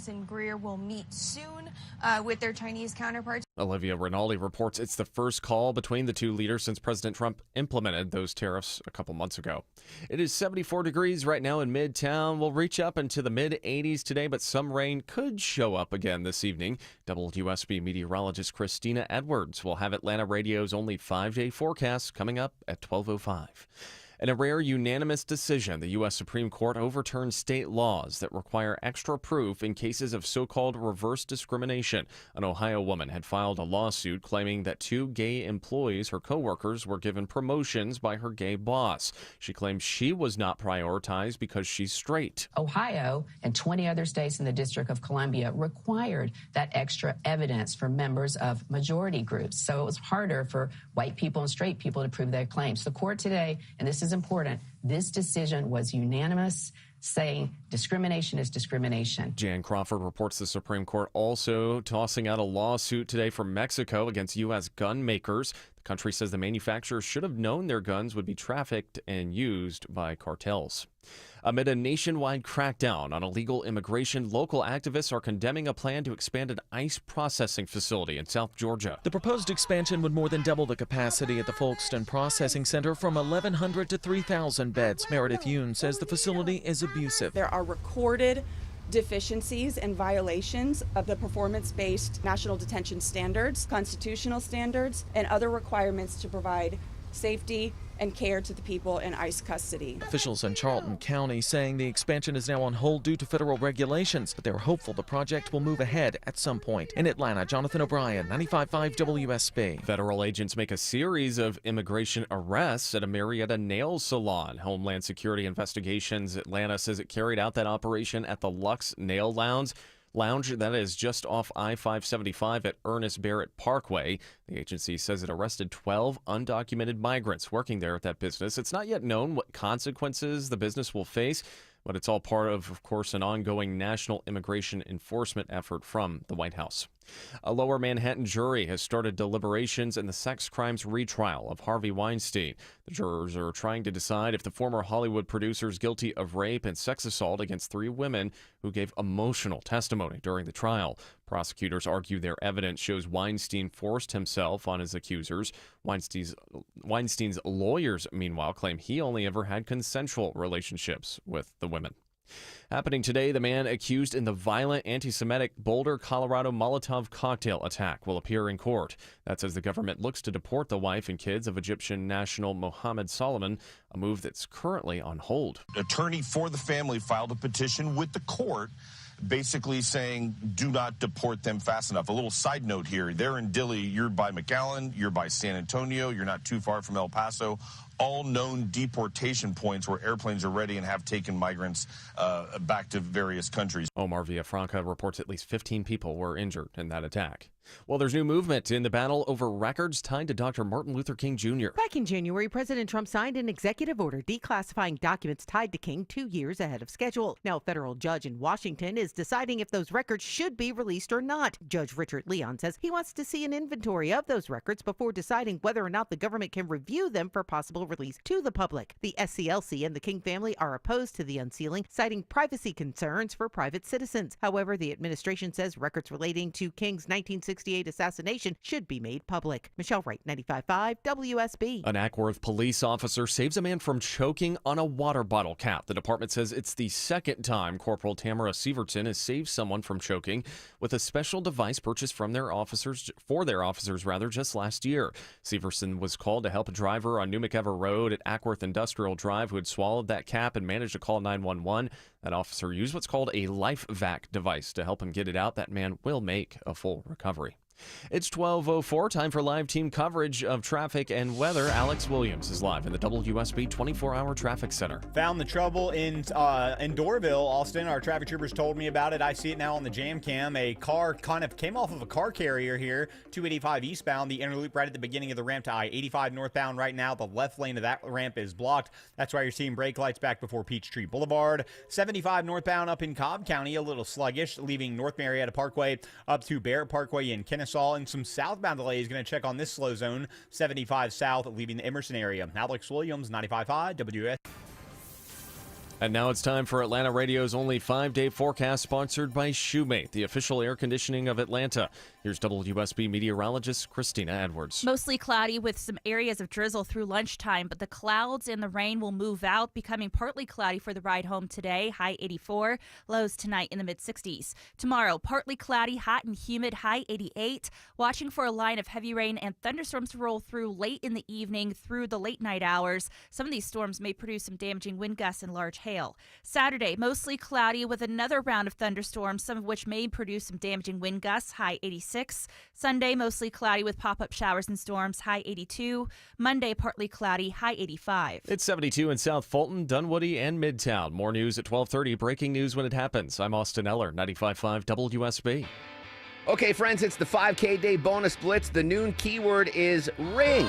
Harris and Greer will meet soon with their Chinese counterparts. Olivia Rinaldi reports it's the first call between the two leaders since President Trump implemented those tariffs a couple months ago. It is 74 degrees right now in Midtown. We'll reach up into the mid-80s today, but some rain could show up again this evening. WSB meteorologist Christina Edwards will have Atlanta Radio's only 5-day forecast coming up at 12:05. In a rare unanimous decision, the U.S. Supreme Court overturned state laws that require extra proof in cases of so-called reverse discrimination. An Ohio woman had filed a lawsuit claiming that two gay employees, her coworkers, were given promotions by her gay boss. She claims she was not prioritized because she's straight. Ohio and 20 other states in the District of Columbia required that extra evidence for members of majority groups. So it was harder for white people and straight people to prove their claims. The court today, and this is important, this decision was unanimous, saying discrimination is discrimination. Jan Crawford reports the Supreme Court also tossing out a lawsuit today from Mexico against U.S. gun makers. The country says the manufacturers should have known their guns would be trafficked and used by cartels. Amid a nationwide crackdown on illegal immigration, local activists are condemning a plan to expand an ICE processing facility in South Georgia. The proposed expansion would more than double the capacity at the Folkston Processing Center from 1,100 to 3,000 beds. Meredith Yoon says the facility is abusive. There are recorded deficiencies and violations of the performance-based national detention standards, constitutional standards, and other requirements to provide safety and care to the people in ICE custody. Officials in Charlton County saying the expansion is now on hold due to federal regulations, but they're hopeful the project will move ahead at some point. In Atlanta, Jonathan O'Brien, 95.5 WSB. Federal agents make a series of immigration arrests at a Marietta nail salon. Homeland Security Investigations Atlanta says it carried out that operation at the Lux Nail Lounge that is just off I-575 at Ernest Barrett Parkway. The agency says it arrested 12 undocumented migrants working there at that business. It's not yet known what consequences the business will face, but it's all part of course, an ongoing national immigration enforcement effort from the White House. A Lower Manhattan jury has started deliberations in the sex crimes retrial of Harvey Weinstein. The jurors are trying to decide if the former Hollywood producer is guilty of rape and sex assault against 3 women who gave emotional testimony during the trial. Prosecutors argue their evidence shows Weinstein forced himself on his accusers. Weinstein's lawyers, meanwhile, claim he only ever had consensual relationships with the women. Happening today, the man accused in the violent anti-Semitic Boulder, Colorado Molotov cocktail attack will appear in court. That's as the government looks to deport the wife and kids of Egyptian national Mohammed Salman, a move that's currently on hold. Attorney for the family filed a petition with the court basically saying do not deport them fast enough. A little side note here, they're in Dilley, you're by McAllen, you're by San Antonio, you're not too far from El Paso. All known deportation points where airplanes are ready and have taken migrants back to various countries. Omar Villafranca reports at least 15 people were injured in that attack. Well, there's new movement in the battle over records tied to Dr. Martin Luther King Jr. Back in January, President Trump signed an executive order declassifying documents tied to King 2 years ahead of schedule. Now, a federal judge in Washington is deciding if those records should be released or not. Judge Richard Leon says he wants to see an inventory of those records before deciding whether or not the government can review them for possible release to the public. The SCLC and the King family are opposed to the unsealing, citing privacy concerns for private citizens. However, the administration says records relating to King's 1968 assassination should be made public. Michelle Wright, 95.5 WSB. An Ackworth police officer saves a man from choking on a water bottle cap. The department says it's the second time Corporal Tamara Severton has saved someone from choking with a special device purchased for their officers just last year. Severson was called to help a driver on New McEver Road at Ackworth Industrial Drive who had swallowed that cap and managed to call 911. That officer used what's called a LifeVac device to help him get it out. That man will make a full recovery. It's 12:04, time for live team coverage of traffic and weather. Alex Williams is live in the WSB 24-hour traffic center. Found the trouble in Doraville, Austin. Our traffic troopers told me about it. I see it now on the jam cam. A car kind of came off of a car carrier here, 285 eastbound, the inner loop right at the beginning of the ramp to I-85 northbound right now. The left lane of that ramp is blocked. That's why you're seeing brake lights back before Peachtree Boulevard. 75 northbound up in Cobb County, a little sluggish, leaving North Marietta Parkway up to Barrett Parkway in Kennesaw. And some southbound delays. Going to check on this slow zone, 75 south, leaving the Emerson area. Alex Williams, 95.5 WS. And now it's time for Atlanta Radio's only 5-day forecast, sponsored by Shoemate, the official air conditioning of Atlanta. Here's WSB meteorologist Christina Edwards. Mostly cloudy with some areas of drizzle through lunchtime, but the clouds and the rain will move out, becoming partly cloudy for the ride home today, high 84, lows tonight in the mid-60s. Tomorrow, partly cloudy, hot and humid, high 88. Watching for a line of heavy rain and thunderstorms to roll through late in the evening through the late night hours. Some of these storms may produce some damaging wind gusts and large hail. Saturday, mostly cloudy with another round of thunderstorms, some of which may produce some damaging wind gusts, high 86. Sunday, mostly cloudy with pop-up showers and storms, high 82. Monday, partly cloudy, high 85. It's 72 in South Fulton, Dunwoody, and Midtown. More news at 12:30. Breaking news when it happens. I'm Austin Eller, 95.5 WSB. Okay, friends, it's the 5K Day Bonus Blitz. The noon keyword is ring.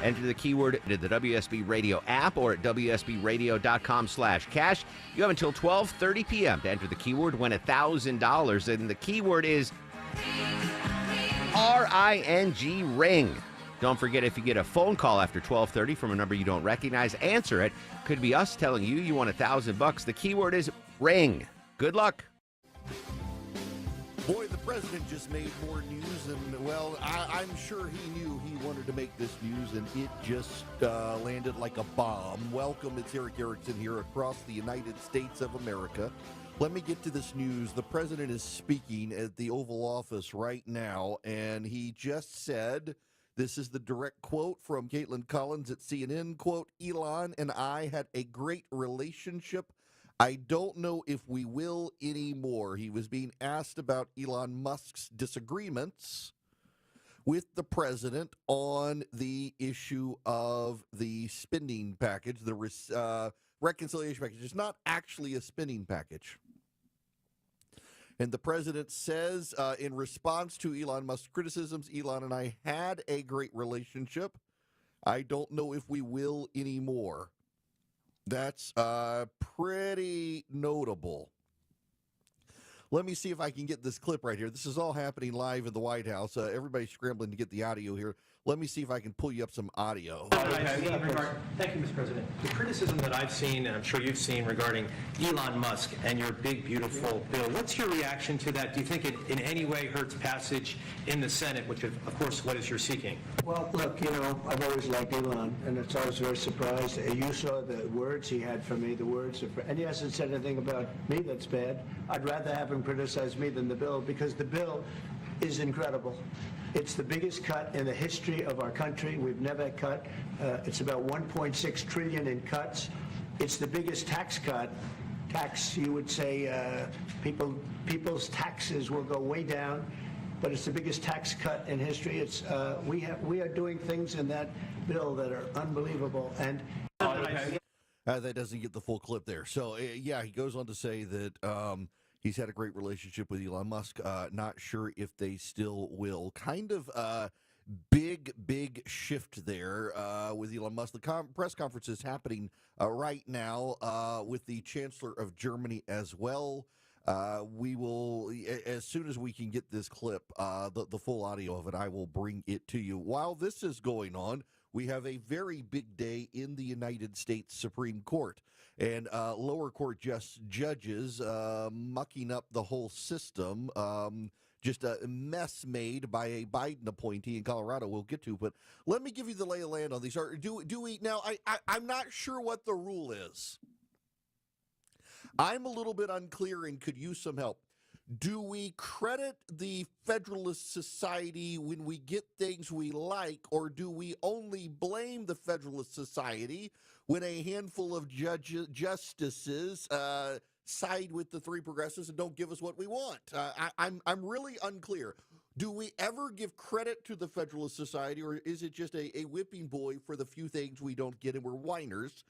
Enter the keyword to the WSB Radio app or at WSBradio.com/cash. You have until 12:30 p.m. to enter the keyword, win $1,000, and the keyword is R-I-N-G, ring. Don't forget, if you get a phone call after 12:30 from a number you don't recognize, answer it. Could be us telling you you won $1,000. The keyword is ring. Good luck. Boy, the president just made more news, and, well, I'm sure he knew he wanted to make this news, and it just landed like a bomb. Welcome, it's Eric Erickson here across the United States of America. Let me get to this news. The president is speaking at the Oval Office right now, and he just said, this is the direct quote from Caitlin Collins at CNN, quote, "Elon and I had a great relationship. I don't know if we will anymore." He was being asked about Elon Musk's disagreements with the president on the issue of the spending package, the reconciliation package. It's not actually a spending package. And the president says, in response to Elon Musk's criticisms, "Elon and I had a great relationship. I don't know if we will anymore." That's pretty notable. Let me see if I can get this clip right here. This is all happening live in the White House. Everybody's scrambling to get the audio here. Let me see if I can pull you up some audio. Thank you, Mr. President. The criticism that I've seen, and I'm sure you've seen, regarding Elon Musk and your big, beautiful bill, what's your reaction to that? Do you think it in any way hurts passage in the Senate, which, of course, what is you're seeking? Well, look, I've always liked Elon, and it's always very surprised. You saw the words he had for me, and he hasn't said anything about me that's bad. I'd rather have him criticize me than the bill, because the bill is incredible. It's the biggest cut in the history of our country. We've never cut. It's about $1.6 trillion in cuts. It's the biggest tax cut. You would say, people's taxes will go way down, but it's the biggest tax cut in history. It's we are doing things in that bill that are unbelievable. And that doesn't get the full clip there. So yeah, he goes on to say that he's had a great relationship with Elon Musk. Not sure if they still will. Kind of big shift there with Elon Musk. The press conference is happening right now with the Chancellor of Germany as well. We will, as soon as we can get this clip, the full audio of it, I will bring it to you. While this is going on, we have a very big day in the United States Supreme Court. And lower court judges mucking up the whole system. Just a mess made by a Biden appointee in Colorado we'll get to. But let me give you the lay of the land on these. Do we now, I'm not sure what the rule is. I'm a little bit unclear and could use some help. Do we credit the Federalist Society when we get things we like, or do we only blame the Federalist Society when a handful of justices side with the three progressives and don't give us what we want? I'm really unclear. Do we ever give credit to the Federalist Society, or is it just a whipping boy for the few things we don't get and we're whiners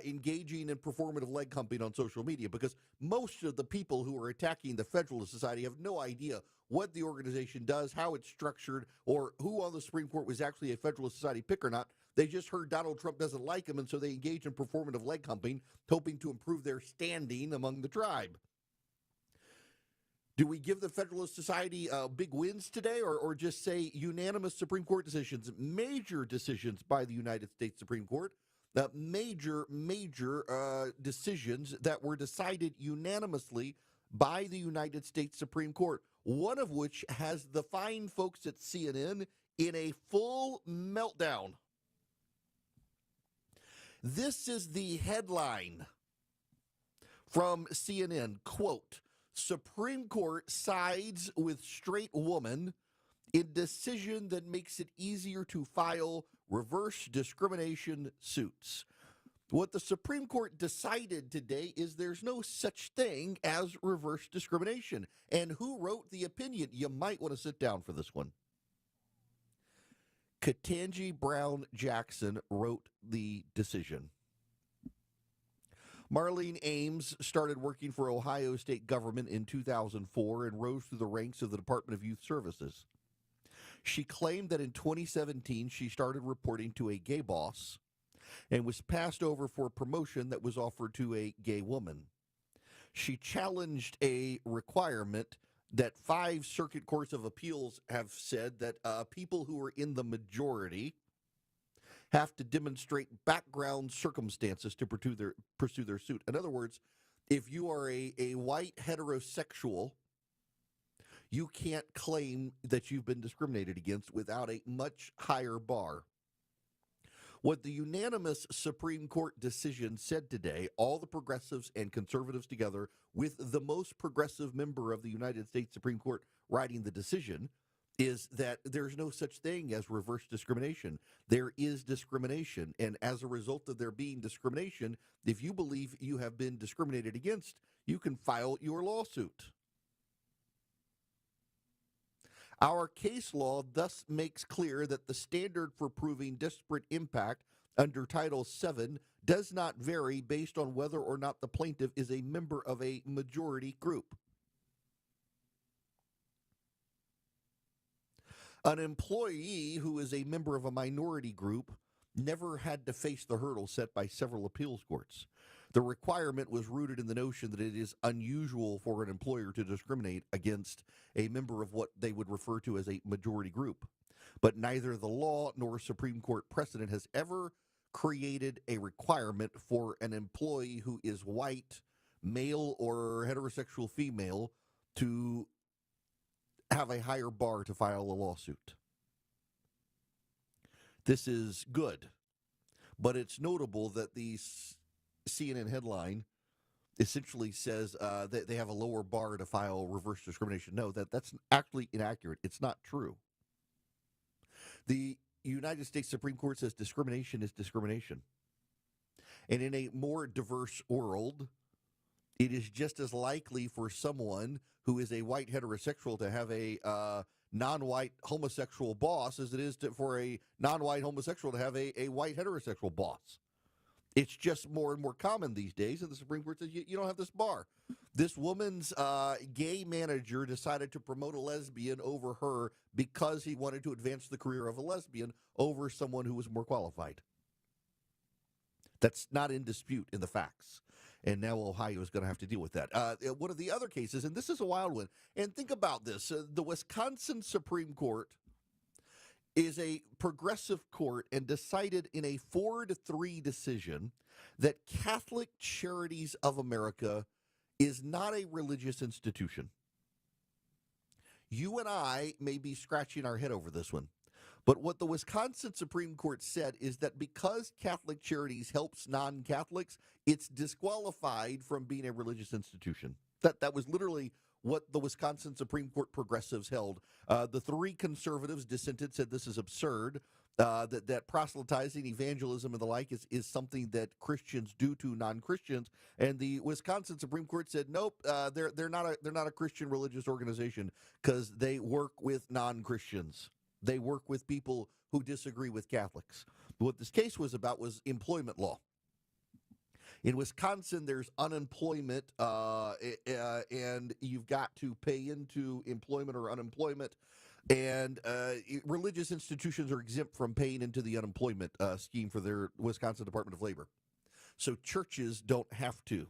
engaging in performative leg humping on social media? Because most of the people who are attacking the Federalist Society have no idea what the organization does, how it's structured, or who on the Supreme Court was actually a Federalist Society pick or not. They just heard Donald Trump doesn't like him, and so they engage in performative leg humping, hoping to improve their standing among the tribe. Do we give the Federalist Society big wins today, or just say unanimous Supreme Court decisions, major decisions by the United States Supreme Court, major decisions that were decided unanimously by the United States Supreme Court, one of which has the fine folks at CNN in a full meltdown. This is the headline from CNN, quote, Supreme Court sides with straight woman in decision that makes it easier to file reverse discrimination suits. What the Supreme Court decided today is there's no such thing as reverse discrimination. And who wrote the opinion? You might want to sit down for this one. Ketanji Brown Jackson wrote the decision. Marlene Ames started working for Ohio state government in 2004 and rose through the ranks of the Department of Youth Services. She claimed that in 2017 she started reporting to a gay boss and was passed over for a promotion that was offered to a gay woman. She challenged a requirement that 5 circuit courts of appeals have said that people who are in the majority have to demonstrate background circumstances to pursue their suit. In other words, if you are a white heterosexual, you can't claim that you've been discriminated against without a much higher bar. What the unanimous Supreme Court decision said today, all the progressives and conservatives together, with the most progressive member of the United States Supreme Court writing the decision, is that there's no such thing as reverse discrimination. There is discrimination, and as a result of there being discrimination, if you believe you have been discriminated against, you can file your lawsuit. Our case law thus makes clear that the standard for proving disparate impact under Title VII does not vary based on whether or not the plaintiff is a member of a majority group. An employee who is a member of a minority group never had to face the hurdle set by several appeals courts. The requirement was rooted in the notion that it is unusual for an employer to discriminate against a member of what they would refer to as a majority group. But neither the law nor Supreme Court precedent has ever created a requirement for an employee who is white, male, or heterosexual female to have a higher bar to file a lawsuit. This is good, but it's notable that the CNN headline essentially says that they have a lower bar to file reverse discrimination. No, that's actually inaccurate. It's not true. The United States Supreme Court says discrimination is discrimination. And in a more diverse world, it is just as likely for someone who is a white heterosexual to have a non-white homosexual boss as it is for a non-white homosexual to have a white heterosexual boss. It's just more and more common these days, and the Supreme Court says you don't have this bar. This woman's gay manager decided to promote a lesbian over her because he wanted to advance the career of a lesbian over someone who was more qualified. That's not in dispute in the facts. And now Ohio is going to have to deal with that. One of the other cases, and this is a wild one, and think about this, the Wisconsin Supreme Court is a progressive court and decided in a 4-3 decision that Catholic Charities of America is not a religious institution. You and I may be scratching our head over this one. But what the Wisconsin Supreme Court said is that because Catholic Charities helps non-Catholics, it's disqualified from being a religious institution. That was literally what the Wisconsin Supreme Court progressives held. The 3 conservatives dissented, said this is absurd, that proselytizing, evangelism, and the like is something that Christians do to non-Christians. And the Wisconsin Supreme Court said, nope, they're not a Christian religious organization because they work with non-Christians. They work with people who disagree with Catholics. What this case was about was employment law. In Wisconsin, there's unemployment, and you've got to pay into employment or unemployment, and religious institutions are exempt from paying into the unemployment scheme for their Wisconsin Department of Labor. So churches don't have to.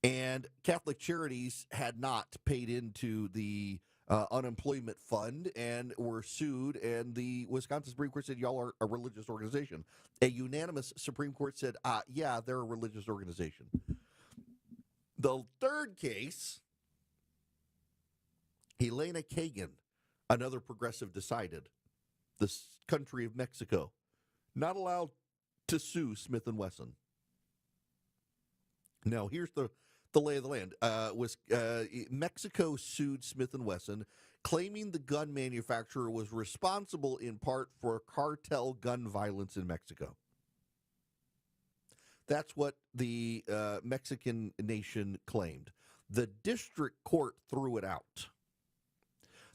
And Catholic Charities had not paid into the unemployment fund and were sued, and the Wisconsin Supreme Court said, y'all are a religious organization. A unanimous Supreme Court said, yeah, they're a religious organization. The third case, Elena Kagan, another progressive, decided the country of Mexico not allowed to sue Smith & Wesson. Now, here's the lay of the land. Mexico sued Smith & Wesson, claiming the gun manufacturer was responsible in part for cartel gun violence in Mexico. That's what the Mexican nation claimed. The district court threw it out.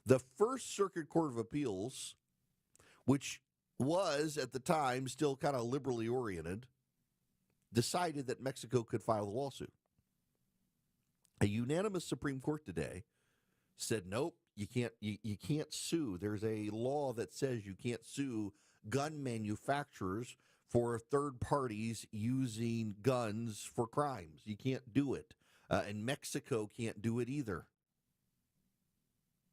The First Circuit Court of Appeals, which was at the time still kind of liberally oriented, decided that Mexico could file the lawsuit. A unanimous Supreme Court today said, nope, you can't sue. There's a law that says you can't sue gun manufacturers for third parties using guns for crimes. You can't do it. And Mexico can't do it either.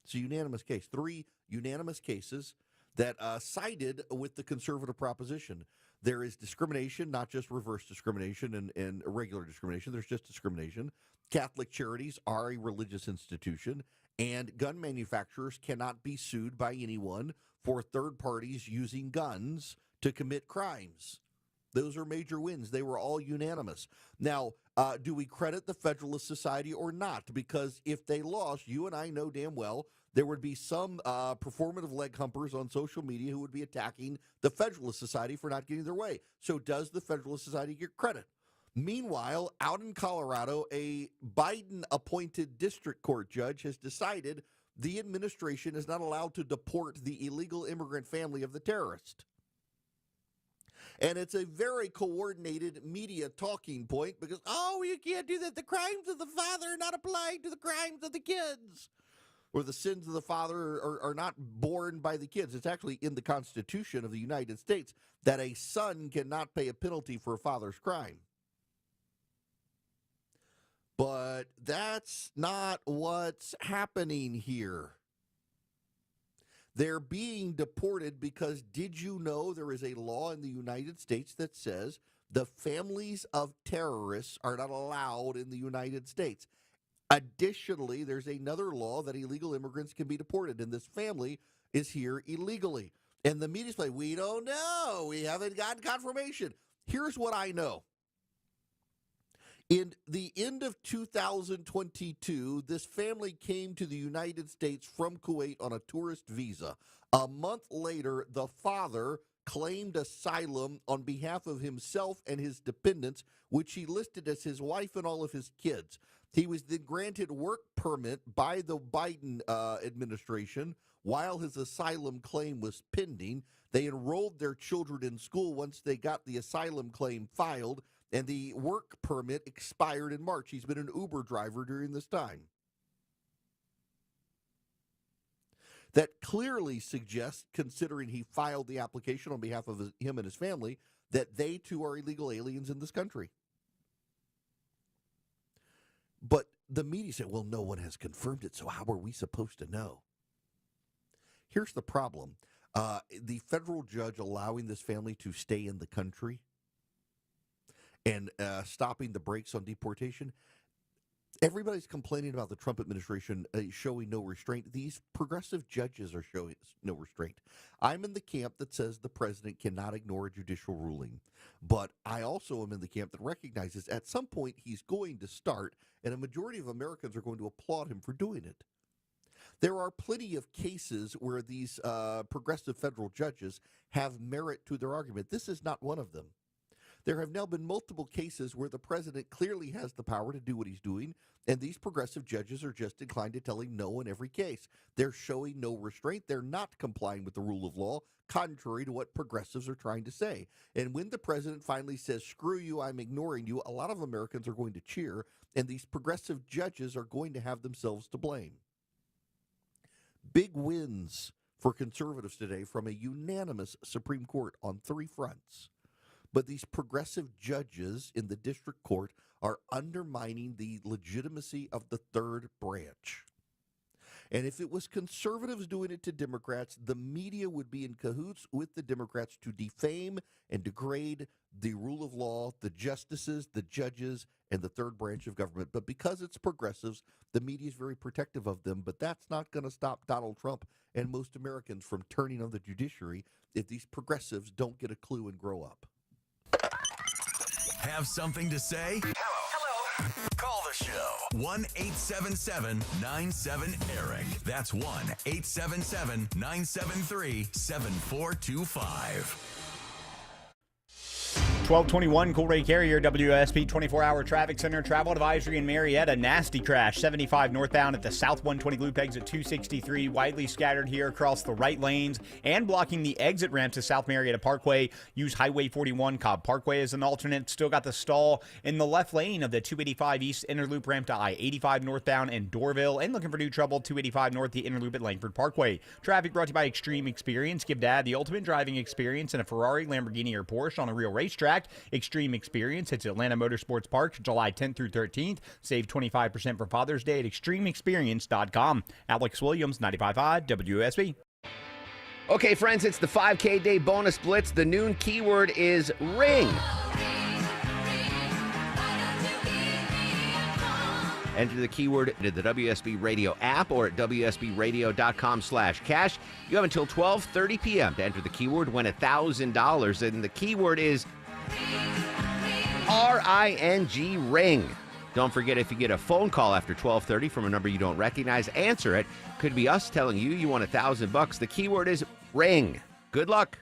It's a unanimous case. 3 unanimous cases that sided with the conservative proposition. There is discrimination, not just reverse discrimination and regular discrimination. There's just discrimination. Catholic Charities are a religious institution, and gun manufacturers cannot be sued by anyone for third parties using guns to commit crimes. Those are major wins. They were all unanimous. Now, do we credit the Federalist Society or not? Because if they lost, you and I know damn well there would be some performative leg humpers on social media who would be attacking the Federalist Society for not getting their way. So does the Federalist Society get credit? Meanwhile, out in Colorado, a Biden-appointed district court judge has decided the administration is not allowed to deport the illegal immigrant family of the terrorist. And it's a very coordinated media talking point because, you can't do that. The crimes of the father are not applying to the crimes of the kids. Or the sins of the father are not borne by the kids. It's actually in the Constitution of the United States that a son cannot pay a penalty for a father's crime. But that's not what's happening here. They're being deported because, did you know there is a law in the United States that says the families of terrorists are not allowed in the United States? Additionally, there's another law that illegal immigrants can be deported, and this family is here illegally. And the media's like, we don't know. We haven't gotten confirmation. Here's what I know. In the end of 2022, this family came to the United States from Kuwait on a tourist visa. A month later, the father claimed asylum on behalf of himself and his dependents, which he listed as his wife and all of his kids. He was then granted work permit by the Biden administration while his asylum claim was pending. They enrolled their children in school once they got the asylum claim filed, and the work permit expired in March. He's been an Uber driver during this time. That clearly suggests, considering he filed the application on behalf of him and his family, that they too are illegal aliens in this country. But the media said, well, no one has confirmed it, so how are we supposed to know? Here's the problem. The federal judge allowing this family to stay in the country and stopping the brakes on deportation, everybody's complaining about the Trump administration showing no restraint. These progressive judges are showing no restraint. I'm in the camp that says the president cannot ignore a judicial ruling. But I also am in the camp that recognizes at some point he's going to start, and a majority of Americans are going to applaud him for doing it. There are plenty of cases where these progressive federal judges have merit to their argument. This is not one of them. There have now been multiple cases where the president clearly has the power to do what he's doing, and these progressive judges are just inclined to tell him no in every case. They're showing no restraint. They're not complying with the rule of law, contrary to what progressives are trying to say. And when the president finally says, screw you, I'm ignoring you, a lot of Americans are going to cheer, and these progressive judges are going to have themselves to blame. Big wins for conservatives today from a unanimous Supreme Court on 3 fronts. But these progressive judges in the district court are undermining the legitimacy of the third branch. And if it was conservatives doing it to Democrats, the media would be in cahoots with the Democrats to defame and degrade the rule of law, the justices, the judges, and the third branch of government. But because it's progressives, the media is very protective of them. But that's not going to stop Donald Trump and most Americans from turning on the judiciary if these progressives don't get a clue and grow up. Have something to say? Hello. Call the show. 1-877-97-ERIC. That's 1-877-973-7425. 1221 Cool Ray Carrier, WSP 24-hour traffic center. Travel advisory in Marietta. Nasty crash. 75 northbound at the South 120 loop exit 263. Widely scattered here across the right lanes and blocking the exit ramp to South Marietta Parkway. Use Highway 41 Cobb Parkway as an alternate. Still got the stall in the left lane of the 285 East Inner Loop ramp to I-85 northbound in Dorville. And looking for new trouble, 285 north the Inner Loop at Langford Parkway. Traffic brought to you by Extreme Experience. Give Dad the ultimate driving experience in a Ferrari, Lamborghini, or Porsche on a real racetrack. Extreme Experience. It's Atlanta Motorsports Park, July 10th through 13th. Save 25% for Father's Day at extremeexperience.com. Alex Williams, 95.5 WSB. Okay, friends, it's the 5K Day Bonus Blitz. The noon keyword is ring. Enter the keyword to the WSB Radio app or at WSBradio.com/cash. You have until 12:30 p.m. to enter the keyword, win $1,000, and the keyword is R-I-N-G, ring. Don't forget, if you get a phone call after 12:30 from a number you don't recognize, answer it. Could be us telling you want $1,000. The keyword is ring. Good luck.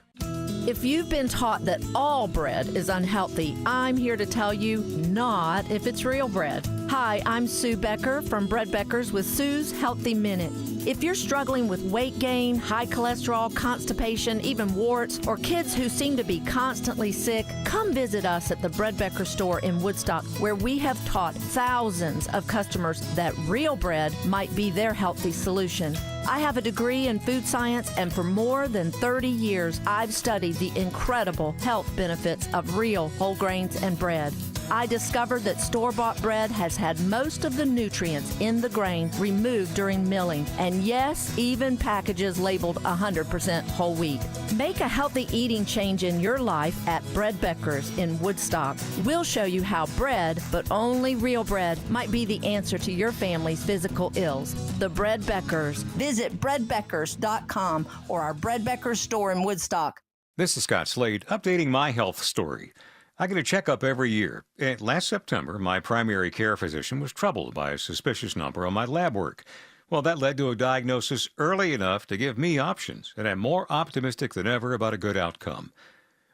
If you've been taught that all bread is unhealthy, I'm here to tell you not if it's real bread. Hi, I'm Sue Becker from Bread Beckers with Sue's Healthy Minute. If you're struggling with weight gain, high cholesterol, constipation, even warts, or kids who seem to be constantly sick, come visit us at the Bread Becker store in Woodstock, where we have taught thousands of customers that real bread might be their healthy solution. I have a degree in food science, and for more than 30 years, I've studied the incredible health benefits of real whole grains and bread. I discovered that store-bought bread has had most of the nutrients in the grain removed during milling, and yes, even packages labeled 100% whole wheat. Make a healthy eating change in your life at Bread Beckers in Woodstock. We'll show you how bread, but only real bread, might be the answer to your family's physical ills. The Bread Beckers. Visit breadbeckers.com or our Bread Beckers store in Woodstock. This is Scott Slade, updating my health story. I get a checkup every year. And last September, my primary care physician was troubled by a suspicious number on my lab work. Well, that led to a diagnosis early enough to give me options, and I'm more optimistic than ever about a good outcome.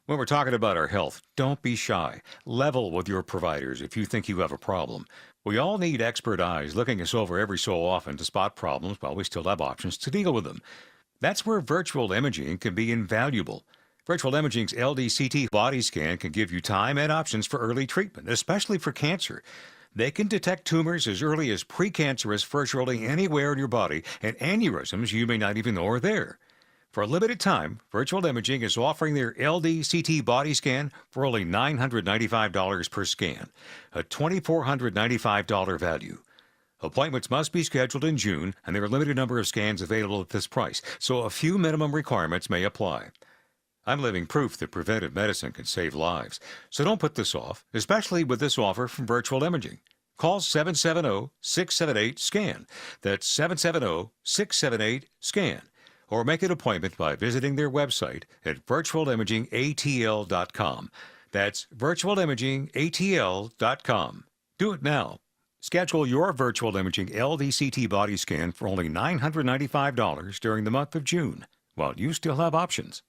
When we're talking about our health, don't be shy. Level with your providers if you think you have a problem. We all need expert eyes looking us over every so often to spot problems while we still have options to deal with them. That's where virtual imaging can be invaluable. Virtual Imaging's LDCT body scan can give you time and options for early treatment, especially for cancer. They can detect tumors as early as precancerous virtually anywhere in your body and aneurysms you may not even know are there. For a limited time, Virtual Imaging is offering their LDCT body scan for only $995 per scan, a $2,495 value. Appointments must be scheduled in June, and there are a limited number of scans available at this price, so a few minimum requirements may apply. I'm living proof that preventive medicine can save lives. So don't put this off, especially with this offer from Virtual Imaging. Call 770-678-SCAN. That's 770-678-SCAN. Or make an appointment by visiting their website at virtualimagingatl.com. That's virtualimagingatl.com. Do it now. Schedule your Virtual Imaging LDCT body scan for only $995 during the month of June, while you still have options.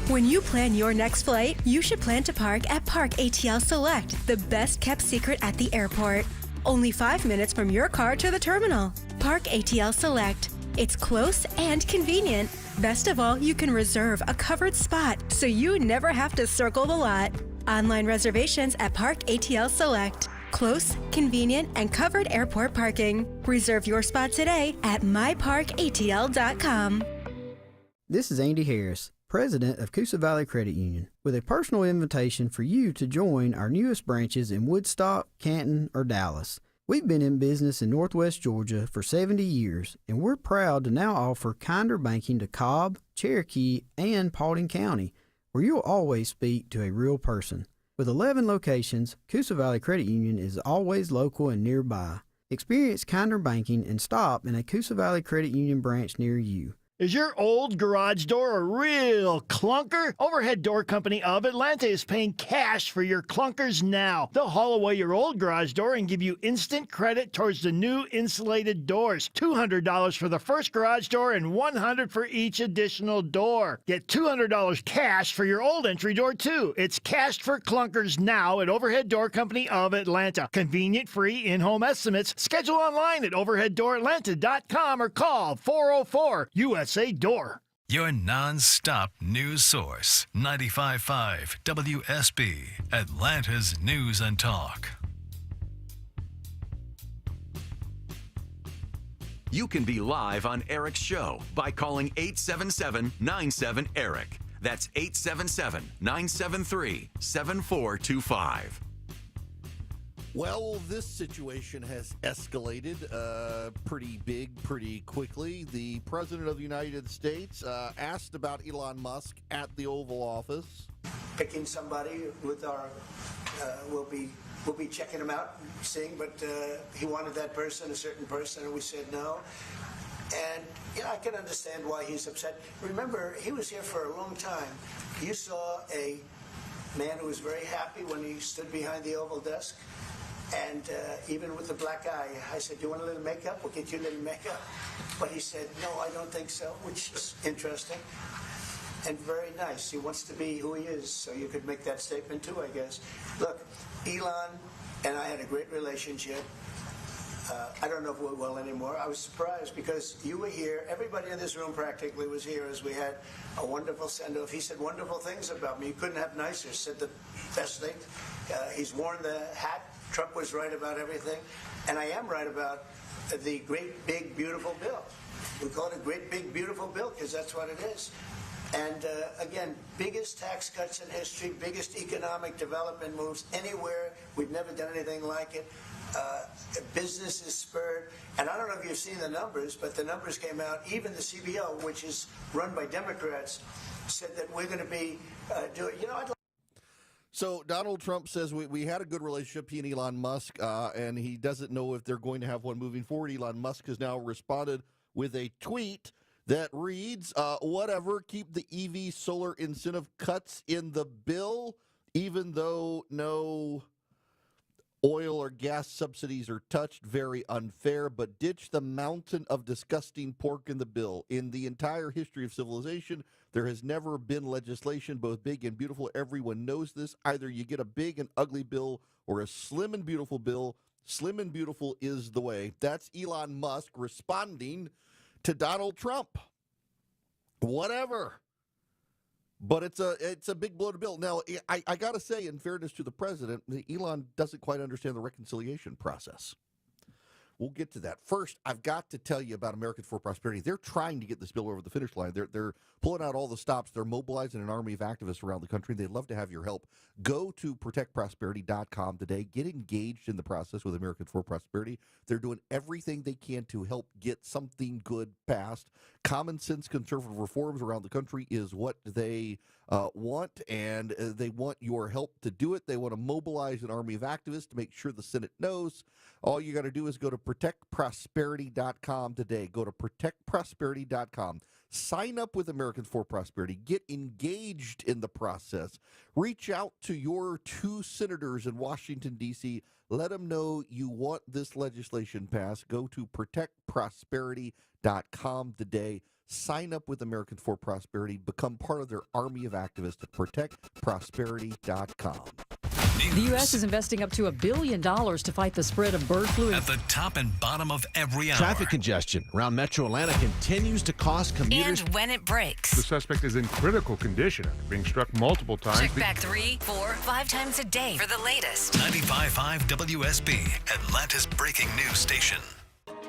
When you plan your next flight, you should plan to park at Park ATL Select, the best kept secret at the airport. Only 5 minutes from your car to the terminal. Park ATL Select. It's close and convenient. Best of all, you can reserve a covered spot, so you never have to circle the lot. Online reservations at Park ATL Select. Close, convenient, and covered airport parking. Reserve your spot today at myparkatl.com. This is Andy Harris. president of Coosa Valley Credit Union, with a personal invitation for you to join our newest branches in Woodstock, Canton, or Dallas. We've been in business in Northwest Georgia for 70 years, and we're proud to now offer kinder banking to Cobb, Cherokee, and Paulding County, where you'll always speak to a real person. With 11 locations, Coosa Valley Credit Union is always local and nearby. Experience kinder banking and stop in a Coosa Valley Credit Union branch near you. Is your old garage door a real clunker? Overhead Door Company of Atlanta is paying cash for your clunkers now. They'll haul away your old garage door and give you instant credit towards the new insulated doors. $200 for the first garage door and $100 for each additional door. Get $200 cash for your old entry door, too. It's cash for clunkers now at Overhead Door Company of Atlanta. Convenient, free, in-home estimates. Schedule online at overheaddooratlanta.com or call 404-USA Door. Your non-stop news source, 95.5 WSB, Atlanta's News and Talk. You can be live on Eric's show by calling 877-97-ERIC. That's 877-973-7425. Well, this situation has escalated pretty big, pretty quickly. The President of the United States asked about Elon Musk at the Oval Office. Picking somebody with our, we'll be checking him out, seeing, but he wanted that person, a certain person, and we said no. And, I can understand why he's upset. Remember, he was here for a long time. You saw a man who was very happy when he stood behind the Oval desk. And even with the black eye, I said, do you want a little makeup? We'll get you a little makeup. But he said, no, I don't think so, which is interesting and very nice. He wants to be who he is, so you could make that statement too, I guess. Look, Elon and I had a great relationship. I don't know if we're well anymore. I was surprised because you were here. Everybody in this room practically was here as we had a wonderful send-off. He said wonderful things about me. You couldn't have nicer. Said the best thing. He's worn the hat. Trump was right about everything, and I am right about the great, big, beautiful bill. We call it a great, big, beautiful bill because that's what it is. And again, biggest tax cuts in history, biggest economic development moves anywhere. We've never done anything like it. Business is spurred, and I don't know if you've seen the numbers, but the numbers came out. Even the CBO, which is run by Democrats, said that we're going to be doing. So Donald Trump says we had a good relationship, he and Elon Musk, and he doesn't know if they're going to have one moving forward. Elon Musk has now responded with a tweet that reads, whatever, keep the EV solar incentive cuts in the bill, even though no oil or gas subsidies are touched. Very unfair, but ditch the mountain of disgusting pork in the bill. In the entire history of civilization, there has never been legislation both big and beautiful. Everyone knows this. Either you get a big and ugly bill or a slim and beautiful bill. Slim and beautiful is the way. That's Elon Musk responding to Donald Trump. Whatever. But it's a big blow to bill. Now, I got to say, in fairness to the president, Elon doesn't quite understand the reconciliation process. We'll get to that. First, I've got to tell you about Americans for Prosperity. They're trying to get this bill over the finish line. They're pulling out all the stops. They're mobilizing an army of activists around the country. They'd love to have your help. Go to protectprosperity.com today. Get engaged in the process with Americans for Prosperity. They're doing everything they can to help get something good passed. Common sense conservative reforms around the country is what they want, and they want your help to do it. They want to mobilize an army of activists to make sure the Senate knows. All you got to do is go to protectprosperity.com today. Go to protectprosperity.com. Sign up with Americans for Prosperity. Get engaged in the process. Reach out to your 2 senators in Washington, D.C. Let them know you want this legislation passed. Go to protectprosperity.com today. Sign up with Americans for Prosperity. Become part of their army of activists at protectprosperity.com. The U.S. is investing up to $1 billion to fight the spread of bird flu. At the top and bottom of every hour. Traffic congestion around Metro Atlanta continues to cost commuters. And when it breaks. The suspect is in critical condition after being struck multiple times. Check back 3, 4, 5 times a day for the latest. 95.5 WSB, Atlanta's breaking news station.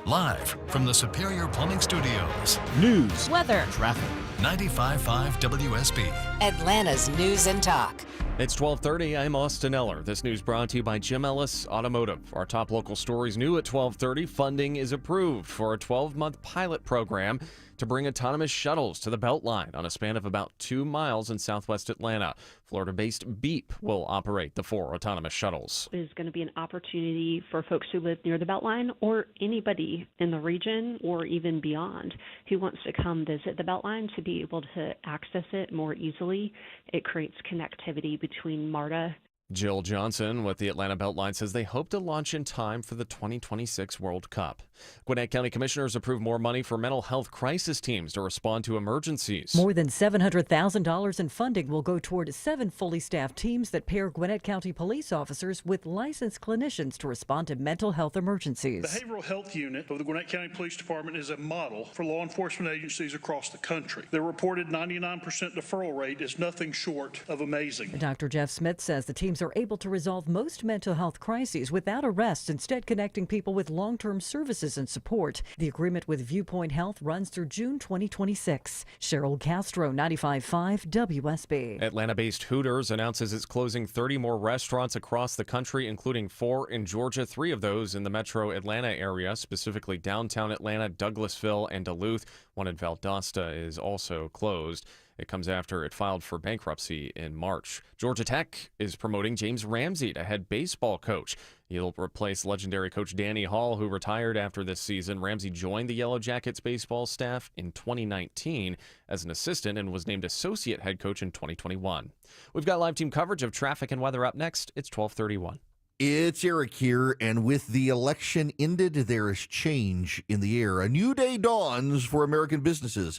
Live from the Superior Plumbing Studios. News, weather, traffic, 95.5 WSB. Atlanta's News and Talk. It's 12:30. I'm Austin Eller. This news brought to you by Jim Ellis Automotive. Our top local stories new at 12:30. Funding is approved for a 12-month pilot program to bring autonomous shuttles to the Beltline on a span of about 2 miles in southwest Atlanta. Florida-based Beep will operate the 4 autonomous shuttles. It is going to be an opportunity for folks who live near the Beltline or anybody in the region or even beyond who wants to come visit the Beltline to be able to access it more easily. It creates connectivity between MARTA. Jill Johnson with the Atlanta Beltline says they hope to launch in time for the 2026 World Cup. Gwinnett County Commissioners approved more money for mental health crisis teams to respond to emergencies. More than $700,000 in funding will go toward 7 fully staffed teams that pair Gwinnett County police officers with licensed clinicians to respond to mental health emergencies. The Behavioral Health Unit of the Gwinnett County Police Department is a model for law enforcement agencies across the country. Their reported 99% deferral rate is nothing short of amazing. Dr. Jeff Smith says the teams are able to resolve most mental health crises without arrests, instead connecting people with long-term services and support. The agreement with Viewpoint Health runs through June 2026. Cheryl Castro, 95.5 WSB. Atlanta-based Hooters announces it's closing 30 more restaurants across the country, including 4 in Georgia, 3 of those in the metro Atlanta area, specifically downtown Atlanta, Douglasville, and Duluth. One in Valdosta is also closed. It comes after it filed for bankruptcy in March. Georgia Tech is promoting James Ramsey to head baseball coach. He'll replace legendary coach Danny Hall, who retired after this season. Ramsey joined the Yellow Jackets baseball staff in 2019 as an assistant and was named associate head coach in 2021. We've got live team coverage of traffic and weather up next. It's 12:31. It's Eric here, and with the election ended, there is change in the air. A new day dawns for American businesses.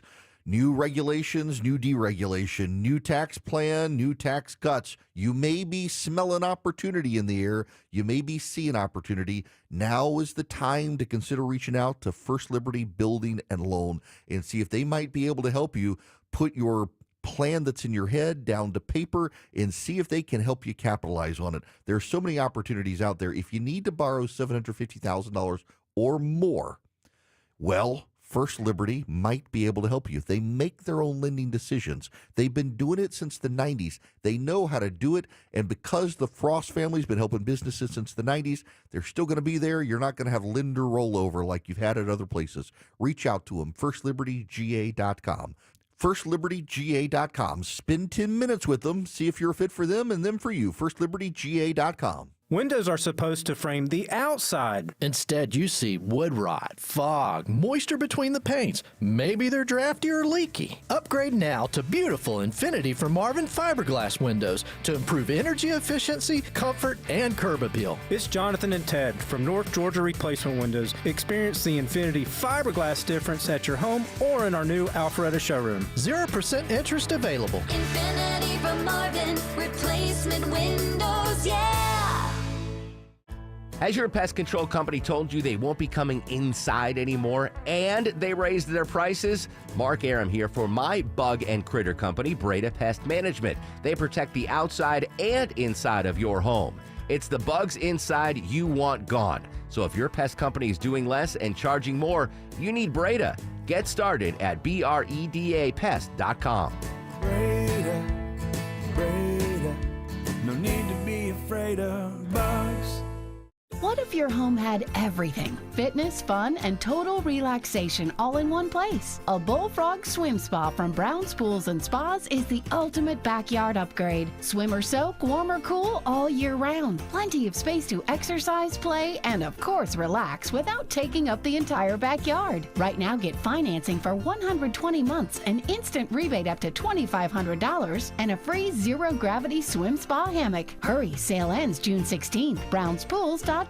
New regulations, new deregulation, new tax plan, new tax cuts. You may be smelling opportunity in the air. You may be seeing opportunity. Now is the time to consider reaching out to First Liberty Building and Loan and see if they might be able to help you put your plan that's in your head down to paper and see if they can help you capitalize on it. There are so many opportunities out there. If you need to borrow $750,000 or more, well, First Liberty might be able to help you. They make their own lending decisions. They've been doing it since the 90s. They know how to do it, and because the Frost family's been helping businesses since the 90s, they're still going to be there. You're not going to have lender rollover like you've had at other places. Reach out to them, FirstLibertyGA.com. FirstLibertyGA.com. Spend 10 minutes with them, see if you're a fit for them and them for you. FirstLibertyGA.com. Windows are supposed to frame the outside. Instead, you see wood rot, fog, moisture between the paints. Maybe they're drafty or leaky. Upgrade now to beautiful Infinity from Marvin fiberglass windows to improve energy efficiency, comfort, and curb appeal. It's Jonathan and Ted from North Georgia Replacement Windows. Experience the Infinity fiberglass difference at your home or in our new Alpharetta showroom. 0% interest available. Infinity from Marvin Replacement Windows, yeah! Has your pest control company told you they won't be coming inside anymore and they raised their prices? Mark Aram here for my bug and critter company, Breda Pest Management. They protect the outside and inside of your home. It's the bugs inside you want gone. So if your pest company is doing less and charging more, you need Breda. Get started at BREDAPest.com. Breda, no need to be afraid of bugs. What if your home had everything? Fitness, fun, and total relaxation all in one place. A Bullfrog Swim Spa from Brown's Pools and Spas is the ultimate backyard upgrade. Swim or soak, warm or cool, all year round. Plenty of space to exercise, play, and of course relax without taking up the entire backyard. Right now, get financing for 120 months, an instant rebate up to $2,500, and a free zero-gravity swim spa hammock. Hurry, sale ends June 16th. BrownsPools.com.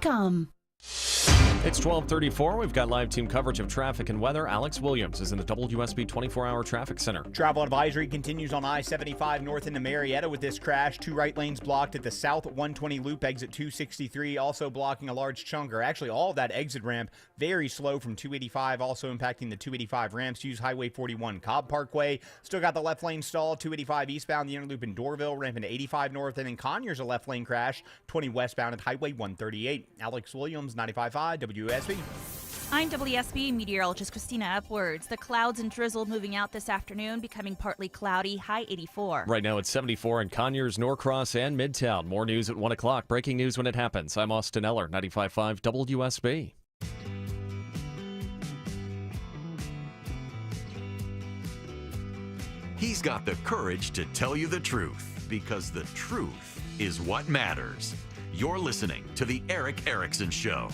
It's 12:34. We've got live team coverage of traffic and weather. Alex Williams is in the WSB 24-hour traffic center. Travel advisory continues on I-75 north into Marietta with this crash. 2 right lanes blocked at the South 120 loop, exit 263, also blocking a large chunk, or actually all of that exit ramp. Very slow from 285, also impacting the 285 ramps. Use Highway 41 Cobb Parkway. Still got the left lane stall, 285 eastbound, the inner loop in Dorville, ramp into 85 north, and in Conyers, a left lane crash, 20 westbound at Highway 138. Alex Williams, 95.5 WSB. I'm WSB meteorologist Christina Upwards. The clouds and drizzle moving out this afternoon, becoming partly cloudy, high 84. Right now it's 74 in Conyers, Norcross, and Midtown. More news at 1 o'clock. Breaking news when it happens. I'm Austin Eller, 95.5 WSB. He's got the courage to tell you the truth, because the truth is what matters. You're listening to The Eric Erickson Show.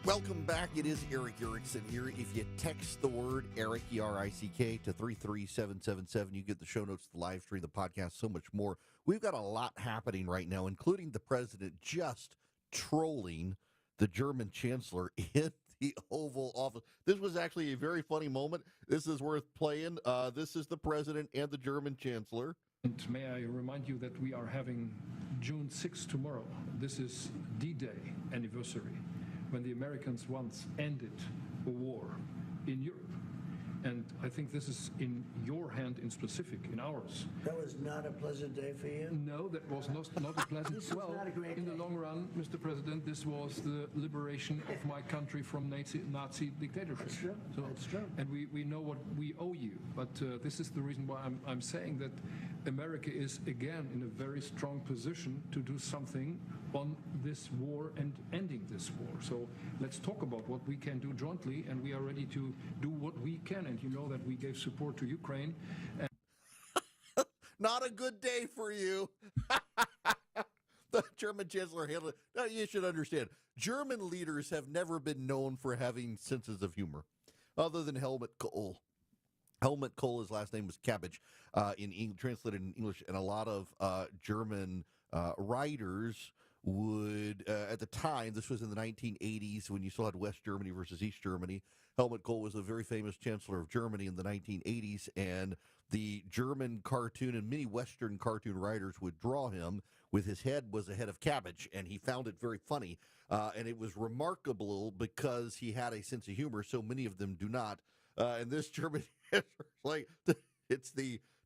Welcome back. It is Eric Erickson here. If you text the word Eric, E-R-I-C-K, to 33777, you get the show notes, the live stream, the podcast, so much more. We've got a lot happening right now, including the president just trolling the German chancellor in the Oval Office. This was actually a very funny moment. This is worth playing. This is the president and the German chancellor. And may I remind you that we are having June 6th tomorrow. This is D-Day anniversary, when the Americans once ended a war in Europe. And I think this is in your hand in specific, in ours. That was not a pleasant day for you? No, that was not a pleasant. This was not a great in day. the long run, Mr. President, this was the liberation of my country from Nazi dictatorship. That's true. So, that's true. And we know what we owe you. But this is the reason why I'm saying that America is again in a very strong position to do something on this war and ending this war. So let's talk about what we can do jointly, and we are ready to do what we can. And you know that we gave support to Ukraine. And Not a good day for you. The German chancellor handled it. Now, you should understand, German leaders have never been known for having senses of humor, other than Helmut Kohl. Helmut Kohl, his last name was Cabbage, translated in English, and a lot of German writers would, at the time, this was in the 1980s when you still had West Germany versus East Germany. Helmut Kohl was a very famous chancellor of Germany in the 1980s, and the German cartoon and many Western cartoon writers would draw him with his head was a head of cabbage, and he found it very funny. And it was remarkable because he had a sense of humor, so many of them do not. And this German, like,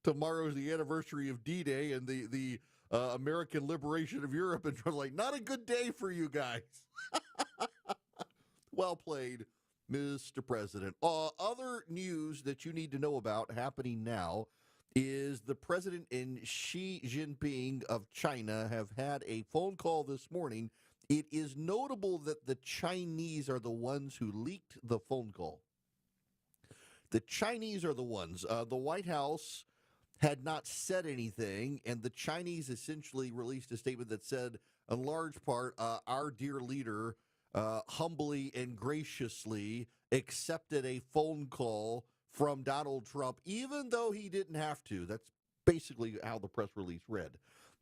tomorrow's the anniversary of D-Day and the American liberation of Europe, and like, not a good day for you guys. Well played, Mr. President. Other news that you need to know about happening now is the president and Xi Jinping of China have had a phone call this morning. It is notable that the Chinese are the ones who leaked the phone call. The Chinese are the ones. The White House had not said anything, and the Chinese essentially released a statement that said, in large part, our dear leader humbly and graciously accepted a phone call from Donald Trump, even though he didn't have to. That's basically how the press release read.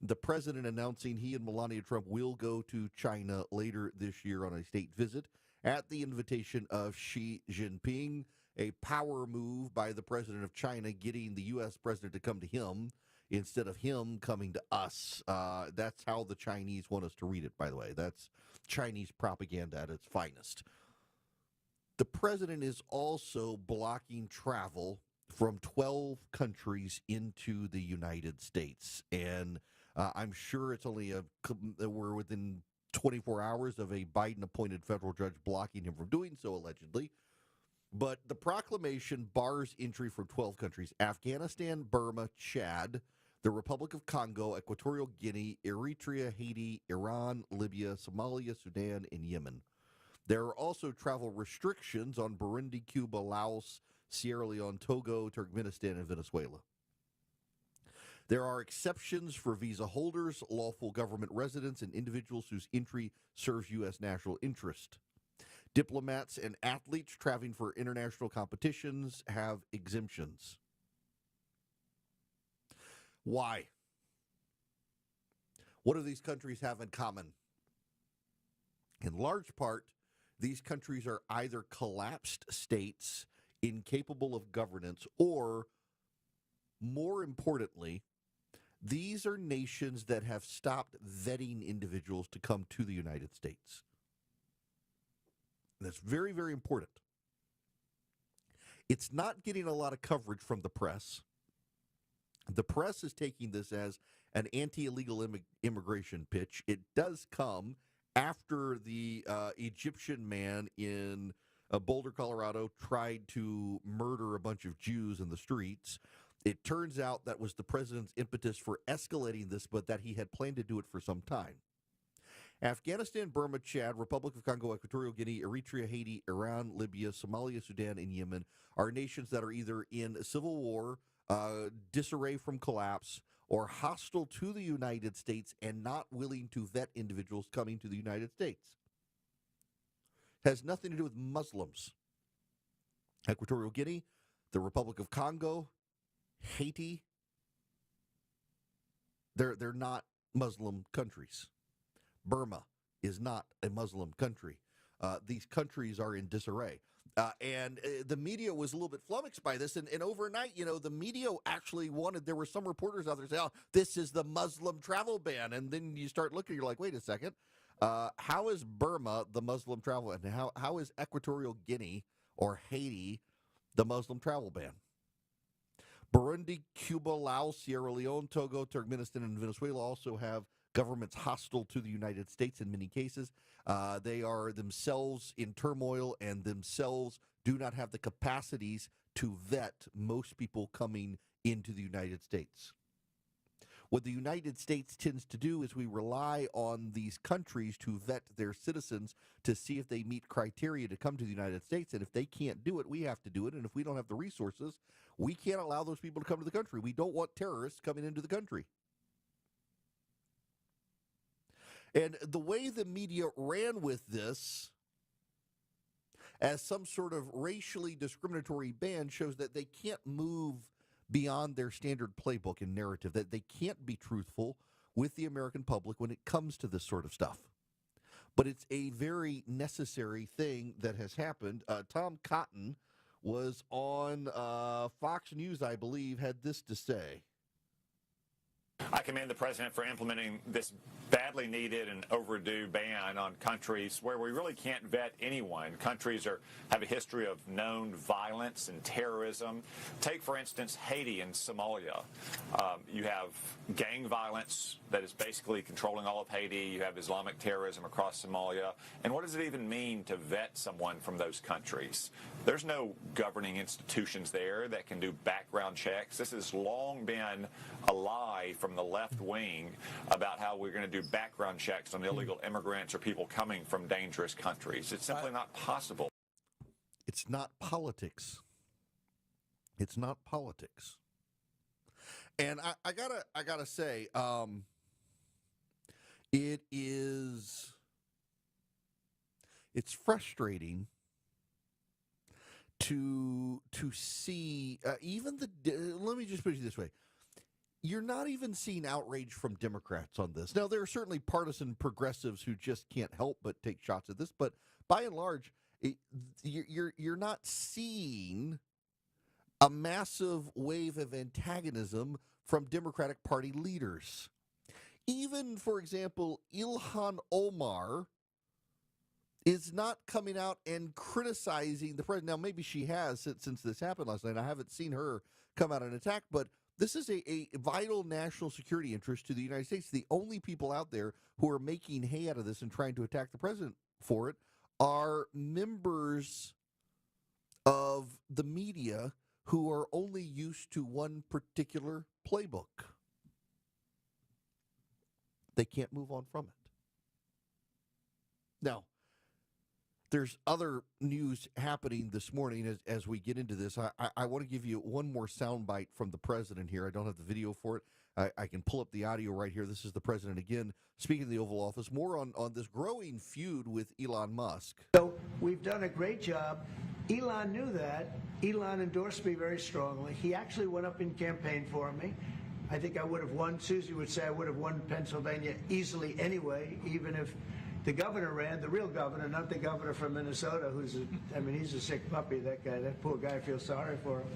The president announcing he and Melania Trump will go to China later this year on a state visit at the invitation of Xi Jinping, a power move by the president of China, getting the U.S. president to come to him instead of him coming to us. That's how the Chinese want us to read it, by the way. That's Chinese propaganda at its finest. The president is also blocking travel from 12 countries into the United States. And I'm sure it's only we're within 24 hours of a Biden-appointed federal judge blocking him from doing so, allegedly. But the proclamation bars entry from 12 countries: Afghanistan, Burma, Chad, the Republic of Congo, Equatorial Guinea, Eritrea, Haiti, Iran, Libya, Somalia, Sudan, and Yemen. There are also travel restrictions on Burundi, Cuba, Laos, Sierra Leone, Togo, Turkmenistan, and Venezuela. There are exceptions for visa holders, lawful government residents, and individuals whose entry serves U.S. national interest. Diplomats and athletes traveling for international competitions have exemptions. Why? What do these countries have in common? In large part, these countries are either collapsed states incapable of governance, or, more importantly, these are nations that have stopped vetting individuals to come to the United States. And that's very, very important. It's not getting a lot of coverage from the press. The press is taking this as an anti-illegal immigration pitch. It does come after the Egyptian man in Boulder, Colorado, tried to murder a bunch of Jews in the streets. It turns out that was the president's impetus for escalating this, but that he had planned to do it for some time. Afghanistan, Burma, Chad, Republic of Congo, Equatorial Guinea, Eritrea, Haiti, Iran, Libya, Somalia, Sudan, and Yemen are nations that are either in civil war, disarray from collapse, or hostile to the United States and not willing to vet individuals coming to the United States. Has nothing to do with Muslims. Equatorial Guinea, the Republic of Congo, Haiti, they're not Muslim countries. Burma is not a Muslim country. These countries are in disarray. And the media was a little bit flummoxed by this. And overnight, the media actually there were some reporters out there saying, oh, this is the Muslim travel ban. And then you start looking, you're like, wait a second. How is Burma the Muslim travel ban? And how is Equatorial Guinea or Haiti the Muslim travel ban? Burundi, Cuba, Laos, Sierra Leone, Togo, Turkmenistan, and Venezuela also have governments hostile to the United States in many cases. They are themselves in turmoil and themselves do not have the capacities to vet most people coming into the United States. What the United States tends to do is we rely on these countries to vet their citizens to see if they meet criteria to come to the United States. And if they can't do it, we have to do it. And if we don't have the resources, we can't allow those people to come to the country. We don't want terrorists coming into the country. And the way the media ran with this as some sort of racially discriminatory ban shows that they can't move beyond their standard playbook and narrative, that they can't be truthful with the American public when it comes to this sort of stuff. But it's a very necessary thing that has happened. Tom Cotton was on Fox News, I believe, had this to say. I commend the president for implementing this badly needed and overdue ban on countries where we really can't vet anyone. Countries have a history of known violence and terrorism. Take, for instance, Haiti and Somalia. You have gang violence that is basically controlling all of Haiti. You have Islamic terrorism across Somalia. And what does it even mean to vet someone from those countries? There's no governing institutions there that can do background checks. This has long been a lie from the left wing about how we're going to do background checks on illegal immigrants or people coming from dangerous countries. It's simply not possible. It's not politics. It's not politics. And I gotta say, it's frustrating to see even let me just put it this way. You're not even seeing outrage from Democrats on this. Now, there are certainly partisan progressives who just can't help but take shots at this, but by and large, you're not seeing a massive wave of antagonism from Democratic Party leaders. Even, for example, Ilhan Omar is not coming out and criticizing the president. Now, maybe she has since this happened last night. I haven't seen her come out and attack, but this is a vital national security interest to the United States. The only people out there who are making hay out of this and trying to attack the president for it are members of the media who are only used to one particular playbook. They can't move on from it. Now, there's other news happening this morning as we get into this. I want to give you one more soundbite from the president here. I don't have the video for it. I can pull up the audio right here. This is the president again speaking in the Oval Office, more on this growing feud with Elon Musk. So we've done a great job. Elon knew that. Elon endorsed me very strongly. He actually went up in campaign for me. I think I would have won. Susie would say I would have won Pennsylvania easily anyway, even if the governor ran, the real governor, not the governor from Minnesota, he's a sick puppy, that guy. That poor guy, I feel sorry for him.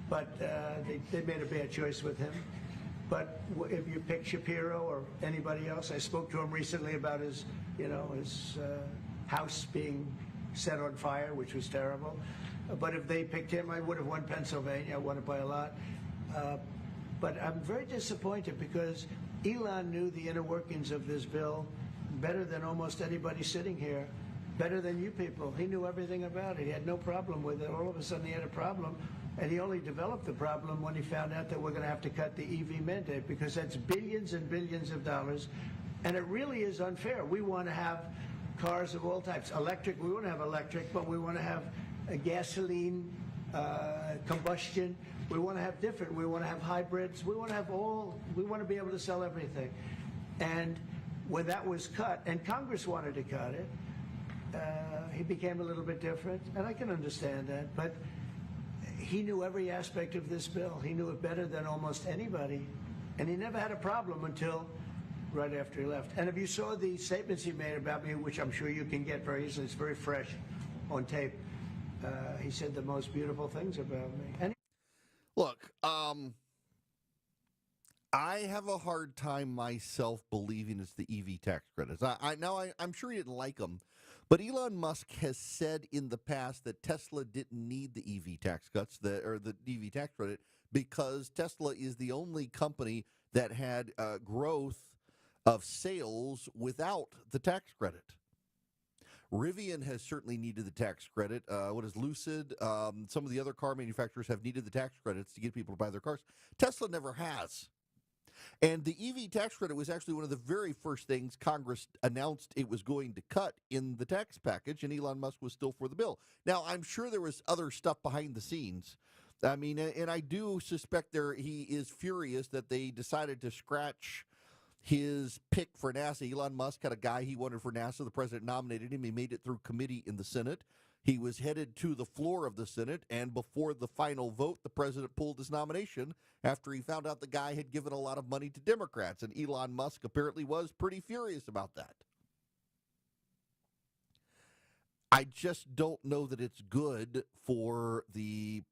But they made a bad choice with him. But if you pick Shapiro or anybody else, I spoke to him recently about his house being set on fire, which was terrible. But if they picked him, I would have won Pennsylvania. I won it by a lot. But I'm very disappointed because Elon knew the inner workings of this bill better than almost anybody sitting here, better than you people. He knew everything about it. He had no problem with it. All of a sudden he had a problem, and he only developed the problem when he found out that we're going to have to cut the EV mandate, because that's billions and billions of dollars, and it really is unfair. We want to have cars of all types. Electric, we want to have electric, but we want to have a gasoline, combustion. We want to have different. We want to have hybrids. We want to have all. We want to be able to sell everything. And when that was cut, and Congress wanted to cut it, he became a little bit different, and I can understand that. But he knew every aspect of this bill. He knew it better than almost anybody, and he never had a problem until right after he left. And if you saw the statements he made about me, which I'm sure you can get very easily, it's very fresh on tape. He said the most beautiful things about me. And look, I have a hard time myself believing it's the EV tax credits. I'm sure he didn't like them, but Elon Musk has said in the past that Tesla didn't need the EV tax cuts, or the EV tax credit, because Tesla is the only company that had growth of sales without the tax credit. Rivian has certainly needed the tax credit. What is Lucid? Some of the other car manufacturers have needed the tax credits to get people to buy their cars. Tesla never has. And the EV tax credit was actually one of the very first things Congress announced it was going to cut in the tax package, and Elon Musk was still for the bill. Now, I'm sure there was other stuff behind the scenes. I mean, and I do suspect he is furious that they decided to scratch his pick for NASA. Elon Musk had a guy he wanted for NASA. The president nominated him. He made it through committee in the Senate. He was headed to the floor of the Senate, and before the final vote, the president pulled his nomination after he found out the guy had given a lot of money to Democrats, and Elon Musk apparently was pretty furious about that. I just don't know that it's good for the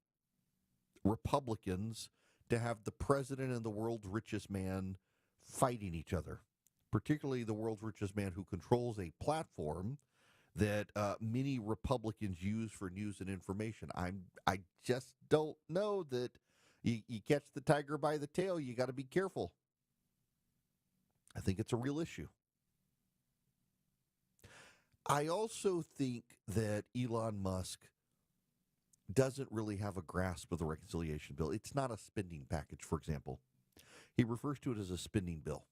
Republicans to have the president and the world's richest man fighting each other, particularly the world's richest man who controls a platform that many Republicans use for news and information. I just don't know that you catch the tiger by the tail. You got to be careful. I think it's a real issue. I also think that Elon Musk doesn't really have a grasp of the reconciliation bill. It's not a spending package, for example. He refers to it as a spending bill.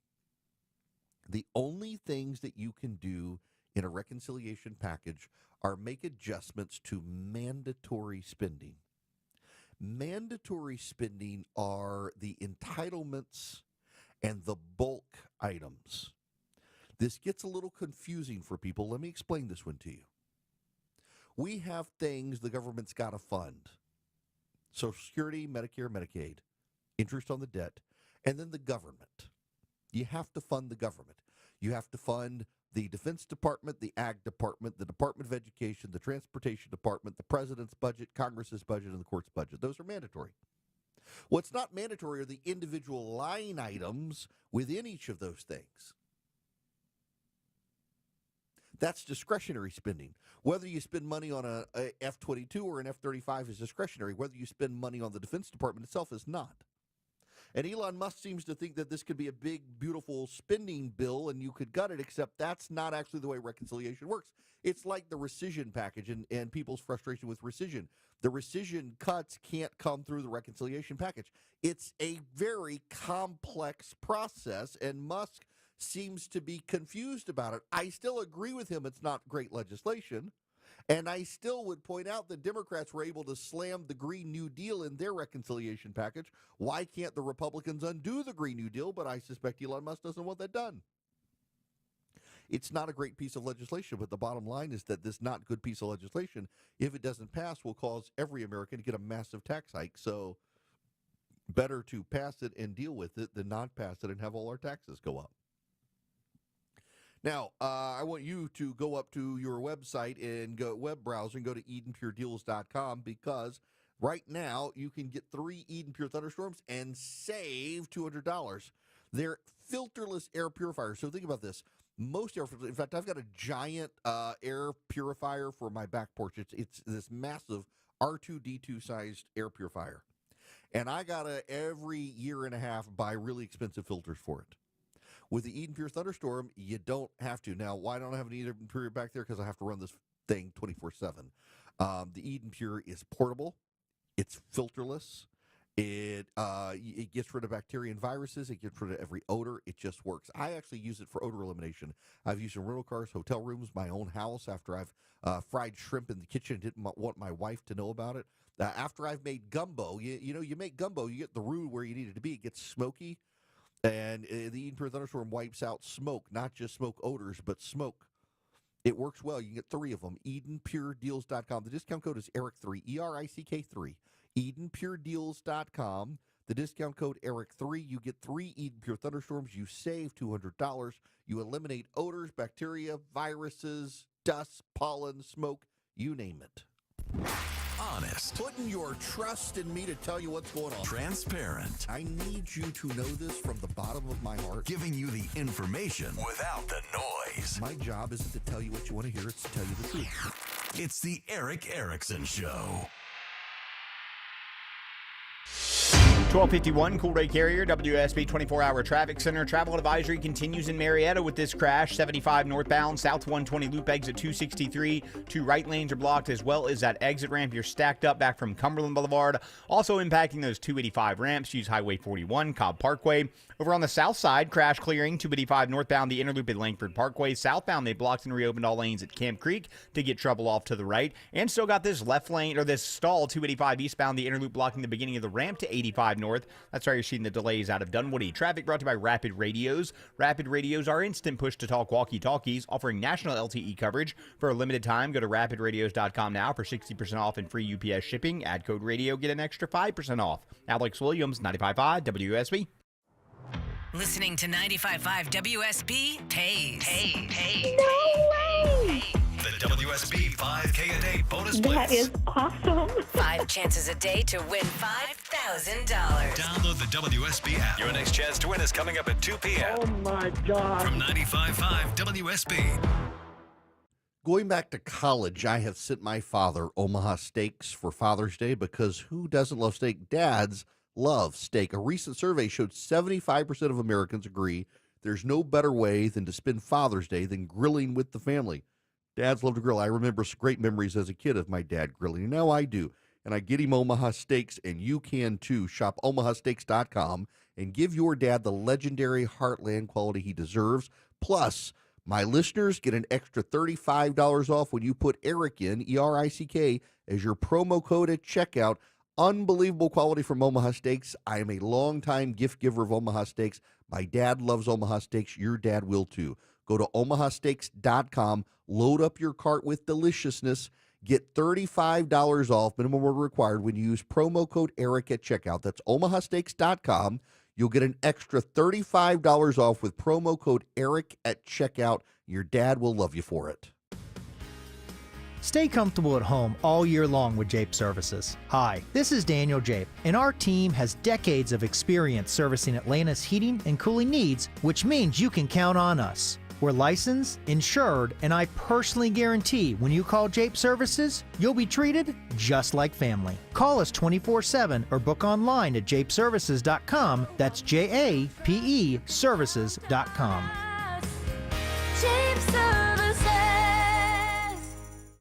The only things that you can do in a reconciliation package are make adjustments to mandatory spending. Mandatory spending are the entitlements and the bulk items. This gets a little confusing for people. Let me explain this one to you. We have things the government's got to fund. Social Security, Medicare, Medicaid, interest on the debt, and then the government. You have to fund the government. You have to fund the Defense Department, the Ag Department, the Department of Education, the Transportation Department, the President's budget, Congress's budget, and the court's budget. Those are mandatory. What's not mandatory are the individual line items within each of those things. That's discretionary spending. Whether you spend money on a F-22 or an F-35 is discretionary. Whether you spend money on the Defense Department itself is not. And Elon Musk seems to think that this could be a big, beautiful spending bill and you could gut it, except that's not actually the way reconciliation works. It's like the rescission package and people's frustration with rescission. The rescission cuts can't come through the reconciliation package. It's a very complex process, and Musk seems to be confused about it. I still agree with him. It's not great legislation. And I still would point out that Democrats were able to slam the Green New Deal in their reconciliation package. Why can't the Republicans undo the Green New Deal? But I suspect Elon Musk doesn't want that done. It's not a great piece of legislation, but the bottom line is that this not good piece of legislation, if it doesn't pass, will cause every American to get a massive tax hike. So better to pass it and deal with it than not pass it and have all our taxes go up. Now, I want you to go up to your website and go web browser and go to EdenPureDeals.com, because right now you can get 3 Eden Pure Thunderstorms and save $200. They're filterless air purifiers. So think about this. Most air filters, in fact, I've got a giant air purifier for my back porch. It's this massive R2-D2 sized air purifier. And I got to every year and a half buy really expensive filters for it. With the Eden Pure Thunderstorm, you don't have to. Now, why don't I have an Eden Pure back there? Because I have to run this thing 24/7. The Eden Pure is portable. It's filterless. It gets rid of bacteria and viruses. It gets rid of every odor. It just works. I actually use it for odor elimination. I've used it in rental cars, hotel rooms, my own house after I've fried shrimp in the kitchen and didn't want my wife to know about it. After I've made gumbo, you make gumbo, you get the roux where you need it to be. It gets smoky, and the Eden Pure Thunderstorm wipes out smoke, not just smoke odors, but smoke. It works well. You can get 3 of them. EdenPureDeals.com. The discount code is ERIC3, ERICK3. EdenPureDeals.com. The discount code ERIC3. You get 3 Eden Pure Thunderstorms. You save $200. You eliminate odors, bacteria, viruses, dust, pollen, smoke, you name it. Honest. Putting your trust in me to tell you what's going on. Transparent. I need you to know this from the bottom of my heart. Giving you the information without the noise. My job isn't to tell you what you want to hear, it's to tell you the truth. It's the Eric Erickson Show. 1251, Cool Ray Carrier, WSB 24-hour traffic center. Travel advisory continues in Marietta with this crash. 75 northbound, south 120 loop exit 263. 2 right lanes are blocked, as well as that exit ramp. You're stacked up back from Cumberland Boulevard. Also impacting those 285 ramps. Use Highway 41, Cobb Parkway. Over on the south side, crash clearing 285 northbound, the inner loop at Langford Parkway. Southbound, they blocked and reopened all lanes at Camp Creek to get trouble off to the right. And still got this left lane, or this stall, 285 eastbound, the inner loop blocking the beginning of the ramp to 85 north. That's why you're seeing the delays out of Dunwoody. Traffic brought to you by Rapid Radios. Rapid Radios are instant push-to-talk walkie-talkies, offering national LTE coverage. For a limited time, go to rapidradios.com now for 60% off and free UPS shipping. Add code radio, get an extra 5% off. Alex Williams, 95.5 WSB. Listening to 95.5 WSB pays. No way! The WSB 5K a day bonus blitz. That is awesome. 5 chances a day to win $5,000. Download the WSB app. Your next chance to win is coming up at 2 p.m. Oh my God. From 95.5 WSB. Going back to college, I have sent my father Omaha Steaks for Father's Day because who doesn't love steak? Dads love steak. A recent survey showed 75% of Americans agree there's no better way than to spend Father's Day than grilling with the family. Dads love to grill. I remember some great memories as a kid of my dad grilling. Now I do. And I get him Omaha Steaks, and you can too. Shop omahasteaks.com and give your dad the legendary Heartland quality he deserves. Plus, my listeners get an extra $35 off when you put Eric in, ERICK, as your promo code at checkout. Unbelievable quality from Omaha Steaks. I am a longtime gift giver of Omaha Steaks. My dad loves Omaha Steaks. Your dad will too. Go to omahasteaks.com, load up your cart with deliciousness, get $35 off, minimum order required, when you use promo code ERIC at checkout. That's omahasteaks.com. You'll get an extra $35 off with promo code ERIC at checkout. Your dad will love you for it. Stay comfortable at home all year long with Jape Services. Hi, this is Daniel Jape, and our team has decades of experience servicing Atlanta's heating and cooling needs, which means you can count on us. We're licensed, insured, and I personally guarantee when you call Jape Services, you'll be treated just like family. Call us 24/7 or book online at japeservices.com. That's JAPE services.com. Jape Services.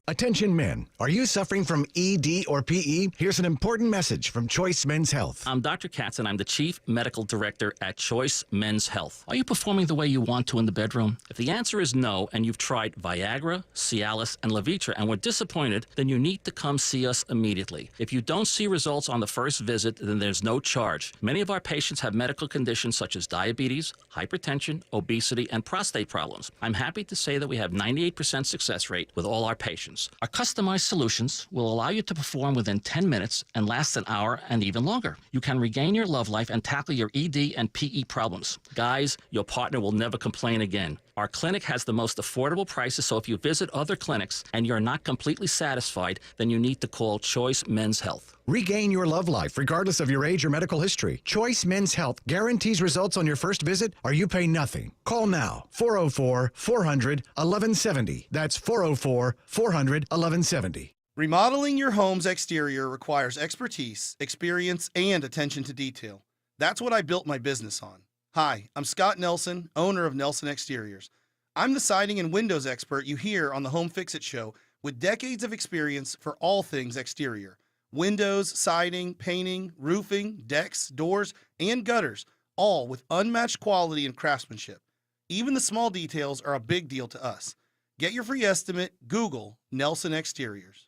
Attention men, are you suffering from ED or PE? Here's an important message from Choice Men's Health. I'm Dr. Katz, and I'm the Chief Medical Director at Choice Men's Health. Are you performing the way you want to in the bedroom? If the answer is no, and you've tried Viagra, Cialis, and Levitra and were disappointed, then you need to come see us immediately. If you don't see results on the first visit, then there's no charge. Many of our patients have medical conditions such as diabetes, hypertension, obesity, and prostate problems. I'm happy to say that we have 98% success rate with all our patients. Our customized solutions will allow you to perform within 10 minutes and last an hour and even longer. You can regain your love life and tackle your ED and PE problems. Guys, your partner will never complain again. Our clinic has the most affordable prices, so if you visit other clinics and you're not completely satisfied, then you need to call Choice Men's Health. Regain your love life regardless of your age or medical history. Choice Men's Health guarantees results on your first visit or you pay nothing. Call now, 404-400-1170. That's 404-400-1170. Remodeling your home's exterior requires expertise, experience, and attention to detail. That's what I built my business on. Hi, I'm Scott Nelson, owner of Nelson Exteriors. I'm the siding and windows expert you hear on the Home Fix-It Show with decades of experience for all things exterior. Windows, siding, painting, roofing, decks, doors, and gutters, all with unmatched quality and craftsmanship. Even the small details are a big deal to us. Get your free estimate, Google Nelson Exteriors.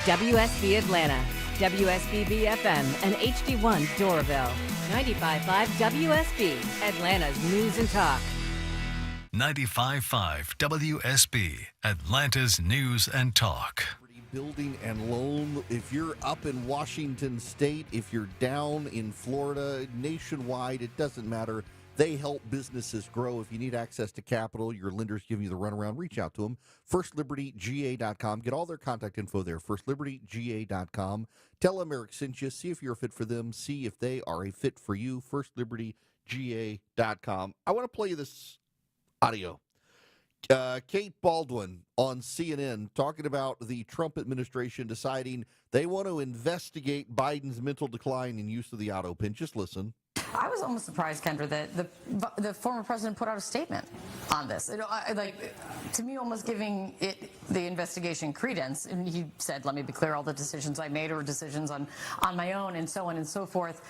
WSB Atlanta, WSB FM, and HD1 Doraville. 95.5 WSB, Atlanta's News and Talk. 95.5 WSB, Atlanta's News and Talk. Building and loan. If you're up in Washington State, if you're down in Florida, nationwide, it doesn't matter. They help businesses grow. If you need access to capital, your lender's giving you the runaround, reach out to them. FirstLibertyGA.com. Get all their contact info there. FirstLibertyGA.com. Tell them Eric sent you. See if you're a fit for them. See if they are a fit for you. FirstLibertyGA.com. I want to play you this audio. Kate Baldwin on CNN talking about the Trump administration deciding they want to investigate Biden's mental decline in use of the auto pen. Just listen. I was almost surprised, Kendra, that the former president put out a statement on this. To me, almost giving it the investigation credence. And he said, let me be clear, all the decisions I made were decisions on my own and so on and so forth.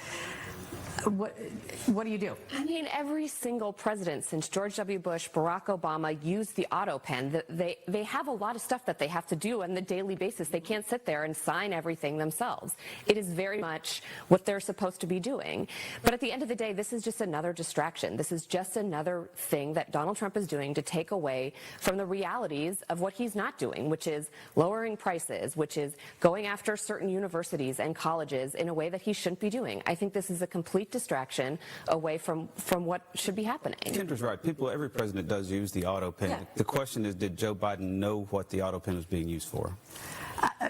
What do you do? I mean, every single president since George W. Bush, Barack Obama used the auto pen. They have a lot of stuff that they have to do on the daily basis. They can't sit there and sign everything themselves. It is very much what they're supposed to be doing. But at the end of the day, this is just another distraction. This is just another thing that Donald Trump is doing to take away from the realities of what he's not doing, which is lowering prices, which is going after certain universities and colleges in a way that he shouldn't be doing. I think this is a complete distraction away from what should be happening. Kendra's right. Every president does use the auto pen. Yeah. The question is, did Joe Biden know what the auto pen was being used for?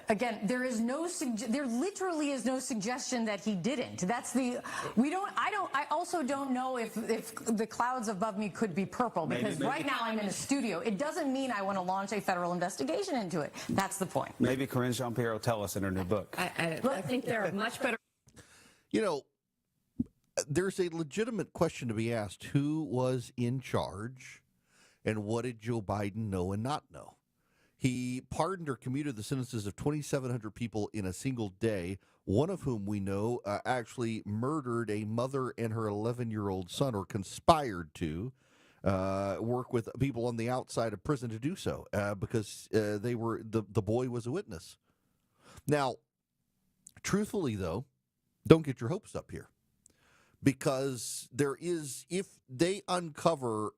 Again, there literally is no suggestion that he didn't. I also don't know if the clouds above me could be purple, because right now I'm in a studio. It doesn't mean I want to launch a federal investigation into it. That's the point. Maybe Corinne Jean-Pierre will tell us in her new book. I think there are much better. You know, there's a legitimate question to be asked. Who was in charge, and what did Joe Biden know and not know? He pardoned or commuted the sentences of 2,700 people in a single day, one of whom we know actually murdered a mother and her 11-year-old son, or conspired to work with people on the outside of prison to do so, because the boy was a witness. Now, truthfully, though, don't get your hopes up here, because if they uncover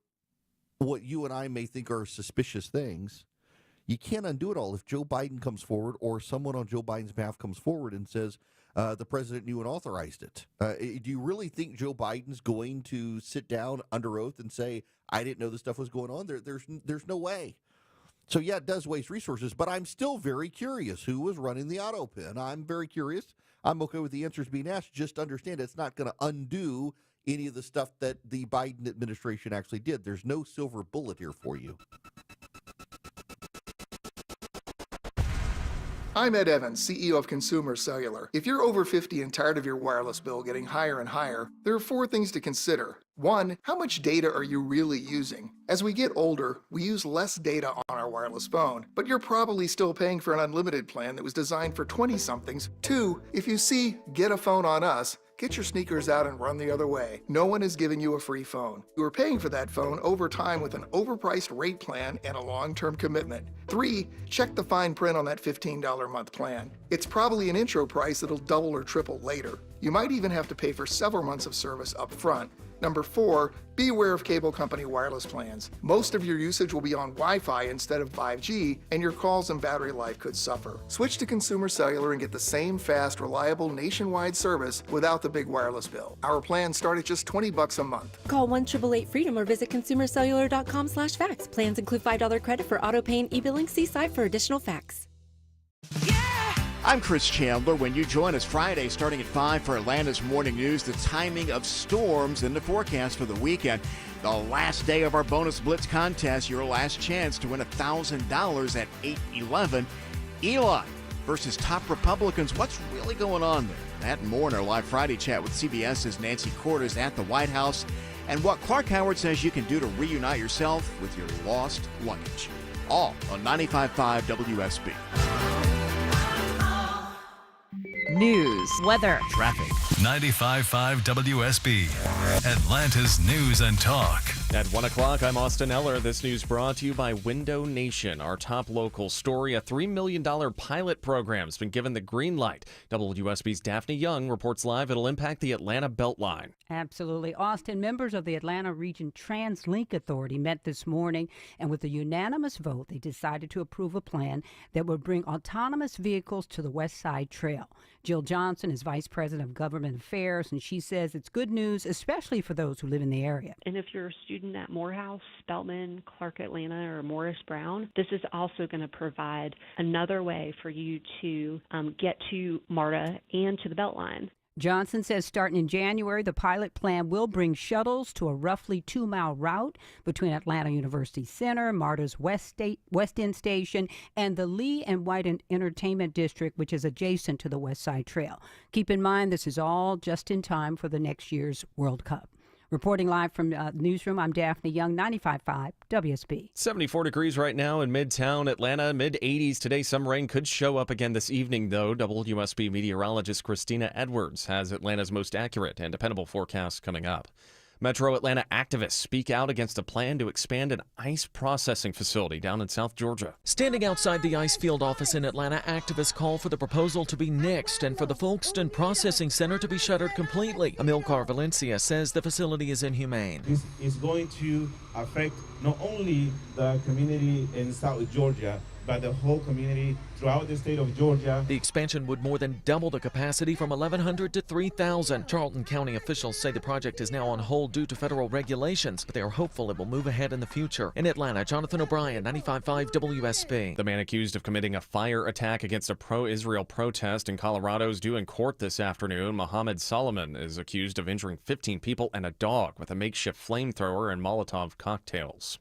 what you and I may think are suspicious things, you can't undo it all. If Joe Biden comes forward, or someone on Joe Biden's behalf comes forward and says the president knew and authorized it, do you really think Joe Biden's going to sit down under oath and say, I didn't know this stuff was going on? There's no way. So, yeah, it does waste resources, but I'm still very curious who was running the auto pen. I'm very curious. I'm okay with the answers being asked. Just understand it's not going to undo any of the stuff that the Biden administration actually did. There's no silver bullet here for you. I'm Ed Evans, CEO of Consumer Cellular. If you're over 50 and tired of your wireless bill getting higher and higher, there are 4 things to consider. 1, how much data are you really using? As we get older, we use less data on our wireless phone, but you're probably still paying for an unlimited plan that was designed for 20-somethings. 2, if you see Get a Phone on Us, get your sneakers out and run the other way. No one is giving you a free phone. You are paying for that phone over time with an overpriced rate plan and a long-term commitment. 3, check the fine print on that $15 a month plan. It's probably an intro price that'll double or triple later. You might even have to pay for several months of service up front. Number 4, be aware of cable company wireless plans. Most of your usage will be on Wi-Fi instead of 5G, and your calls and battery life could suffer. Switch to Consumer Cellular and get the same fast, reliable nationwide service without the big wireless bill. Our plans start at just $20 a month. Call 1-888-FREEDOM or visit consumercellular.com/facts. Plans include $5 credit for auto pay and e-billing. See site for additional facts. I'm Chris Chandler. When you join us Friday starting at 5 for Atlanta's Morning News, the timing of storms in the forecast for the weekend. The last day of our Bonus Blitz contest, your last chance to win $1,000 at 8/11. Eli versus top Republicans. What's really going on there? That and more in our live Friday chat with CBS's Nancy Cordes at the White House, and what Clark Howard says you can do to reunite yourself with your lost luggage. All on 95.5 WSB. News, weather, traffic. 95.5 WSB, Atlanta's News and Talk. At 1 o'clock, I'm Austin Eller. This news brought to you by Window Nation. Our top local story, a $3 million pilot program has been given the green light. WSB's Daphne Young reports live it'll impact the Atlanta Beltline. Absolutely. Austin, members of the Atlanta Region TransLink Authority met this morning, and with a unanimous vote, they decided to approve a plan that would bring autonomous vehicles to the West Side Trail. Jill Johnson is Vice President of Government Affairs, and she says it's good news, especially for those who live in the area. And if you're a student at Morehouse, Spelman, Clark Atlanta, or Morris Brown, this is also going to provide another way for you to get to MARTA and to the Beltline. Johnson says starting in January, the pilot plan will bring shuttles to a roughly 2-mile route between Atlanta University Center, MARTA's West End Station, and the Lee and White Entertainment District, which is adjacent to the West Side Trail. Keep in mind, this is all just in time for the next year's World Cup. Reporting live from the newsroom, I'm Daphne Young, 95.5 WSB. 74 degrees right now in Midtown Atlanta, mid-80s today. Some rain could show up again this evening, though. WSB meteorologist Christina Edwards has Atlanta's most accurate and dependable forecast coming up. Metro Atlanta activists speak out against a plan to expand an ice processing facility down in South Georgia. Standing outside the ice field office in Atlanta, activists call for the proposal to be nixed and for the Folkston Processing Center to be shuttered completely. Amilcar Valencia says the facility is inhumane. This is going to affect not only the community in South Georgia, but the whole community throughout the state of Georgia. The expansion would more than double the capacity from 1,100 to 3,000. Charlton County officials say the project is now on hold due to federal regulations, but they are hopeful it will move ahead in the future. In Atlanta, Jonathan O'Brien, 95.5 WSB. The man accused of committing a fire attack against a pro-Israel protest in Colorado is due in court this afternoon. Mohammed Solomon is accused of injuring 15 people and a dog with a makeshift flamethrower and Molotov cocktails.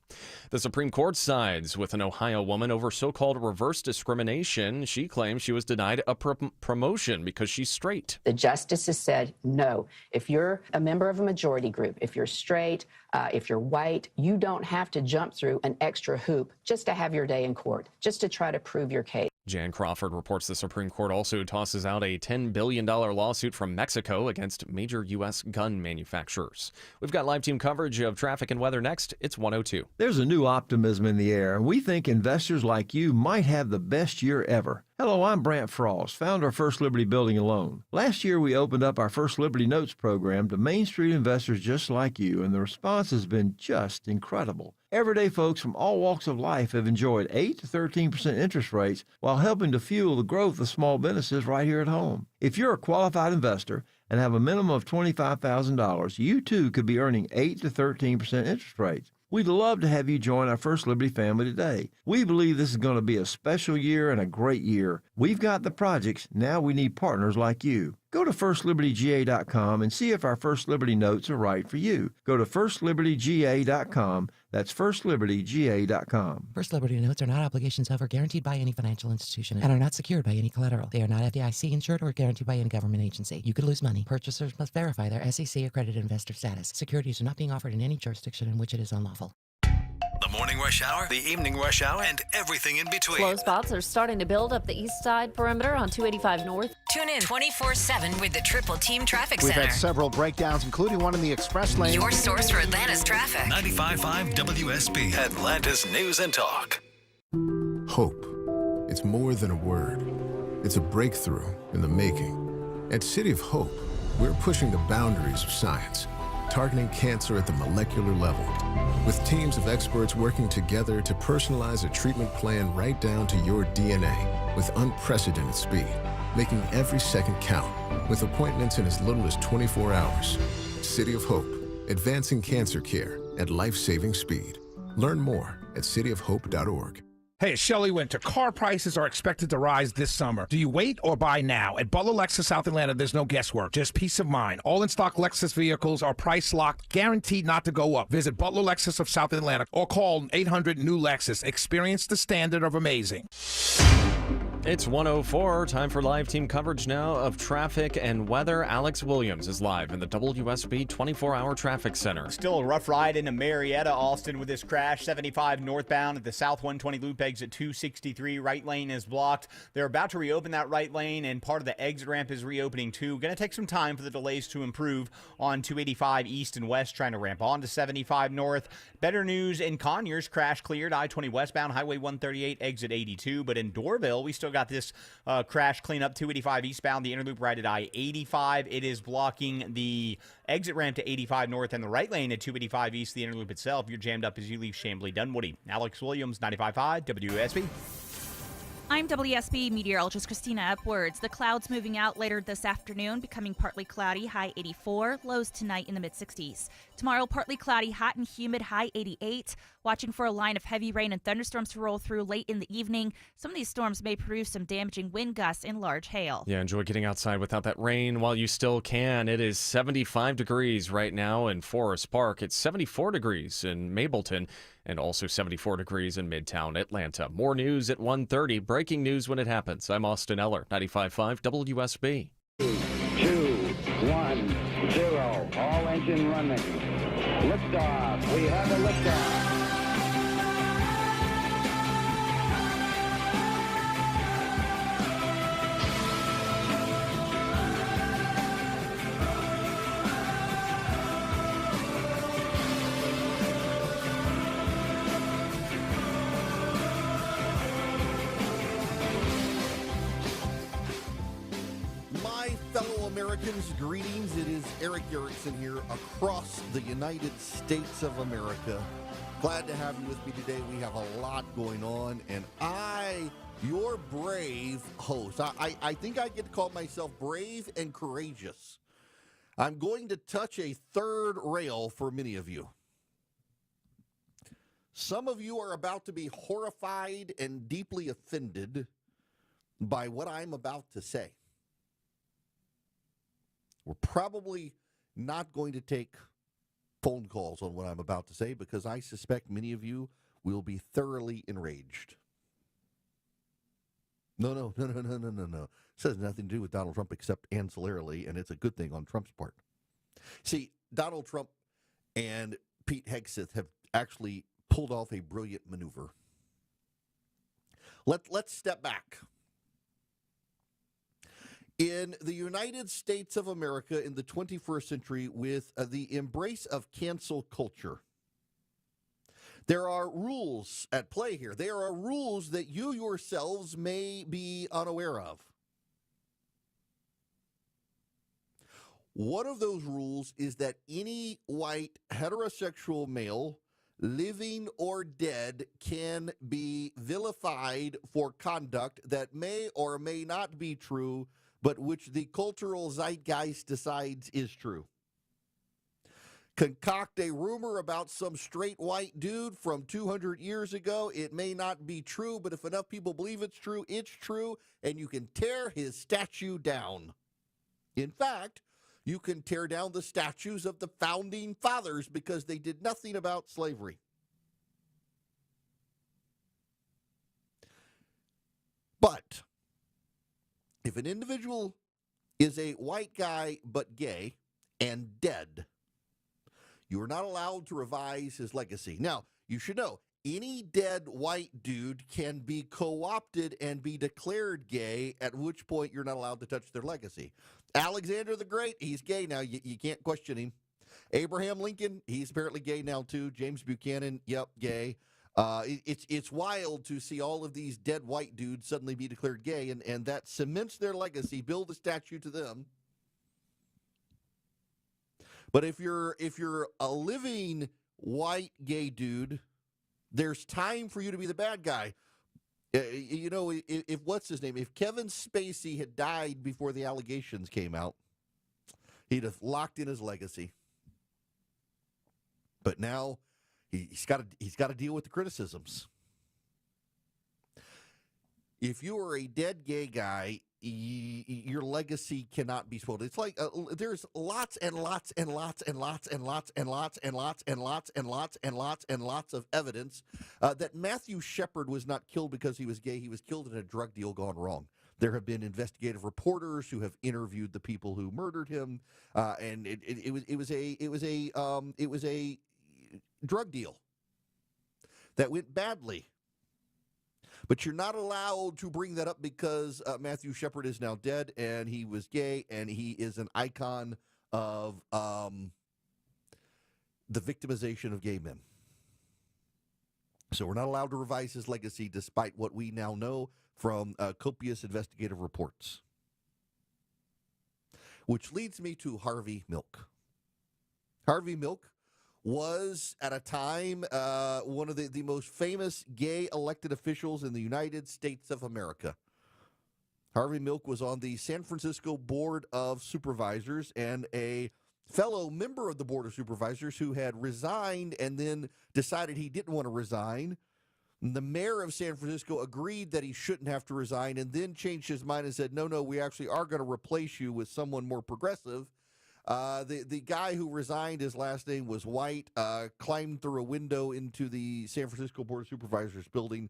The Supreme Court sides with an Ohio woman over so-called reverse discrimination. She claims she was denied a promotion because she's straight. The justices said, no, if you're a member of a majority group, if you're straight, if you're white, you don't have to jump through an extra hoop just to have your day in court, just to try to prove your case. Jan Crawford reports the Supreme Court also tosses out a $10 billion lawsuit from Mexico against major U.S. gun manufacturers. We've got live team coverage of traffic and weather next. It's 102. There's a new optimism in the air, and we think investors like you might have the best year ever. Hello, I'm Brant Frost, founder of First Liberty Building and Loan. Last year, we opened up our First Liberty Notes program to Main Street investors just like you, and the response has been just incredible. Everyday folks from all walks of life have enjoyed 8 to 13% interest rates while helping to fuel the growth of small businesses right here at home. If you're a qualified investor and have a minimum of $25,000, you too could be earning 8 to 13% interest rates. We'd love to have you join our First Liberty family today. We believe this is going to be a special year and a great year. We've got the projects. Now we need partners like you. Go to FirstLibertyGA.com and see if our First Liberty notes are right for you. Go to FirstLibertyGA.com. That's FirstLibertyGA.com. First Liberty notes are not obligations of or guaranteed by any financial institution and are not secured by any collateral. They are not FDIC insured or guaranteed by any government agency. You could lose money. Purchasers must verify their SEC accredited investor status. Securities are not being offered in any jurisdiction in which it is unlawful. The morning rush hour, the evening rush hour, and everything in between. Slow spots are starting to build up the east side perimeter on 285 North. Tune in 24/7 with the Triple Team Traffic We've Center. had several breakdowns, including one in the express lane. Your source for Atlanta's traffic. 95.5 WSB, Atlanta's News and Talk. Hope. It's more than a word. It's a breakthrough in the making. At City of Hope, we're pushing the boundaries of science, targeting cancer at the molecular level, with teams of experts working together to personalize a treatment plan right down to your DNA with unprecedented speed, making every second count, with appointments in as little as 24 hours. City of Hope, advancing cancer care at life-saving speed. Learn more at cityofhope.org. Hey, it's Shelley Winter. Car prices are expected to rise this summer. Do you wait or buy now? At Butler Lexus South Atlanta, there's no guesswork, just peace of mind. All in-stock Lexus vehicles are price locked, guaranteed not to go up. Visit Butler Lexus of South Atlanta or call 800-NEW-LEXUS. Experience the standard of amazing. It's 1:04. Time for live team coverage now of traffic and weather. Alex Williams is live in the WSB 24-hour traffic center. Still a rough ride into Marietta, Austin with this crash. 75 northbound at the South 120 loop exit 263. Right lane is blocked. They're about to reopen that right lane, and part of the exit ramp is reopening too. Going to take some time for the delays to improve on 285 east and west, trying to ramp on to 75 north. Better news in Conyers, crash cleared. I-20 westbound, Highway 138 exit 82. But in Doraville, we still got this crash cleanup. 285 eastbound, the inner loop right at I-85. It is blocking the exit ramp to 85 north and the right lane at 285 east, the inner loop itself. You're jammed up as you leave Chambly Dunwoody. Alex Williams, 95.5 WSB. I'm WSB meteorologist Christina Upwards. The clouds moving out later this afternoon, becoming partly cloudy, high 84, lows tonight in the mid-60s. Tomorrow, partly cloudy, hot and humid, high 88. Watching for a line of heavy rain and thunderstorms to roll through late in the evening. Some of these storms may produce some damaging wind gusts and large hail. Yeah, enjoy getting outside without that rain while you still can. It is 75 degrees right now in Forest Park. It's 74 degrees in Mableton and also 74 degrees in Midtown Atlanta. More news at 1:30. Breaking news when it happens. I'm Austin Eller, 95.5 WSB. 2, 1, 0. All engine running. Liftoff. We have a liftoff. Americans, greetings. It is Eric Erickson here across the United States of America. Glad to have you with me today. We have a lot going on, and your brave host. I think I get to call myself brave and courageous. I'm going to touch a third rail for many of you. Some of you are about to be horrified and deeply offended by what I'm about to say. We're probably not going to take phone calls on what I'm about to say because I suspect many of you will be thoroughly enraged. No. This has nothing to do with Donald Trump except ancillarily, and it's a good thing on Trump's part. See, Donald Trump and Pete Hegseth have actually pulled off a brilliant maneuver. Let's step back. In the United States of America in the 21st century, with the embrace of cancel culture, there are rules at play here. There are rules that you yourselves may be unaware of. One of those rules is that any white heterosexual male, living or dead, can be vilified for conduct that may or may not be true, but which the cultural zeitgeist decides is true. Concoct a rumor about some straight white dude from 200 years ago. It may not be true, but if enough people believe it's true, and you can tear his statue down. In fact, you can tear down the statues of the founding fathers because they did nothing about slavery. But if an individual is a white guy but gay and dead, you are not allowed to revise his legacy. Now, you should know, any dead white dude can be co-opted and be declared gay, at which point you're not allowed to touch their legacy. Alexander the Great, he's gay now. You can't question him. Abraham Lincoln, he's apparently gay now too. James Buchanan, yep, gay. It's wild to see all of these dead white dudes suddenly be declared gay, and that cements their legacy. Build a statue to them. But if you're a living white gay dude, there's time for you to be the bad guy. You know, if what's his name? If Kevin Spacey had died before the allegations came out, he'd have locked in his legacy. But now he's got to deal with the criticisms. If you are a dead gay guy, your legacy cannot be spoiled. It's like there's lots and lots and lots and lots and lots and lots and lots and lots and lots and lots and lots of evidence that Matthew Shepard was not killed because he was gay. He was killed in a drug deal gone wrong. There have been investigative reporters who have interviewed the people who murdered him, and it was a drug deal that went badly. But you're not allowed to bring that up because Matthew Shepard is now dead, and he was gay, and he is an icon of the victimization of gay men. So we're not allowed to revise his legacy despite what we now know from copious investigative reports. Which leads me to Harvey Milk. Harvey Milk was, at a time, one of the most famous gay elected officials in the United States of America. Harvey Milk was on the San Francisco Board of Supervisors and a fellow member of the Board of Supervisors who had resigned and then decided he didn't want to resign. The mayor of San Francisco agreed that he shouldn't have to resign and then changed his mind and said, no, we actually are going to replace you with someone more progressive. The guy who resigned, his last name was White, climbed through a window into the San Francisco Board of Supervisors building,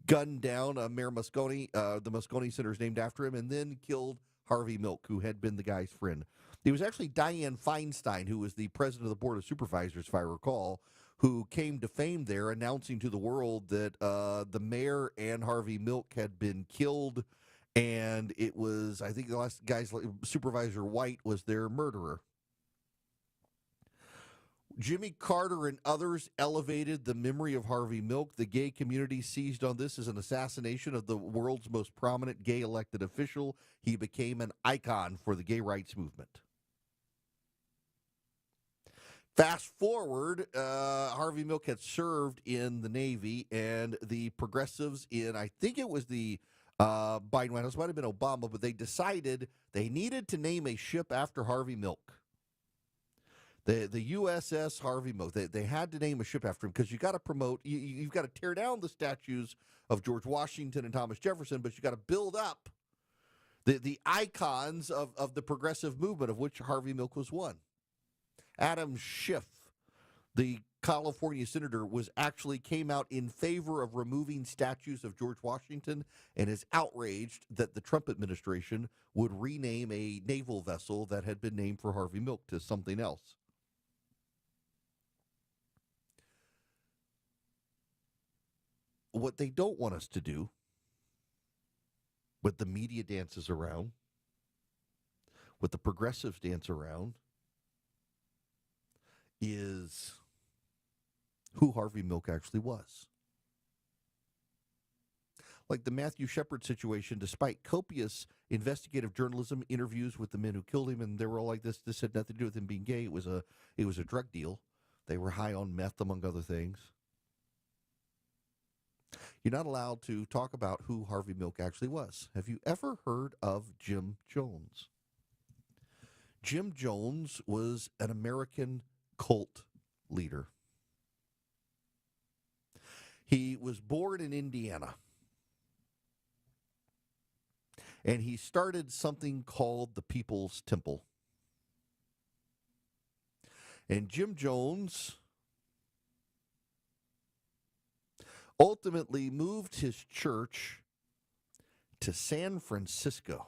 gunned down Mayor Moscone, the Moscone Center is named after him, and then killed Harvey Milk, who had been the guy's friend. It was actually Dianne Feinstein, who was the president of the Board of Supervisors, if I recall, who came to fame there announcing to the world that the mayor and Harvey Milk had been killed. And it was, I think the last guy's Supervisor White was their murderer. Jimmy Carter and others elevated the memory of Harvey Milk. The gay community seized on this as an assassination of the world's most prominent gay elected official. He became an icon for the gay rights movement. Fast forward, Harvey Milk had served in the Navy, and the progressives in, I think it was the Biden White House, might have been Obama, but they decided they needed to name a ship after Harvey Milk. The USS Harvey Milk. They had to name a ship after him because you got to promote, you've got to tear down the statues of George Washington and Thomas Jefferson, but you got to build up the icons of the progressive movement, of which Harvey Milk was one. Adam Schiff, the California senator, came out in favor of removing statues of George Washington and is outraged that the Trump administration would rename a naval vessel that had been named for Harvey Milk to something else. What they don't want us to do, what the media dances around, what the progressives dance around, is who Harvey Milk actually was. Like the Matthew Shepard situation, despite copious investigative journalism, interviews with the men who killed him, and they were all like, this had nothing to do with him being gay. It was a drug deal. They were high on meth, among other things. You're not allowed to talk about who Harvey Milk actually was. Have you ever heard of Jim Jones? Jim Jones was an American cult leader. He was born in Indiana, and he started something called the People's Temple. And Jim Jones ultimately moved his church to San Francisco.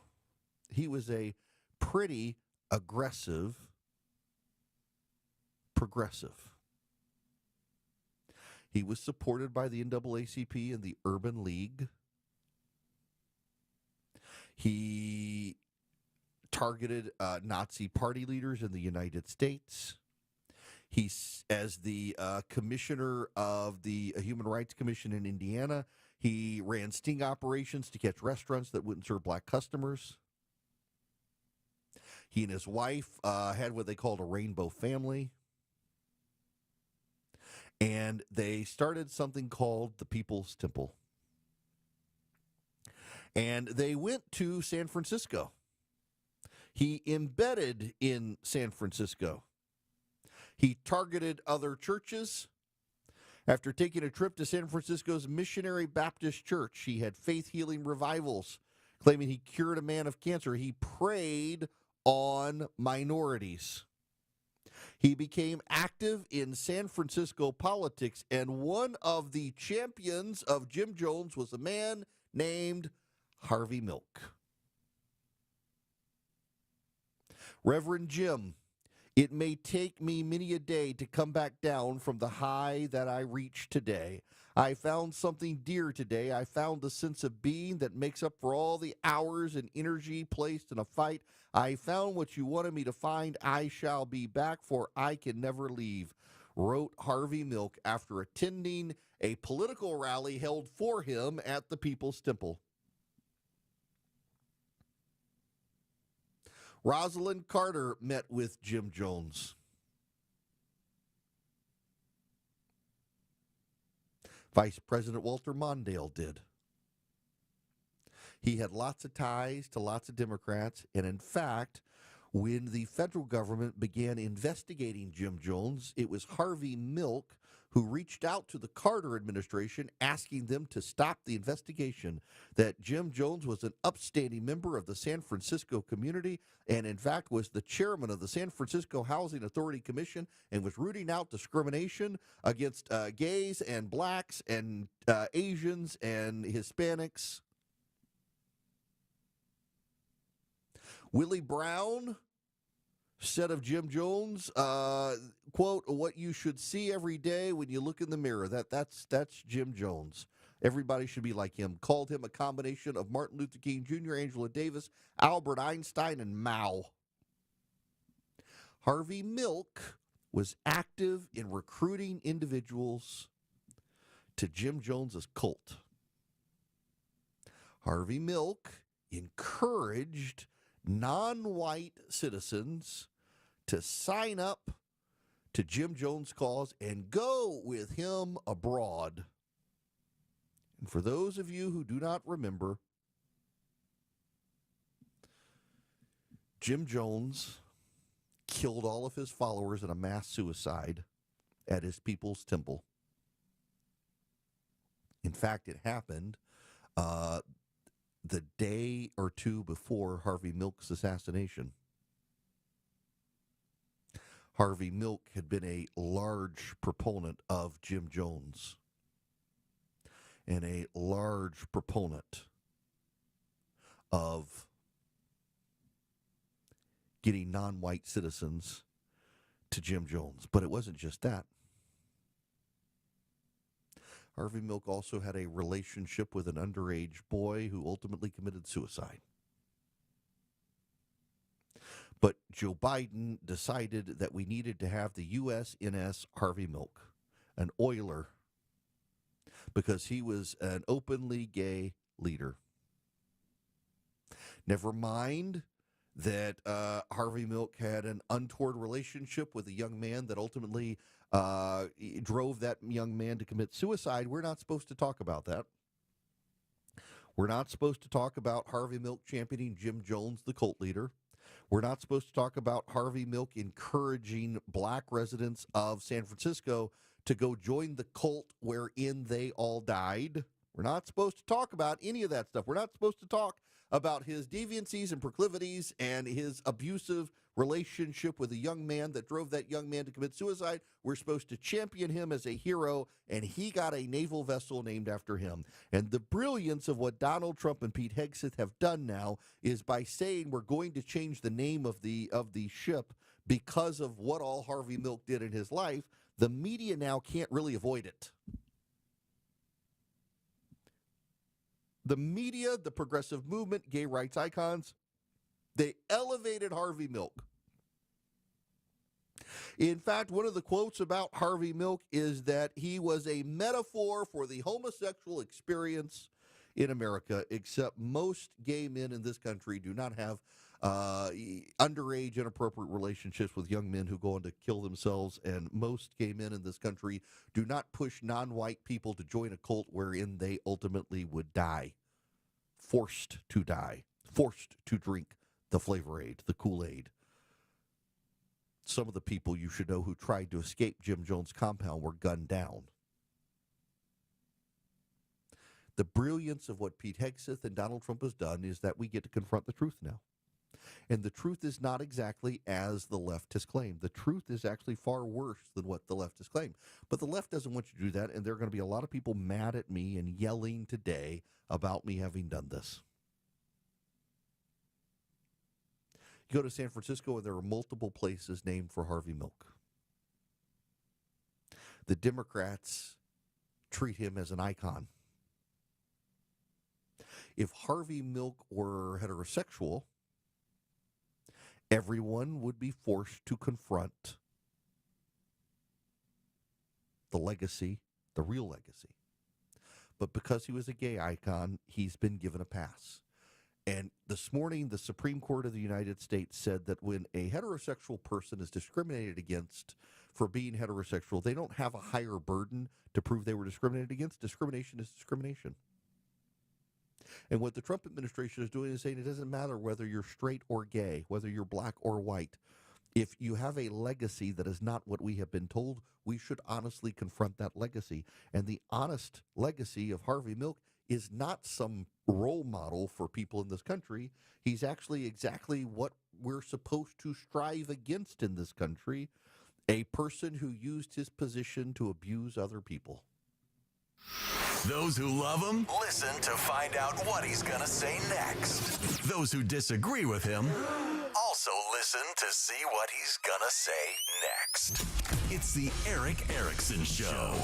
He was a pretty aggressive progressive. He was supported by the NAACP and the Urban League. He targeted Nazi party leaders in the United States. As the commissioner of the Human Rights Commission in Indiana, he ran sting operations to catch restaurants that wouldn't serve black customers. He and his wife had what they called a rainbow family. And they started something called the People's Temple. And they went to San Francisco. He embedded in San Francisco. He targeted other churches, After taking a trip to San Francisco's Missionary Baptist Church, he had faith-healing revivals, claiming he cured a man of cancer. He preyed on minorities. He became active in San Francisco politics, and one of the champions of Jim Jones was a man named Harvey Milk. Reverend Jim, it may take me many a day to come back down from the high that I reached today. I found something dear today. I found the sense of being that makes up for all the hours and energy placed in a fight. I found what you wanted me to find. I shall be back, for I can never leave, wrote Harvey Milk after attending a political rally held for him at the People's Temple. Rosalind Carter met with Jim Jones. Vice President Walter Mondale did. He had lots of ties to lots of Democrats, and in fact, when the federal government began investigating Jim Jones, it was Harvey Milk who reached out to the Carter administration asking them to stop the investigation, that Jim Jones was an upstanding member of the San Francisco community and, in fact, was the chairman of the San Francisco Housing Authority Commission and was rooting out discrimination against gays and blacks and Asians and Hispanics. Willie Brown said of Jim Jones, quote, what you should see every day when you look in the mirror. That's Jim Jones. Everybody should be like him. Called him a combination of Martin Luther King Jr., Angela Davis, Albert Einstein, and Mao. Harvey Milk was active in recruiting individuals to Jim Jones's cult. Harvey Milk encouraged non-white citizens to sign up to Jim Jones' cause and go with him abroad. And for those of you who do not remember, Jim Jones killed all of his followers in a mass suicide at his People's Temple. In fact, it happened the day or two before Harvey Milk's assassination. Harvey Milk had been a large proponent of Jim Jones and a large proponent of getting non-white citizens to Jim Jones. But it wasn't just that. Harvey Milk also had a relationship with an underage boy who ultimately committed suicide. But Joe Biden decided that we needed to have the USNS Harvey Milk, an oiler, because he was an openly gay leader. Never mind that Harvey Milk had an untoward relationship with a young man that ultimately drove that young man to commit suicide. We're not supposed to talk about that. We're not supposed to talk about Harvey Milk championing Jim Jones, the cult leader. We're not supposed to talk about Harvey Milk encouraging black residents of San Francisco to go join the cult wherein they all died. We're not supposed to talk about any of that stuff. We're not supposed to talk about his deviancies and proclivities and his abusive relationship with a young man that drove that young man to commit suicide. We're supposed to champion him as a hero, and he got a naval vessel named after him. And the brilliance of what Donald Trump and Pete Hegseth have done now is by saying we're going to change the name of the ship because of what all Harvey Milk did in his life, the media now can't really avoid it. The media, the progressive movement, gay rights icons, they elevated Harvey Milk. In fact, one of the quotes about Harvey Milk is that he was a metaphor for the homosexual experience in America, except most gay men in this country do not have underage, inappropriate relationships with young men who go on to kill themselves, and most gay men in this country do not push non-white people to join a cult wherein they ultimately would die. Forced to die. Forced to drink the Flavor Aid, the Kool-Aid. Some of the people you should know who tried to escape Jim Jones' compound were gunned down. The brilliance of what Pete Hegseth and Donald Trump has done is that we get to confront the truth now. And the truth is not exactly as the left has claimed. The truth is actually far worse than what the left has claimed. But the left doesn't want you to do that, and there are going to be a lot of people mad at me and yelling today about me having done this. You go to San Francisco, and there are multiple places named for Harvey Milk. The Democrats treat him as an icon. If Harvey Milk were heterosexual, everyone would be forced to confront the legacy, the real legacy. But because he was a gay icon, he's been given a pass. And this morning, the Supreme Court of the United States said that when a heterosexual person is discriminated against for being heterosexual, they don't have a higher burden to prove they were discriminated against. Discrimination is discrimination. And what the Trump administration is doing is saying it doesn't matter whether you're straight or gay, whether you're black or white. If you have a legacy that is not what we have been told, we should honestly confront that legacy. And the honest legacy of Harvey Milk is not some role model for people in this country. He's actually exactly what we're supposed to strive against in this country, a person who used his position to abuse other people. Those who love him, listen to find out what he's gonna say next. Those who disagree with him, also listen to see what he's gonna say next. It's the Eric Erickson Show.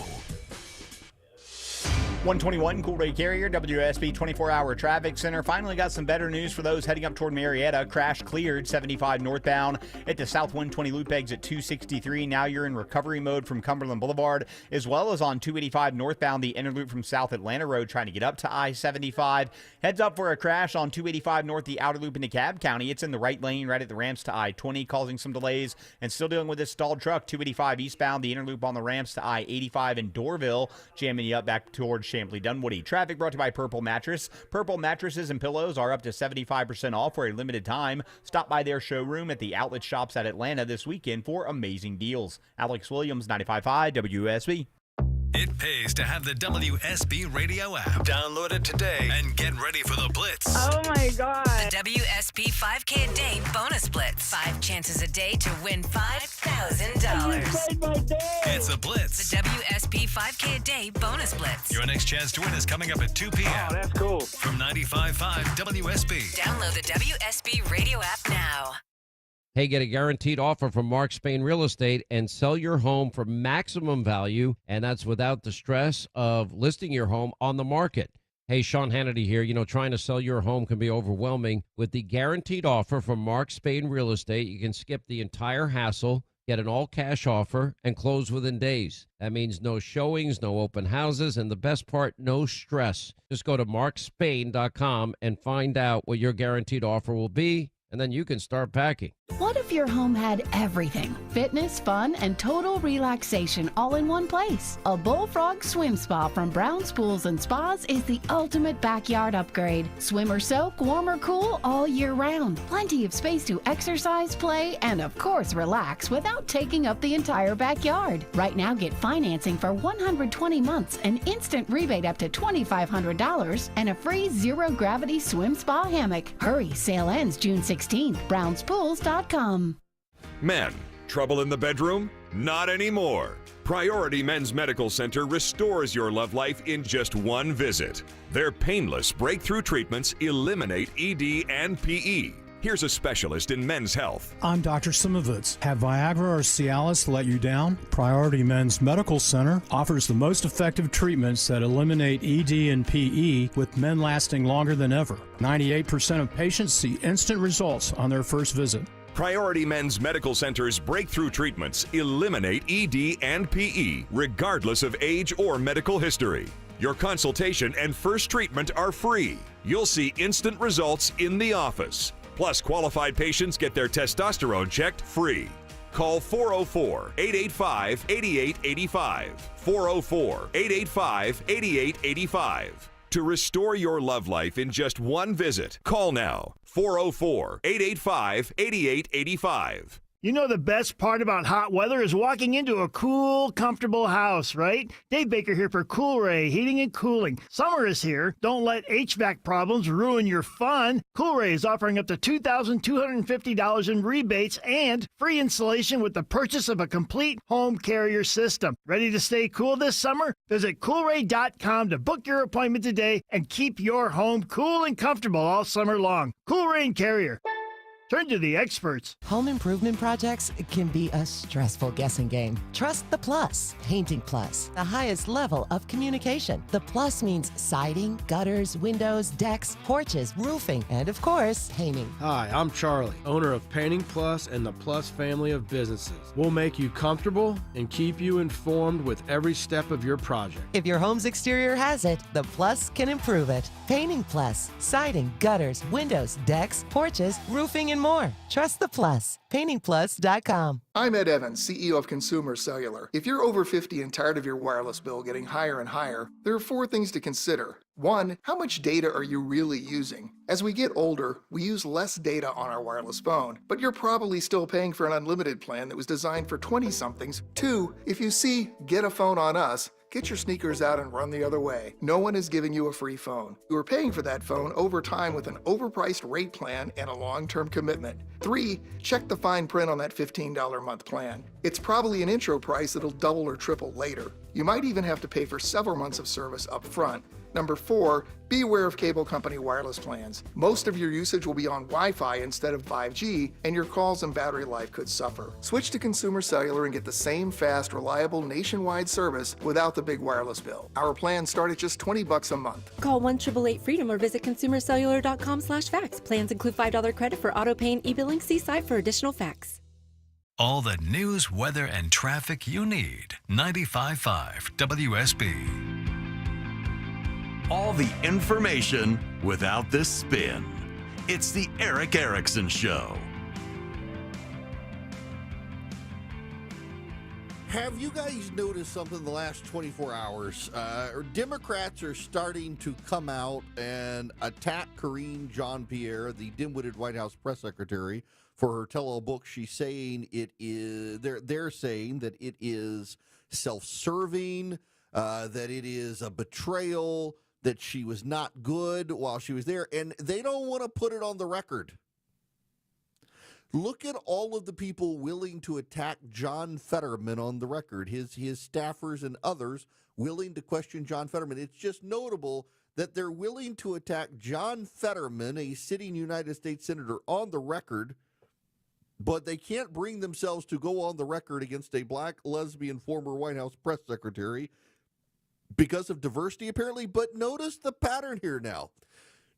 121 Cool Ray Carrier, WSB 24-hour traffic center. Finally got some better news for those heading up toward Marietta. Crash cleared 75 northbound at the South 120 loop exit 263. Now you're in recovery mode from Cumberland Boulevard, as well as on 285 northbound, the inner loop from South Atlanta Road trying to get up to I-75. Heads up for a crash on 285 north, the outer loop into DeKalb County. It's in the right lane right at the ramps to I-20, causing some delays. And still dealing with this stalled truck, 285 eastbound, the inner loop on the ramps to I-85 in Dorville, jamming you up back towards Chamblee Dunwoody. Traffic brought to you by Purple Mattress. Purple mattresses and pillows are up to 75% off for a limited time. Stop by their showroom at the outlet shops at Atlanta this weekend for amazing deals. Alex Williams, 95.5 WSB. It pays to have the WSB radio app. Download it today and get ready for the Blitz. Oh my God. The WSB 5K a day bonus Blitz. 5 chances a day to win $5,000. It's the Blitz. The WSB 5K a day bonus Blitz. Your next chance to win is coming up at 2 p.m. Oh, that's cool. From 95.5 WSB. Download the WSB radio app now. Hey, get a guaranteed offer from Mark Spain Real Estate and sell your home for maximum value, and that's without the stress of listing your home on the market. Hey, Sean Hannity here. You know, trying to sell your home can be overwhelming. With the guaranteed offer from Mark Spain Real Estate, you can skip the entire hassle, get an all-cash offer, and close within days. That means no showings, no open houses, and the best part, no stress. Just go to markspain.com and find out what your guaranteed offer will be, and then you can start packing. What if your home had everything? Fitness, fun, and total relaxation all in one place. A Bullfrog Swim Spa from Brown's Pools and Spas is the ultimate backyard upgrade. Swim or soak, warm or cool, all year round. Plenty of space to exercise, play, and of course relax without taking up the entire backyard. Right now, get financing for 120 months, an instant rebate up to $2,500, and a free zero-gravity swim spa hammock. Hurry, sale ends June 16th. BrownsPools.com. Men, trouble in the bedroom? Not anymore. Priority Men's Medical Center restores your love life in just one visit. Their painless breakthrough treatments eliminate ED and PE. Here's a specialist in men's health. I'm Dr. Simovitz. Have Viagra or Cialis let you down? Priority Men's Medical Center offers the most effective treatments that eliminate ED and PE, with men lasting longer than ever. 98% of patients see instant results on their first visit. Priority Men's Medical Center's breakthrough treatments eliminate ED and PE, regardless of age or medical history. Your consultation and first treatment are free. You'll see instant results in the office. Plus, qualified patients get their testosterone checked free. Call 404-885-8885. 404-885-8885. To restore your love life in just one visit, call now. 404-885-8885. You know the best part about hot weather is walking into a cool, comfortable house, right? Dave Baker here for Coolray Heating and Cooling. Summer is here. Don't let HVAC problems ruin your fun. Coolray is offering up to $2,250 in rebates and free installation with the purchase of a complete home carrier system. Ready to stay cool this summer? Visit Coolray.com to book your appointment today and keep your home cool and comfortable all summer long. Coolray Carrier. Turn to the experts. Home improvement projects can be a stressful guessing game. Trust the Plus. Painting Plus, the highest level of communication. The Plus means siding, gutters, windows, decks, porches, roofing, and of course, painting. Hi, I'm Charlie, owner of Painting Plus and the Plus family of businesses. We'll make you comfortable and keep you informed with every step of your project. If your home's exterior has it, the Plus can improve it. Painting Plus, siding, gutters, windows, decks, porches, roofing, and more. Trust the Plus. PaintingPlus.com. I'm Ed Evans, CEO of Consumer Cellular. If you're over 50 and tired of your wireless bill getting higher and higher, there are 4 things to consider. 1, how much data are you really using? As we get older, we use less data on our wireless phone, but you're probably still paying for an unlimited plan that was designed for 20-somethings. 2, if you see Get a Phone on Us, get your sneakers out and run the other way. No one is giving you a free phone. You are paying for that phone over time with an overpriced rate plan and a long-term commitment. 3, check the fine print on that $15 a month plan. It's probably an intro price that'll double or triple later. You might even have to pay for several months of service up front. Number 4, be aware of cable company wireless plans. Most of your usage will be on Wi-Fi instead of 5G, and your calls and battery life could suffer. Switch to Consumer Cellular and get the same fast, reliable, nationwide service without the big wireless bill. Our plans start at just $20 a month. Call 1-888-FREEDOM or visit consumercellular.com/fax. Plans include $5 credit for auto pay and e-billing. See site for additional facts. All the news, weather, and traffic you need. 95.5 WSB. All the information without the spin. It's the Eric Erickson Show. Have you guys noticed something in the last 24 hours? Democrats are starting to come out and attack Karine Jean-Pierre, the dim-witted White House press secretary, for her tell-all book. She's saying it is. They're saying that it is self-serving, that it is a betrayal, that she was not good while she was there, and they don't want to put it on the record. Look at all of the people willing to attack John Fetterman on the record, his staffers and others willing to question John Fetterman. It's just notable that they're willing to attack John Fetterman, a sitting United States Senator, on the record, but they can't bring themselves to go on the record against a black, lesbian, former White House press secretary because of diversity, apparently. But notice the pattern here now.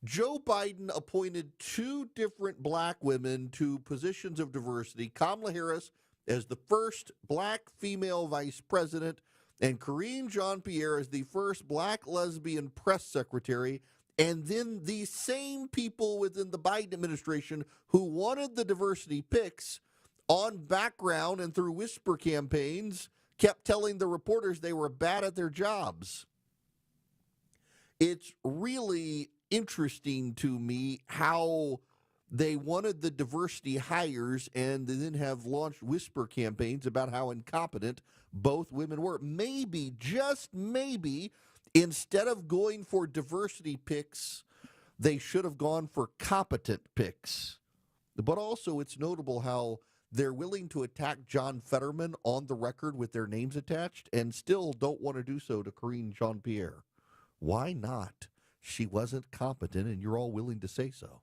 Joe Biden appointed 2 different black women to positions of diversity. Kamala Harris as the first black female vice president, and Karine Jean-Pierre as the first black lesbian press secretary. And then these same people within the Biden administration who wanted the diversity picks on background and through whisper campaigns kept telling the reporters they were bad at their jobs. It's really interesting to me how they wanted the diversity hires and then have launched whisper campaigns about how incompetent both women were. Maybe, just maybe, instead of going for diversity picks, they should have gone for competent picks. But also, it's notable how they're willing to attack John Fetterman on the record with their names attached and still don't want to do so to Karine Jean-Pierre. Why not? She wasn't competent, and you're all willing to say so.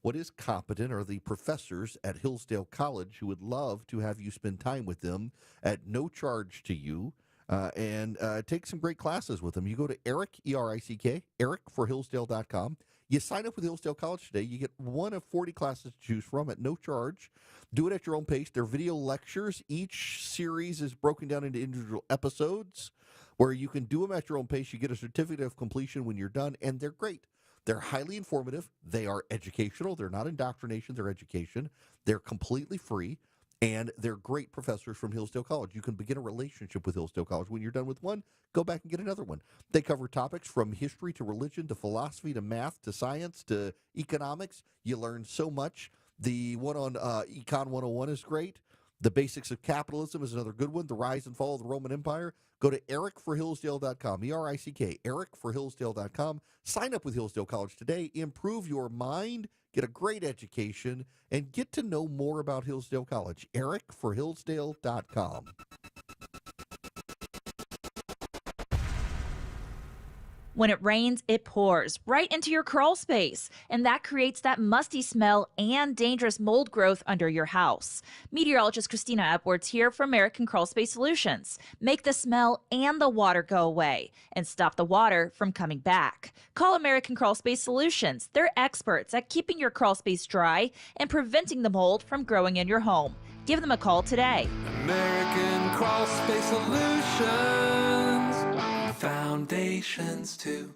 What is competent are the professors at Hillsdale College who would love to have you spend time with them at no charge to you and take some great classes with them. You go to Eric, E-R-I-C-K, ericforhillsdale.com. You sign up with Hillsdale College today. You get one of 40 classes to choose from at no charge. Do it at your own pace. They're video lectures. Each series is broken down into individual episodes where you can do them at your own pace. You get a certificate of completion when you're done, and they're great. They're highly informative. They are educational. They're not indoctrination. They're education. They're completely free, and they're great professors from Hillsdale College. You can begin a relationship with Hillsdale College. When you're done with one, go back and get another one. They cover topics from history to religion to philosophy to math to science to economics. You learn so much. The one on Econ 101 is great. The Basics of Capitalism is another good one. The Rise and Fall of the Roman Empire. Go to ericforhillsdale.com, E-R-I-C-K, ericforhillsdale.com. Sign up with Hillsdale College today. Improve your mind, get a great education, and get to know more about Hillsdale College. ericforhillsdale.com. When it rains, it pours right into your crawl space, and that creates that musty smell and dangerous mold growth under your house. Meteorologist Christina Upwards here for American Crawl Space Solutions. Make the smell and the water go away and stop the water from coming back. Call American Crawl Space Solutions. They're experts at keeping your crawl space dry and preventing the mold from growing in your home. Give them a call today. American Crawl Space Solutions. Foundations too.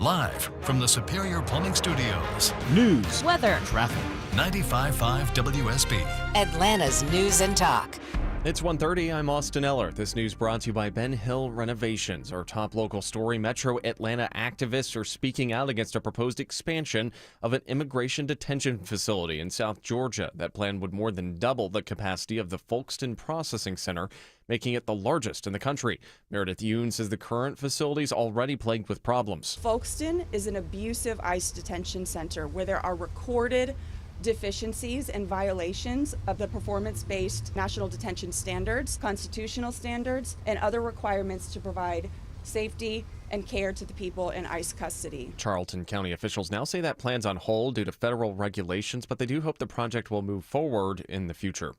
Live from the Superior Plumbing Studios. News, weather, Traffic. 95.5 WSB. Atlanta's News and Talk. It's 1:30. I'm Austin Eller. This news brought to you by Ben Hill Renovations. Our top local story, Metro Atlanta activists are speaking out against a proposed expansion of an immigration detention facility in South Georgia. That plan would more than double the capacity of the Folkston Processing Center, making it the largest in the country. Meredith Yoon says the current facility is already plagued with problems. Folkston is an abusive ICE detention center where there are recorded deficiencies and violations of the performance-based national detention standards, constitutional standards, and other requirements to provide safety and care to the people in ICE custody. Charlton County officials now say that plan's on hold due to federal regulations, but they do hope the project will move forward in the future.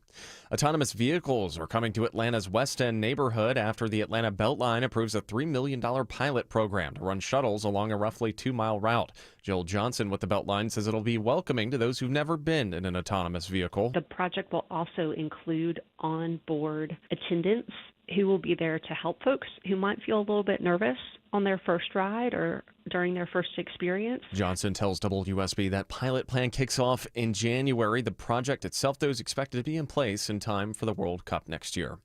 Autonomous vehicles are coming to Atlanta's West End neighborhood after the Atlanta Beltline approves a $3 million pilot program to run shuttles along a roughly 2-mile route. Jill Johnson with the Beltline says it'll be welcoming to those who've never been in an autonomous vehicle. The project will also include on-board attendants who will be there to help folks who might feel a little bit nervous on their first ride or during their first experience. Johnson tells WSB that pilot plan kicks off in January. The project itself, though, is expected to be in place in time for the World Cup next year.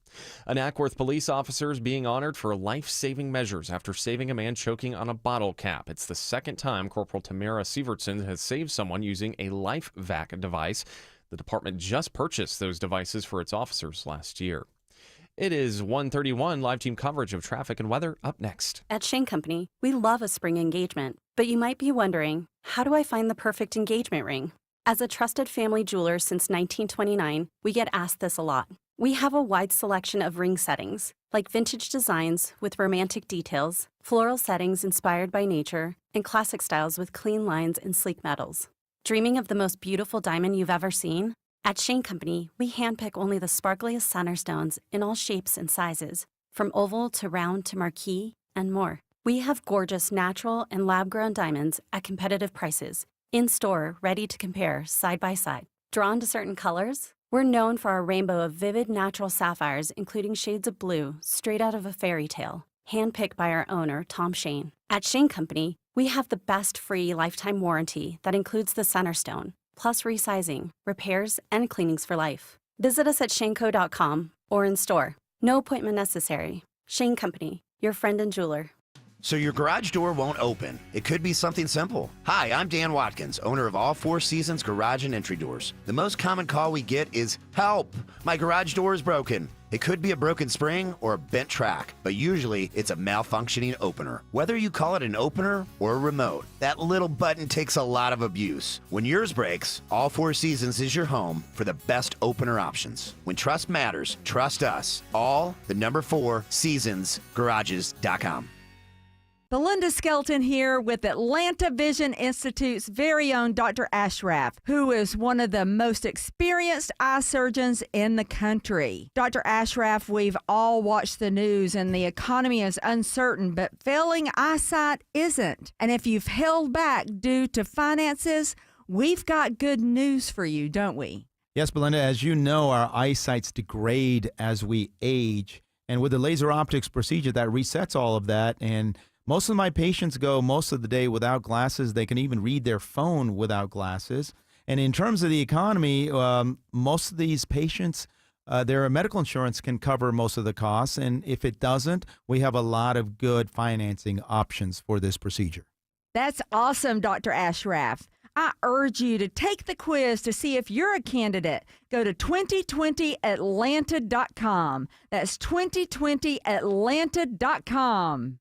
An Ackworth police officer is being honored for life-saving measures after saving a man choking on a bottle cap. It's the second time Corporal Tamara Sievertson has saved someone using a LifeVac device. The department just purchased those devices for its officers last year. It is 1:31. Live team coverage of traffic and weather up next. At Shane Company, we love a spring engagement, but you might be wondering, how do I find the perfect engagement ring? As a trusted family jeweler since 1929, we get asked this a lot. We have a wide selection of ring settings, like vintage designs with romantic details, floral settings inspired by nature, and classic styles with clean lines and sleek metals. Dreaming of the most beautiful diamond you've ever seen? At Shane Company, we handpick only the sparkliest center stones in all shapes and sizes, from oval to round to marquise and more. We have gorgeous natural and lab-grown diamonds at competitive prices, in-store, ready to compare side by side. Drawn to certain colors? We're known for our rainbow of vivid natural sapphires, including shades of blue, straight out of a fairy tale, handpicked by our owner, Tom Shane. At Shane Company, we have the best free lifetime warranty that includes the center stone, plus resizing, repairs, and cleanings for life. Visit us at shaneco.com or in store. No appointment necessary. Shane Company, your friend and jeweler. So your garage door won't open. It could be something simple. Hi, I'm Dan Watkins, owner of All Four Seasons Garage and Entry Doors. The most common call we get is, help, my garage door is broken. It could be a broken spring or a bent track, but usually it's a malfunctioning opener. Whether you call it an opener or a remote, that little button takes a lot of abuse. When yours breaks, All Four Seasons is your home for the best opener options. When trust matters, trust us. All, the number 4, seasonsgarages.com. Belinda Skelton here with Atlanta Vision Institute's very own Dr. Ashraf, who is one of the most experienced eye surgeons in the country. Dr. Ashraf, we've all watched the news and the economy is uncertain, but failing eyesight isn't. And if you've held back due to finances, we've got good news for you, don't we? Yes, Belinda, as you know, our eyesights degrade as we age. And with the laser optics procedure, that resets all of that. And most of my patients go most of the day without glasses. They can even read their phone without glasses. And in terms of the economy, most of these patients, their medical insurance can cover most of the costs. And if it doesn't, we have a lot of good financing options for this procedure. That's awesome, Dr. Ashraf. I urge you to take the quiz to see if you're a candidate. Go to 2020atlanta.com. That's 2020atlanta.com.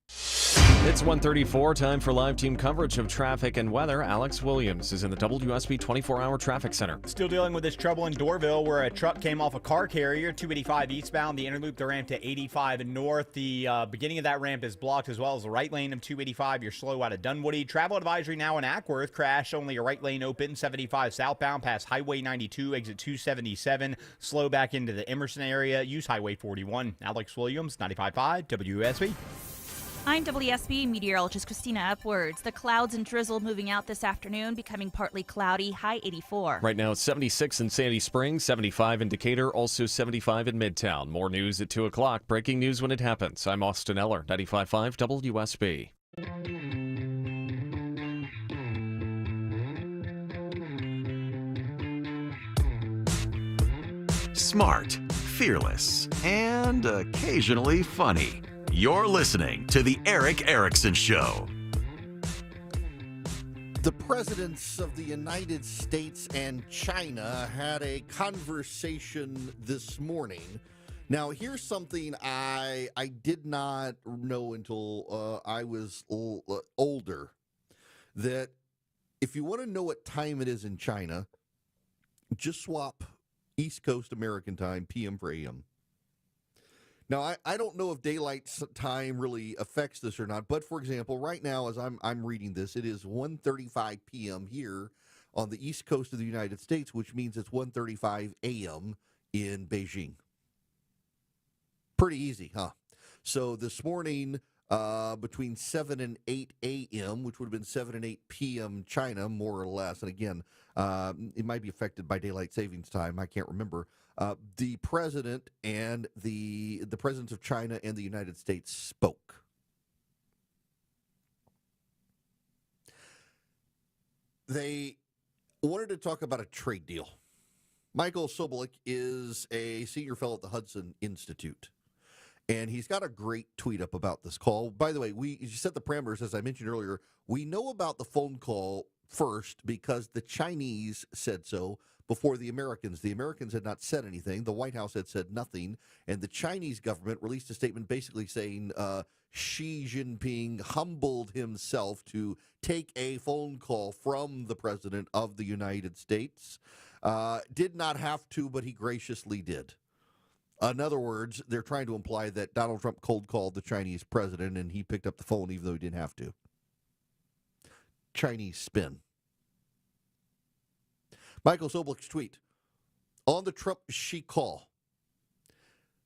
It's 1:34, time for live team coverage of traffic and weather. Alex Williams is in the WSB 24-hour traffic center. Still dealing with this trouble in Doraville where a truck came off a car carrier, 285 eastbound, the inner loop, the ramp to 85 and north. The beginning of that ramp is blocked as well as the right lane of 285. You're slow out of Dunwoody. Travel advisory now in Ackworth. Crash, only a right lane open, 75 southbound past Highway 92, exit 277. Slow back into the Emerson area. Use Highway 41. Alex Williams, 95.5 WSB. I'm WSB meteorologist Christina Upwards. The clouds and drizzle moving out this afternoon, becoming partly cloudy, high 84. Right now it's 76 in Sandy Springs, 75 in Decatur, also 75 in Midtown. More news at 2 o'clock. Breaking news when it happens. I'm Austin Eller, 95.5 WSB. Smart, fearless, and occasionally funny. You're listening to The Erick Erickson Show. The presidents of the United States and China had a conversation this morning. Now, here's something I did not know until I was older, that if you want to know what time it is in China, just swap East Coast American time, PM for AM. Now, I don't know if daylight time really affects this or not, but for example, right now as I'm reading this, it is 1:35 p.m. here on the East Coast of the United States, which means it's 1:35 a.m. in Beijing. Pretty easy, huh? So this morning, between 7 and 8 a.m., which would have been 7 and 8 p.m. China, more or less, and again, it might be affected by daylight savings time, I can't remember. The president and the presidents of China and the United States spoke. They wanted to talk about a trade deal. Michael Sobolik is a senior fellow at the Hudson Institute, and he's got a great tweet up about this call. By the way, you set the parameters, as I mentioned earlier. We know about the phone call first because the Chinese said so before the Americans. The Americans had not said anything. The White House had said nothing. And the Chinese government released a statement basically saying Xi Jinping humbled himself to take a phone call from the President of the United States. Did not have to, but he graciously did. In other words, they're trying to imply that Donald Trump cold called the Chinese president and he picked up the phone even though he didn't have to. Chinese spin. Michael Sobolik's tweet on the Trump-Xi call.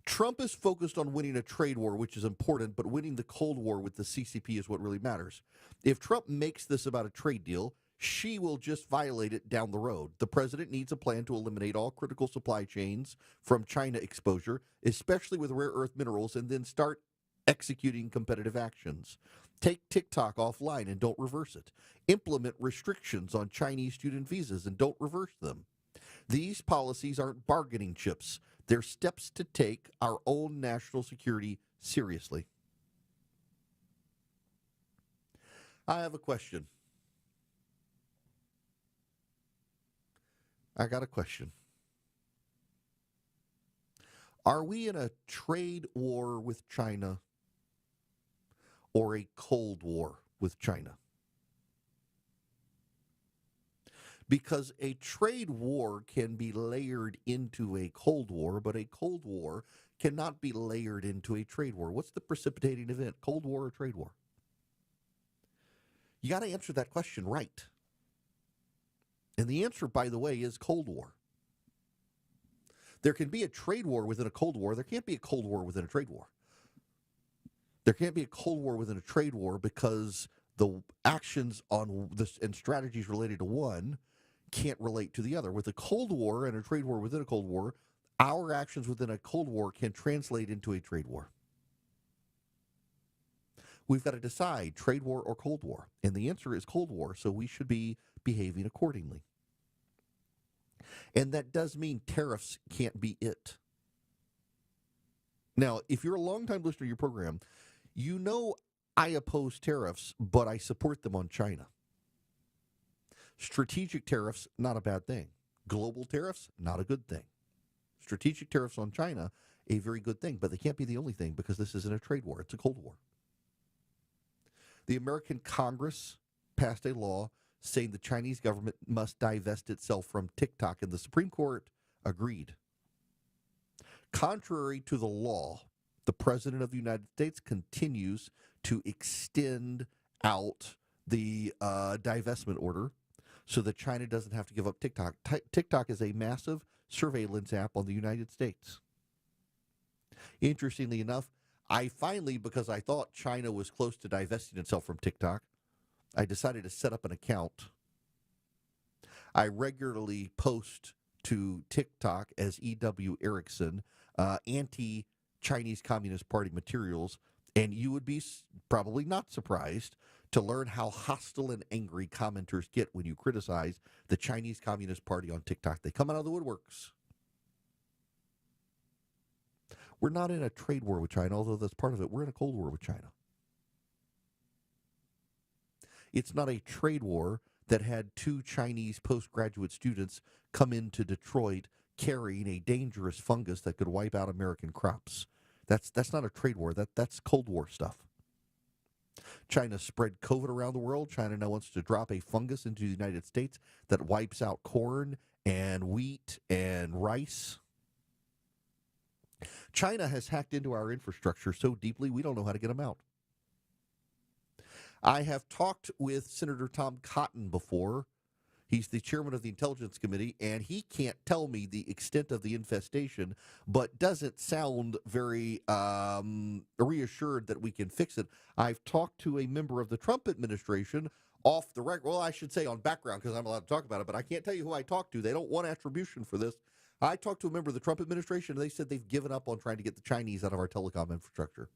Trump is focused on winning a trade war, which is important, but winning the Cold War with the CCP is what really matters. If Trump makes this about a trade deal, Xi will just violate it down the road. The president needs a plan to eliminate all critical supply chains from China exposure, especially with rare earth minerals, and then start executing competitive actions. Take TikTok offline and don't reverse it. Implement restrictions on Chinese student visas and don't reverse them. These policies aren't bargaining chips. They're steps to take our own national security seriously. I have a question. I got a question. Are we in a trade war with China or a Cold War with China? Because a trade war can be layered into a Cold War, but a Cold War cannot be layered into a trade war. What's the precipitating event, Cold War or trade war? You got to answer that question right. And the answer, by the way, is Cold War. There can be a trade war within a Cold War. There can't be a Cold War within a trade war. There can't be a Cold War within a trade war because the actions on this and strategies related to one can't relate to the other. With a Cold War and a trade war within a Cold War, our actions within a Cold War can translate into a trade war. We've got to decide trade war or Cold War. And the answer is Cold War, so we should be behaving accordingly. And that does mean tariffs can't be it. Now, if you're a longtime listener to your program, you know I oppose tariffs, but I support them on China. Strategic tariffs, not a bad thing. Global tariffs, not a good thing. Strategic tariffs on China, a very good thing, but they can't be the only thing because this isn't a trade war, it's a Cold War. The American Congress passed a law saying the Chinese government must divest itself from TikTok, and the Supreme Court agreed. Contrary to the law, the President of the United States continues to extend out the divestment order so that China doesn't have to give up TikTok. TikTok is a massive surveillance app on the United States. Interestingly enough, I finally, because I thought China was close to divesting itself from TikTok, I decided to set up an account. I regularly post to TikTok as E.W. Erickson, anti-Chinese Communist Party materials, and you would be probably not surprised to learn how hostile and angry commenters get when you criticize the Chinese Communist Party on TikTok. They come out of the woodworks. We're not in a trade war with China, although that's part of it. We're in a Cold War with China. It's not a trade war that had two Chinese postgraduate students come into Detroit carrying a dangerous fungus that could wipe out American crops. That's not a trade war. That's Cold War stuff. China spread COVID around the world. China now wants to drop a fungus into the United States that wipes out corn and wheat and rice. China has hacked into our infrastructure so deeply we don't know how to get them out. I have talked with Senator Tom Cotton before. He's the chairman of the Intelligence Committee, and he can't tell me the extent of the infestation, but doesn't sound very reassured that we can fix it. I've talked to a member of the Trump administration off the record. Well, I should say on background because I'm allowed to talk about it, but I can't tell you who I talked to. They don't want attribution for this. I talked to a member of the Trump administration, and they said they've given up on trying to get the Chinese out of our telecom infrastructure.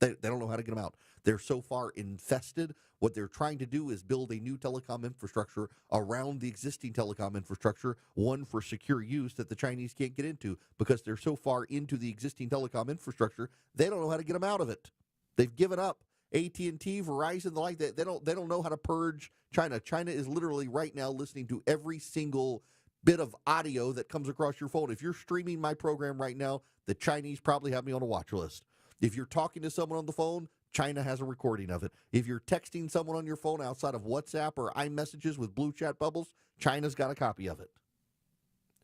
They don't know how to get them out. They're so far infested. What they're trying to do is build a new telecom infrastructure around the existing telecom infrastructure, one for secure use that the Chinese can't get into because they're so far into the existing telecom infrastructure, they don't know how to get them out of it. They've given up. AT&T, Verizon, the like, they don't know how to purge China. China is literally right now listening to every single bit of audio that comes across your phone. If you're streaming my program right now, the Chinese probably have me on a watch list. If you're talking to someone on the phone, China has a recording of it. If you're texting someone on your phone outside of WhatsApp or iMessages with blue chat bubbles, China's got a copy of it.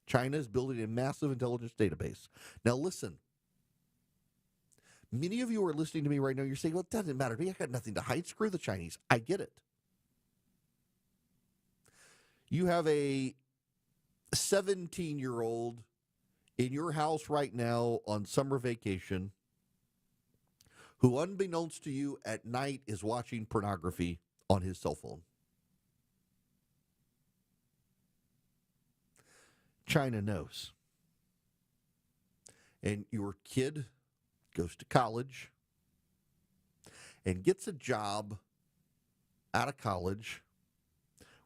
China is building a massive intelligence database. Now listen, many of you are listening to me right now. You're saying, well, it doesn't matter to me. I got nothing to hide. Screw the Chinese. I get it. You have a 17-year-old in your house right now on summer vacation who, unbeknownst to you, at night is watching pornography on his cell phone. China knows. And your kid goes to college and gets a job out of college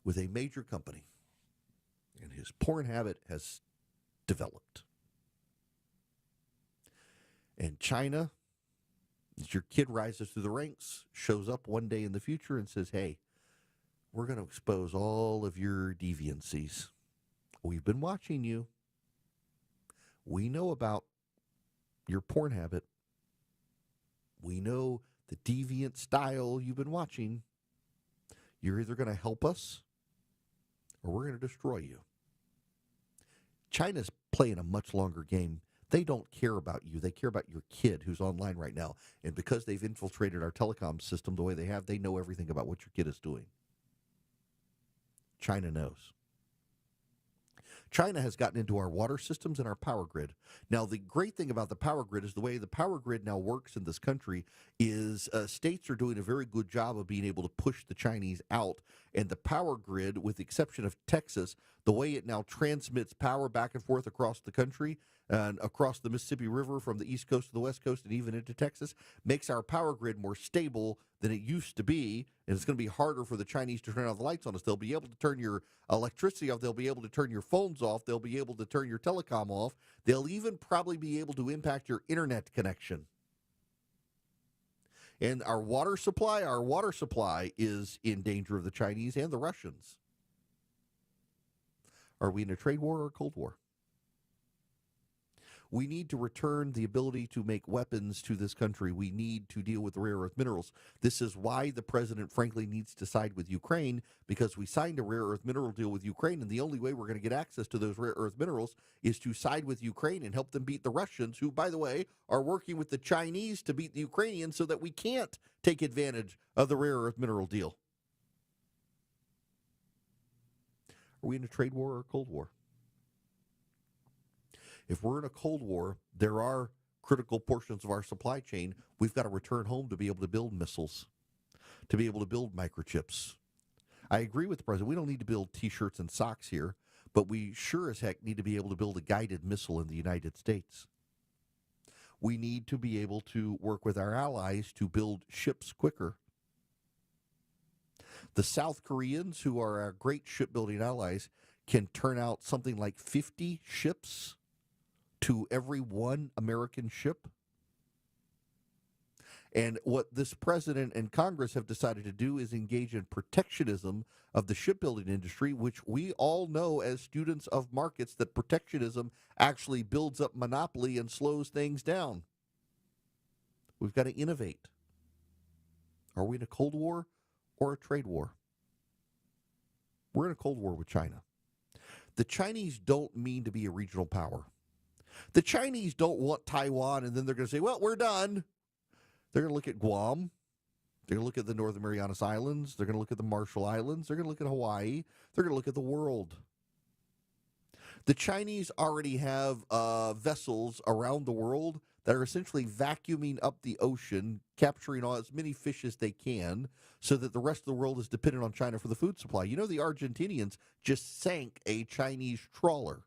with a major company. And his porn habit has developed. And China, as your kid rises through the ranks, shows up one day in the future and says, hey, we're going to expose all of your deviancies. We've been watching you. We know about your porn habit. We know the deviant style you've been watching. You're either going to help us or we're going to destroy you. China's playing a much longer game. They don't care about you. They care about your kid who's online right now. And because they've infiltrated our telecom system the way they have, they know everything about what your kid is doing. China knows. China has gotten into our water systems and our power grid. Now, the great thing about the power grid is the way the power grid now works in this country is states are doing a very good job of being able to push the Chinese out. And the power grid, with the exception of Texas, the way it now transmits power back and forth across the country and across the Mississippi River from the East Coast to the West Coast and even into Texas, makes our power grid more stable than it used to be. And it's going to be harder for the Chinese to turn off the lights on us. They'll be able to turn your electricity off. They'll be able to turn your phones off. They'll be able to turn your telecom off. They'll even probably be able to impact your internet connection. And our water supply is in danger of the Chinese and the Russians. Are we in a trade war or a Cold War? We need to return the ability to make weapons to this country. We need to deal with the rare earth minerals. This is why the president, frankly, needs to side with Ukraine, because we signed a rare earth mineral deal with Ukraine, and the only way we're going to get access to those rare earth minerals is to side with Ukraine and help them beat the Russians, who, by the way, are working with the Chinese to beat the Ukrainians so that we can't take advantage of the rare earth mineral deal. Are we in a trade war or a Cold War? If we're in a Cold War, there are critical portions of our supply chain we've got to return home to be able to build missiles, to be able to build microchips. I agree with the president. We don't need to build T-shirts and socks here, but we sure as heck need to be able to build a guided missile in the United States. We need to be able to work with our allies to build ships quicker. The South Koreans, who are our great shipbuilding allies, can turn out something like 50 ships to every one American ship. And what this president and Congress have decided to do is engage in protectionism of the shipbuilding industry, which we all know as students of markets that protectionism actually builds up monopoly and slows things down. We've got to innovate. Are we in a Cold War or a trade war? We're in a Cold War with China. The Chinese don't mean to be a regional power. The Chinese don't want Taiwan, and then they're going to say, well, we're done. They're going to look at Guam. They're going to look at the Northern Marianas Islands. They're going to look at the Marshall Islands. They're going to look at Hawaii. They're going to look at the world. The Chinese already have vessels around the world that are essentially vacuuming up the ocean, capturing as many fish as they can, so that the rest of the world is dependent on China for the food supply. You know, the Argentinians just sank a Chinese trawler.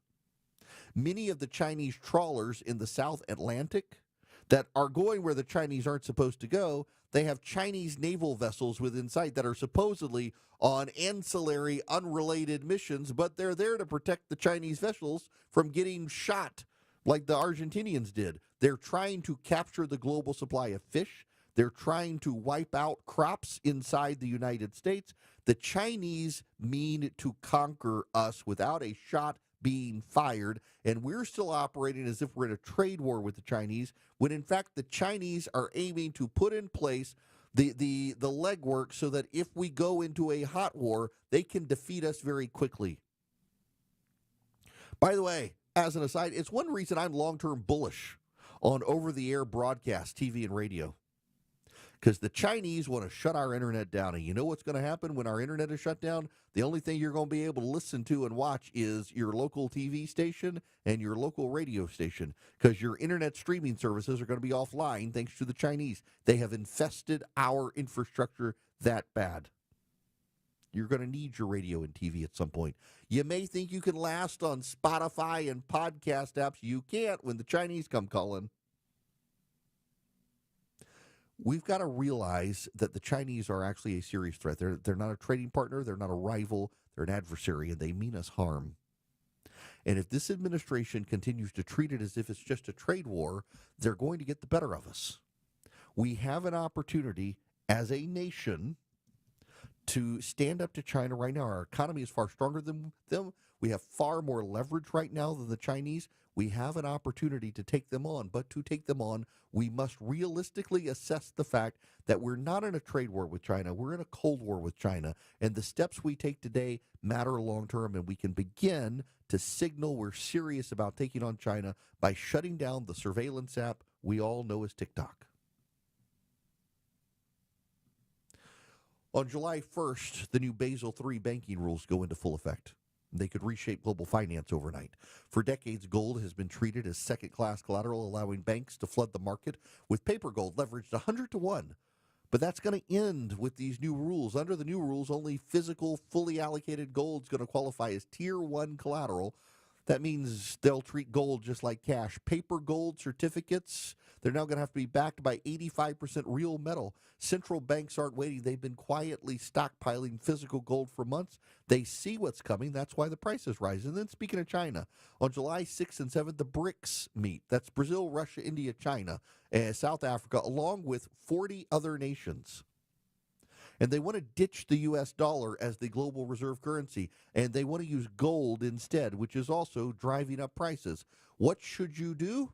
Many of the Chinese trawlers in the South Atlantic that are going where the Chinese aren't supposed to go, they have Chinese naval vessels within sight that are supposedly on ancillary, unrelated missions, but they're there to protect the Chinese vessels from getting shot like the Argentinians did. They're trying to capture the global supply of fish. They're trying to wipe out crops inside the United States. The Chinese mean to conquer us without a shot being fired, and we're still operating as if we're in a trade war with the Chinese, when in fact the Chinese are aiming to put in place the legwork so that if we go into a hot war, they can defeat us very quickly. By the way, as an aside, it's one reason I'm long-term bullish on over-the-air broadcast, TV and radio. Because the Chinese want to shut our internet down. And you know what's going to happen when our internet is shut down? The only thing you're going to be able to listen to and watch is your local TV station and your local radio station. Because your internet streaming services are going to be offline thanks to the Chinese. They have infested our infrastructure that bad. You're going to need your radio and TV at some point. You may think you can last on Spotify and podcast apps. You can't when the Chinese come calling. We've got to realize that the Chinese are actually a serious threat. They're not a trading partner. They're not a rival. They're an adversary, and they mean us harm. And if this administration continues to treat it as if it's just a trade war, they're going to get the better of us. We have an opportunity as a nation to stand up to China right now. Our economy is far stronger than them. We have far more leverage right now than the Chinese. We have an opportunity to take them on, but to take them on, we must realistically assess the fact that we're not in a trade war with China. We're in a Cold War with China, and the steps we take today matter long term, and we can begin to signal we're serious about taking on China by shutting down the surveillance app we all know as TikTok. On July 1st, the new Basel III banking rules go into full effect. They could reshape global finance overnight. For decades, gold has been treated as second-class collateral, allowing banks to flood the market with paper gold leveraged 100 to 1. But that's going to end with these new rules. Under the new rules, only physical, fully allocated gold is going to qualify as Tier 1 collateral. That means they'll treat gold just like cash. Paper gold certificates, they're now going to have to be backed by 85% real metal. Central banks aren't waiting. They've been quietly stockpiling physical gold for months. They see what's coming. That's why the price is rising. And then speaking of China, on July 6th and 7th, the BRICS meet. That's Brazil, Russia, India, China, and South Africa, along with 40 other nations. and they want to ditch the U.S. dollar as the global reserve currency, and they want to use gold instead, which is also driving up prices. What should you do?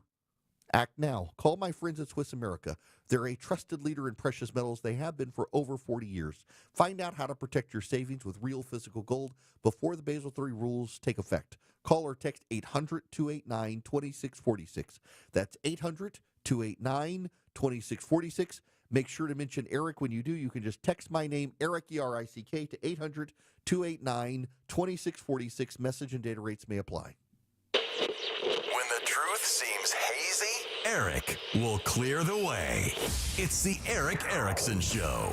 Act now. Call my friends at Swiss America. They're a trusted leader in precious metals. They have been for over 40 years. Find out how to protect your savings with real physical gold before the Basel III rules take effect. Call or text 800-289-2646. That's 800-289-2646. Make sure to mention Eric when you do. You can just text my name, Eric, E-R-I-C-K, to 800-289-2646. Message and data rates may apply. When the truth seems hazy, Eric will clear the way. It's the Eric Erickson Show.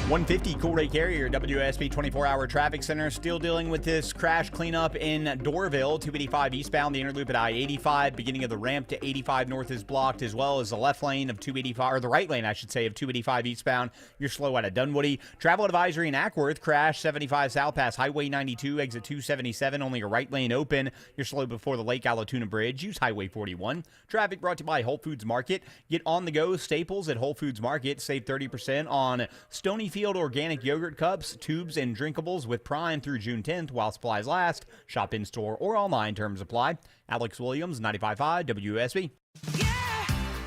150 Cool-Ray Carrier, WSB 24-hour traffic center, still dealing with this crash cleanup in Doraville, 285 eastbound, the inner loop at I-85, beginning of the ramp to 85 north is blocked, as well as the left lane of 285, or the right lane, I should say, of 285 eastbound. You're slow out of Dunwoody. Travel advisory in Ackworth, crash 75 south past Highway 92, exit 277, only a right lane open. You're slow before the Lake Allatoona Bridge. Use Highway 41. Traffic brought to you by Whole Foods Market. Get on the go staples at Whole Foods Market. Save 30% on Stonyfield organic yogurt cups, tubes, and drinkables with Prime through June 10th while supplies last. Shop in store or online. Terms apply. Alex Williams, 95.5 WSB.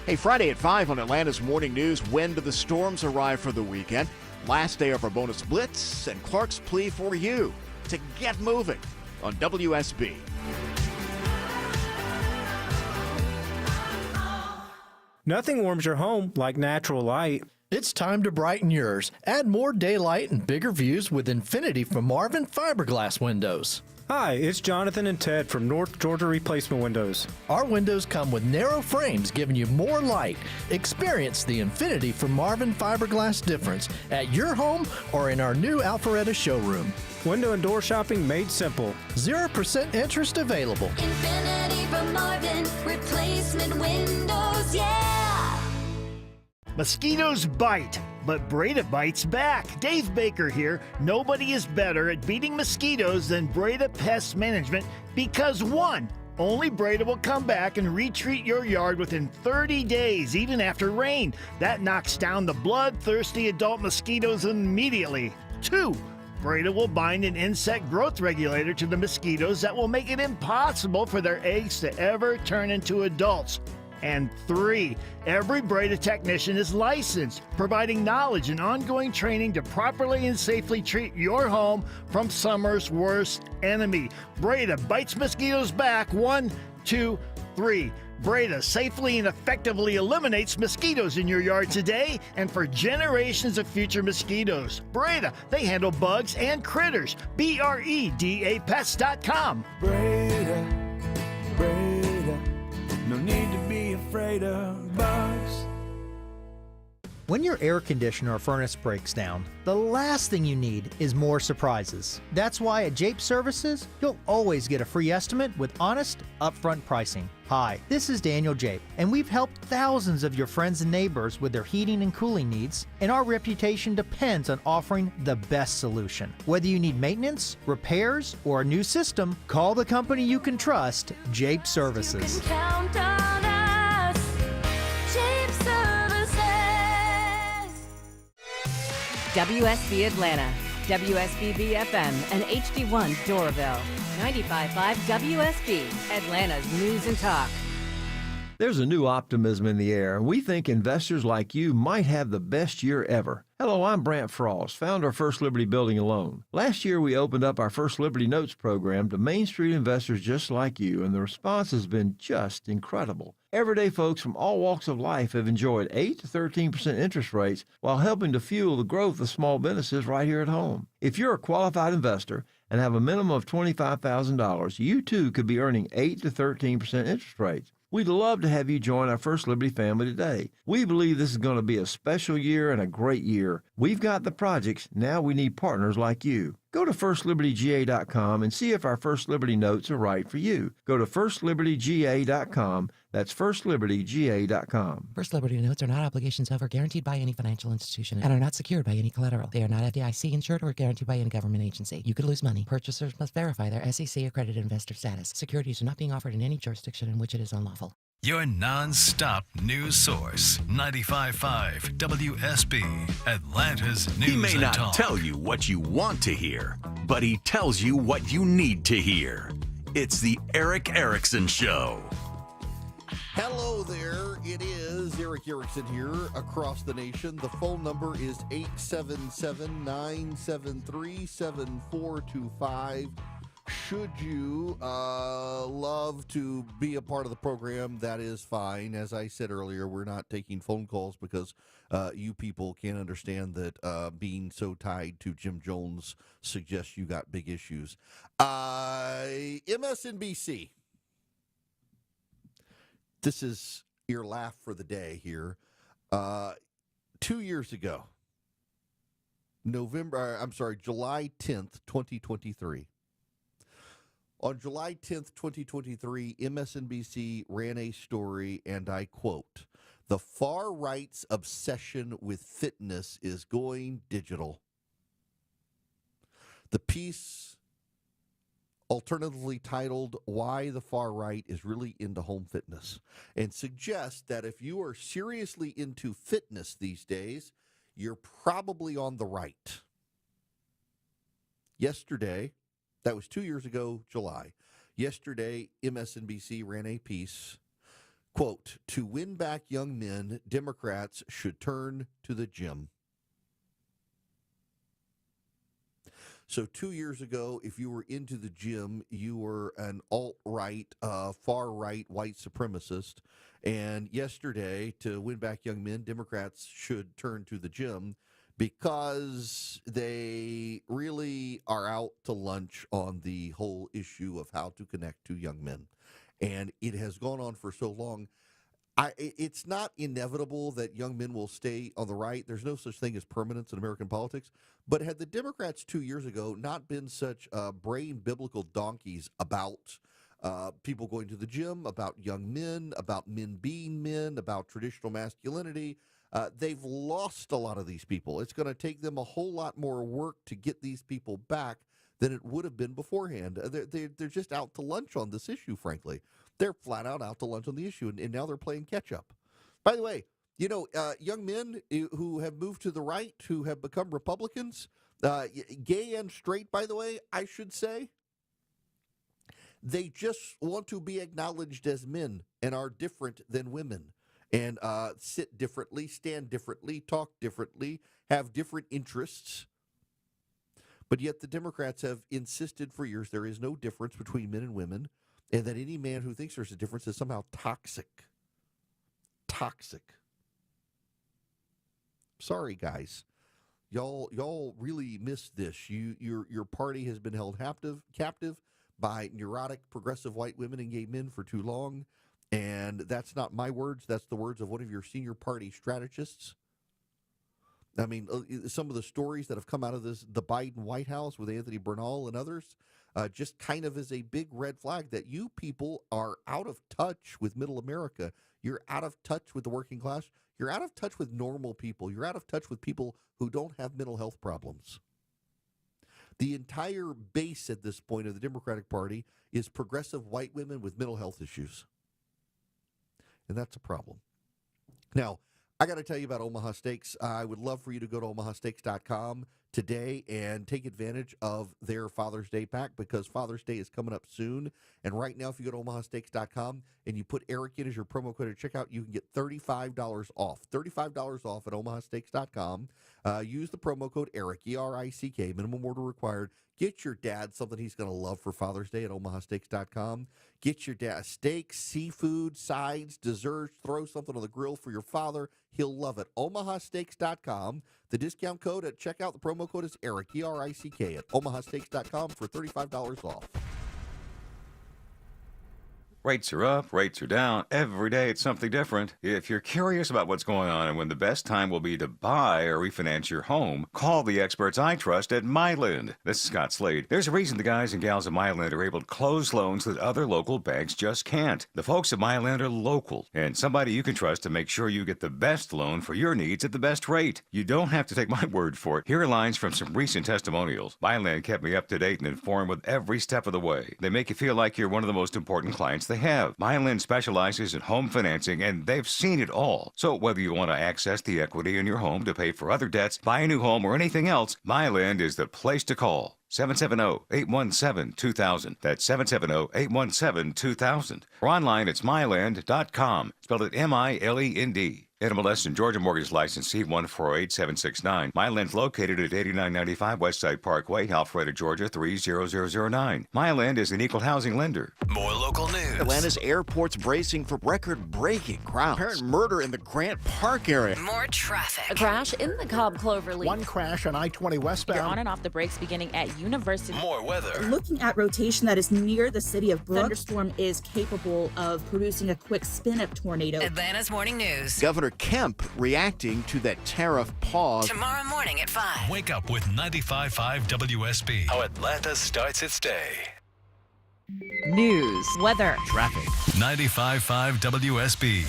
Hey, Friday at 5 on Atlanta's Morning News. When do the storms arrive for the weekend? Last day of our bonus blitz and Clark's plea for you to get moving on WSB. Nothing warms your home like natural light. It's time to brighten yours. Add more daylight and bigger views with Infinity from Marvin Fiberglass Windows. Hi, it's Jonathan and Ted from North Georgia Replacement Windows. Our windows come with narrow frames giving you more light. Experience the Infinity from Marvin Fiberglass difference at your home or in our new Alpharetta showroom. Window and door shopping made simple. 0% interest available. Infinity from Marvin Replacement Windows, yeah! Mosquitoes bite, but Breda bites back. Dave Baker here. Nobody is better at beating mosquitoes than Breda Pest Management because, one, only Breda will come back and retreat your yard within 30 days, even after rain. That knocks down the bloodthirsty adult mosquitoes immediately. Two, Breda will bind an insect growth regulator to the mosquitoes that will make it impossible for their eggs to ever turn into adults. And three, every Breda technician is licensed, providing knowledge and ongoing training to properly and safely treat your home from summer's worst enemy. Breda bites mosquitoes back. 1, 2, 3. Breda safely and effectively eliminates mosquitoes in your yard today and for generations of future mosquitoes. Breda, they handle bugs and critters. BREDA Pest.com. Breda, no need to be afraid of bugs. When your air conditioner or furnace breaks down, the last thing you need is more surprises. That's why at Jape Services, you'll always get a free estimate with honest, upfront pricing. Hi, this is Daniel Jape, and we've helped thousands of your friends and neighbors with their heating and cooling needs, and our reputation depends on offering the best solution. Whether you need maintenance, repairs, or a new system, call the company you can trust, Jape Services. You can count on us, Jape Services. WSB Atlanta, WSB BFM, and HD1 Doraville. 95.5 WSB, Atlanta's news and talk. There's a new optimism in the air, and we think investors like you might have the best year ever. Hello, I'm Brant Frost, founder of First Liberty Building and Loan. Last year, we opened up our First Liberty Notes program to Main Street investors just like you, and the response has been just incredible. Everyday folks from all walks of life have enjoyed 8 to 13% interest rates while helping to fuel the growth of small businesses right here at home. If you're a qualified investor and have a minimum of $25,000, you too could be earning 8 to 13% interest rates. We'd love to have you join our First Liberty family today. We believe this is going to be a special year and a great year. We've got the projects, now we need partners like you. Go to FirstLibertyGA.com and see if our First Liberty notes are right for you. Go to FirstLibertyGA.com. That's FirstLibertyGA.com. First Liberty notes are not obligations of or guaranteed by any financial institution and are not secured by any collateral. They are not FDIC insured or guaranteed by any government agency. You could lose money. Purchasers must verify their SEC accredited investor status. Securities are not being offered in any jurisdiction in which it is unlawful. Your non-stop news source, 95.5 WSB, Atlanta's News He may and not Talk. tell you what you want to hear, but he tells you what you need to hear. It's the Eric Erickson Show. Hello there. It is Eric Erickson here across the nation. The phone number is 877-973-7425. Should you love to be a part of the program, that is fine. As I said earlier, we're not taking phone calls because you people can't understand that being so tied to Jim Jones suggests you got big issues. MSNBC. This is your laugh for the day here. 2 years ago, July 10th, 2023. On July 10th, 2023, MSNBC ran a story, and I quote, "The far right's obsession with fitness is going digital." The piece, alternatively titled, "Why the Far Right is Really into Home Fitness," and suggests that if you are seriously into fitness these days, you're probably on the right. Yesterday, that was 2 years ago, July. Yesterday, MSNBC ran a piece, quote, "To win back young men, Democrats should turn to the gym." So 2 years ago, if you were into the gym, you were an alt-right, far-right white supremacist. And yesterday, to win back young men, Democrats should turn to the gym because they really are out to lunch on the whole issue of how to connect to young men. And it has gone on for so long. It's not inevitable that young men will stay on the right. There's no such thing as permanence in American politics. But had the Democrats 2 years ago not been such brain biblical donkeys about people going to the gym, about young men, about men being men, about traditional masculinity, they've lost a lot of these people. It's going to take them a whole lot more work to get these people back than it would have been beforehand. They're just out to lunch on this issue, frankly. They're flat out to lunch on the issue, and now they're playing catch up. By the way, you know, young men who have moved to the right, who have become Republicans, gay and straight, by the way, I should say, they just want to be acknowledged as men and are different than women. And sit differently, stand differently, talk differently, have different interests. But yet the Democrats have insisted for years there is no difference between men and women, and that any man who thinks there's a difference is somehow toxic. Toxic. Sorry, guys. Y'all really missed this. Your party has been held captive by neurotic progressive white women and gay men for too long. And that's not my words. That's the words of one of your senior party strategists. I mean, some of the stories that have come out of the Biden White House with Anthony Bernal and others, just kind of is a big red flag that you people are out of touch with middle America. You're out of touch with the working class. You're out of touch with normal people. You're out of touch with people who don't have mental health problems. The entire base at this point of the Democratic Party is progressive white women with mental health issues. And that's a problem. Now, I got to tell you about Omaha Steaks. I would love for you to go to omahasteaks.com today and take advantage of their Father's Day pack because Father's Day is coming up soon. And right now, if you go to omahasteaks.com and you put Eric in as your promo code at checkout, you can get $35 off. $35 off at omahasteaks.com. Use the promo code Eric, E-R-I-C-K, minimum order required. Get your dad something he's going to love for Father's Day at omahasteaks.com. Get your dad steaks, seafood, sides, desserts. Throw something on the grill for your father. He'll love it. omahasteaks.com. The discount code at checkout, the promo code is Eric, E-R-I-C-K, at omahasteaks.com for $35 off. Rates are up, rates are down. Every day it's something different. If you're curious about what's going on and when the best time will be to buy or refinance your home, call the experts I trust at Myland. This is Scott Slade. There's a reason the guys and gals at Myland are able to close loans that other local banks just can't. The folks at Myland are local and somebody you can trust to make sure you get the best loan for your needs at the best rate. You don't have to take my word for it. Here are lines from some recent testimonials. Myland kept me up to date and informed with every step of the way. They make you feel like you're one of the most important clients they they have. Myland specializes in home financing, and they've seen it all. So whether you want to access the equity in your home to pay for other debts, buy a new home, or anything else, Myland is the place to call. 770-817-2000. That's 770-817-2000. Or online, it's myland.com. Spelled it M-I-L-E-N-D. NMLS and Georgia Mortgage License C148769. Myland's located at 8995 Westside Parkway, Alpharetta, Georgia 30009. Myland is an equal housing lender. More local news. Atlanta's airport's bracing for record-breaking crowds. Apparent murder in the Grant Park area. More traffic. A crash in the Cobb Cloverleaf. One crash on I-20 westbound. You're on and off the brakes beginning at University. More weather. Looking at rotation that is near the city of Brooks. Thunderstorm is capable of producing a quick spin-up tornado. Atlanta's Morning News. Governor Kemp reacting to that tariff pause. Tomorrow morning at 5. Wake up with 95.5 WSB. How Atlanta starts its day. News, weather, traffic. 95.5 WSB.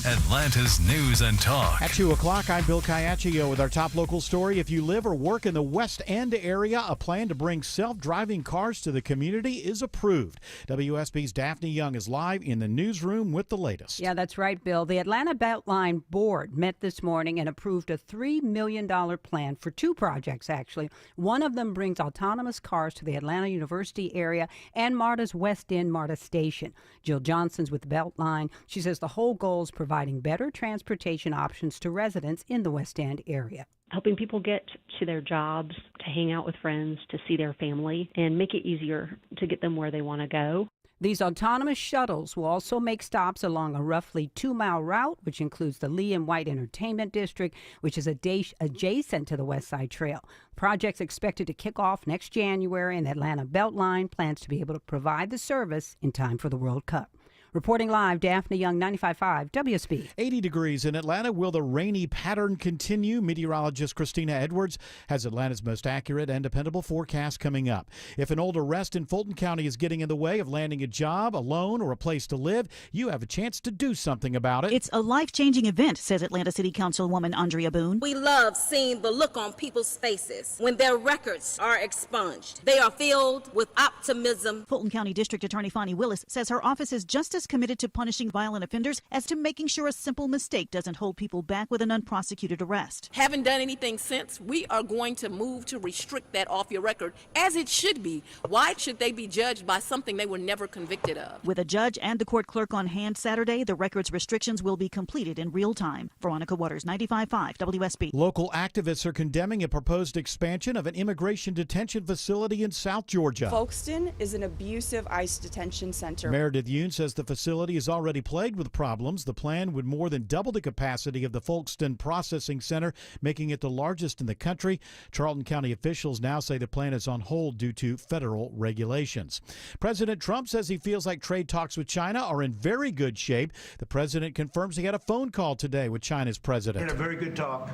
Atlanta's News and Talk. At 2 o'clock, I'm Bill Caiaccio with our top local story. If you live or work in the West End area, a plan to bring self-driving cars to the community is approved. WSB's Daphne Young is live in the newsroom with the latest. Yeah, that's right, Bill. The Atlanta Beltline Board met this morning and approved a $3 million plan for two projects, actually. One of them brings autonomous cars to the Atlanta University area and MARTA's West End MARTA station. Jill Johnson's with Beltline. She says the whole goal is providing better transportation options to residents in the West End area. Helping people get to their jobs, to hang out with friends, to see their family, and make it easier to get them where they want to go. These autonomous shuttles will also make stops along a roughly 2-mile route, which includes the Lee and White Entertainment District, which is adjacent to the West Side Trail. Project's expected to kick off next January, and Atlanta Beltline plans to be able to provide the service in time for the World Cup. Reporting live, Daphne Young, 95.5 WSB. 80 degrees in Atlanta. Will the rainy pattern continue? Meteorologist Christina Edwards has Atlanta's most accurate and dependable forecast coming up. If an old arrest in Fulton County is getting in the way of landing a job, a loan, or a place to live, you have a chance to do something about it. It's a life-changing event, says Atlanta City Councilwoman Andrea Boone. We love seeing the look on people's faces when their records are expunged. They are filled with optimism. Fulton County District Attorney Fonnie Willis says her office is just as committed to punishing violent offenders as to making sure a simple mistake doesn't hold people back with an unprosecuted arrest. Haven't done anything since, we are going to move to restrict that off your record, as it should be. Why should they be judged by something they were never convicted of? With a judge and the court clerk on hand Saturday, the records restrictions will be completed in real time. Veronica Waters, 95.5 WSB. Local activists are condemning a proposed expansion of an immigration detention facility in South Georgia. Folkestone is an abusive ICE detention center. Meredith Yoon says the facility is already plagued with problems. The plan would more than double the capacity of the Folkestone Processing Center, making it the largest in the country. Charlton County officials now say the plan is on hold due to federal regulations. President Trump says he feels like trade talks with China are in very good shape. The president confirms he had a phone call today with China's president. We had a very good talk,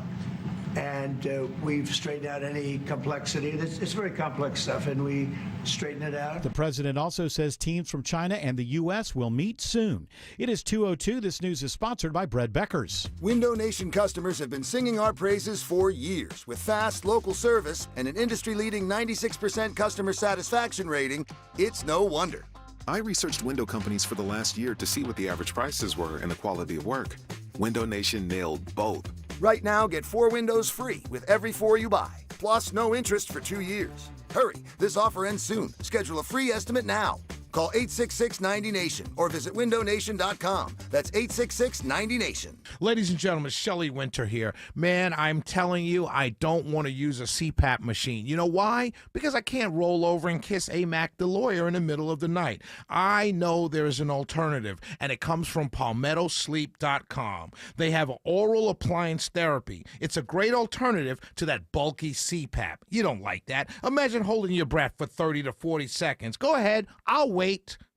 and we've straightened out any complexity. It's very complex stuff, and we straighten it out. The president also says teams from China and the U.S. will meet soon. It is 2:02. This news is sponsored by Bread Beckers. Window Nation customers have been singing our praises for years. With fast local service and an industry-leading 96% customer satisfaction rating, it's no wonder. I researched window companies for the last year to see what the average prices were and the quality of work. Window Nation nailed both. Right now, get 4 windows free with every 4 you buy, plus no interest for 2 years. Hurry, this offer ends soon. Schedule a free estimate now. Call 866-90-NATION or visit windownation.com. That's 866-90-NATION. Ladies and gentlemen, Shelley Winter here. Man, I'm telling you, I don't want to use a CPAP machine. You know why? Because I can't roll over and kiss AMAC the lawyer in the middle of the night. I know there is an alternative, and it comes from PalmettoSleep.com. They have oral appliance therapy. It's a great alternative to that bulky CPAP. You don't like that. Imagine holding your breath for 30 to 40 seconds. Go ahead. I'll wait.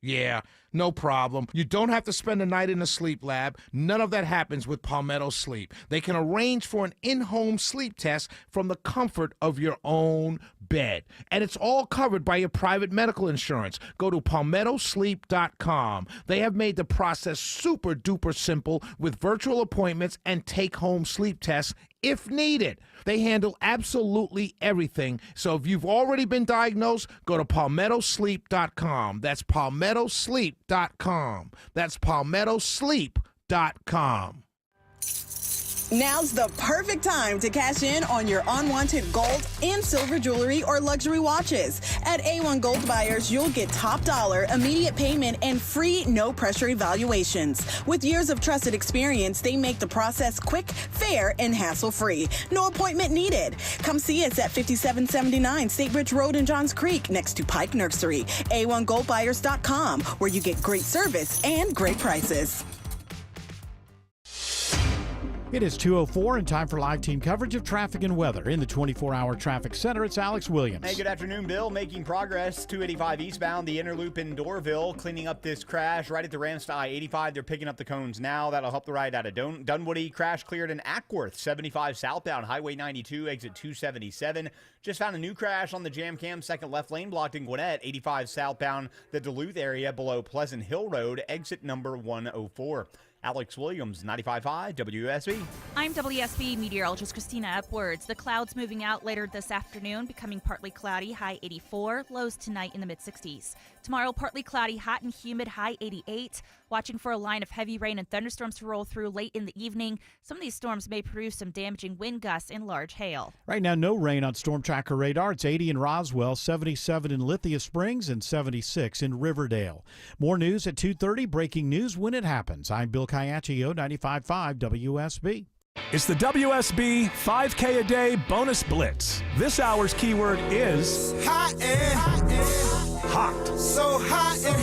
Yeah, no problem. You don't have to spend the night in a sleep lab. None of that happens with Palmetto Sleep. They can arrange for an in-home sleep test from the comfort of your own bed. And it's all covered by your private medical insurance. Go to PalmettoSleep.com. They have made the process super duper simple with virtual appointments and take-home sleep tests if needed. They handle absolutely everything. So if you've already been diagnosed, go to PalmettoSleep.com. That's Palmetto PalmettoSleep.com. That's PalmettoSleep.com. Now's the perfect time to cash in on your unwanted gold and silver jewelry or luxury watches. At A1 Gold Buyers, you'll get top dollar, immediate payment, and free, no-pressure evaluations. With years of trusted experience, they make the process quick, fair, and hassle-free. No appointment needed. Come see us at 5779 State Ridge Road in Johns Creek, next to Pike Nursery. A1GoldBuyers.com, where you get great service and great prices. It is 2:04 and time for live team coverage of traffic and weather. In the 24-hour traffic center, it's Alex Williams. Hey, good afternoon, Bill. Making progress, 285 eastbound, the inner loop in Doraville, cleaning up this crash right at the ramps to I-85. They're picking up the cones now. That'll help the ride out of Dunwoody. Crash cleared in Ackworth, 75 southbound, Highway 92, exit 277. Just found a new crash on the Jam Cam, second left lane, blocked in Gwinnett, 85 southbound, the Duluth area below Pleasant Hill Road, exit number 104. Alex Williams, 95.5 WSB. I'm WSB meteorologist Christina Upwards. The clouds moving out later this afternoon, becoming partly cloudy, high 84, lows tonight in the mid-60s. Tomorrow, partly cloudy, hot and humid, high 88. Watching for a line of heavy rain and thunderstorms to roll through late in the evening. Some of these storms may produce some damaging wind gusts and large hail. Right now, no rain on Storm Tracker radar. It's 80 in Roswell, 77 in Lithia Springs, and 76 in Riverdale. More news at 2:30. Breaking news when it happens. I'm Bill Caiaccio, 95.5 WSB. It's the WSB 5K a day bonus blitz. This hour's keyword is hot. So hot and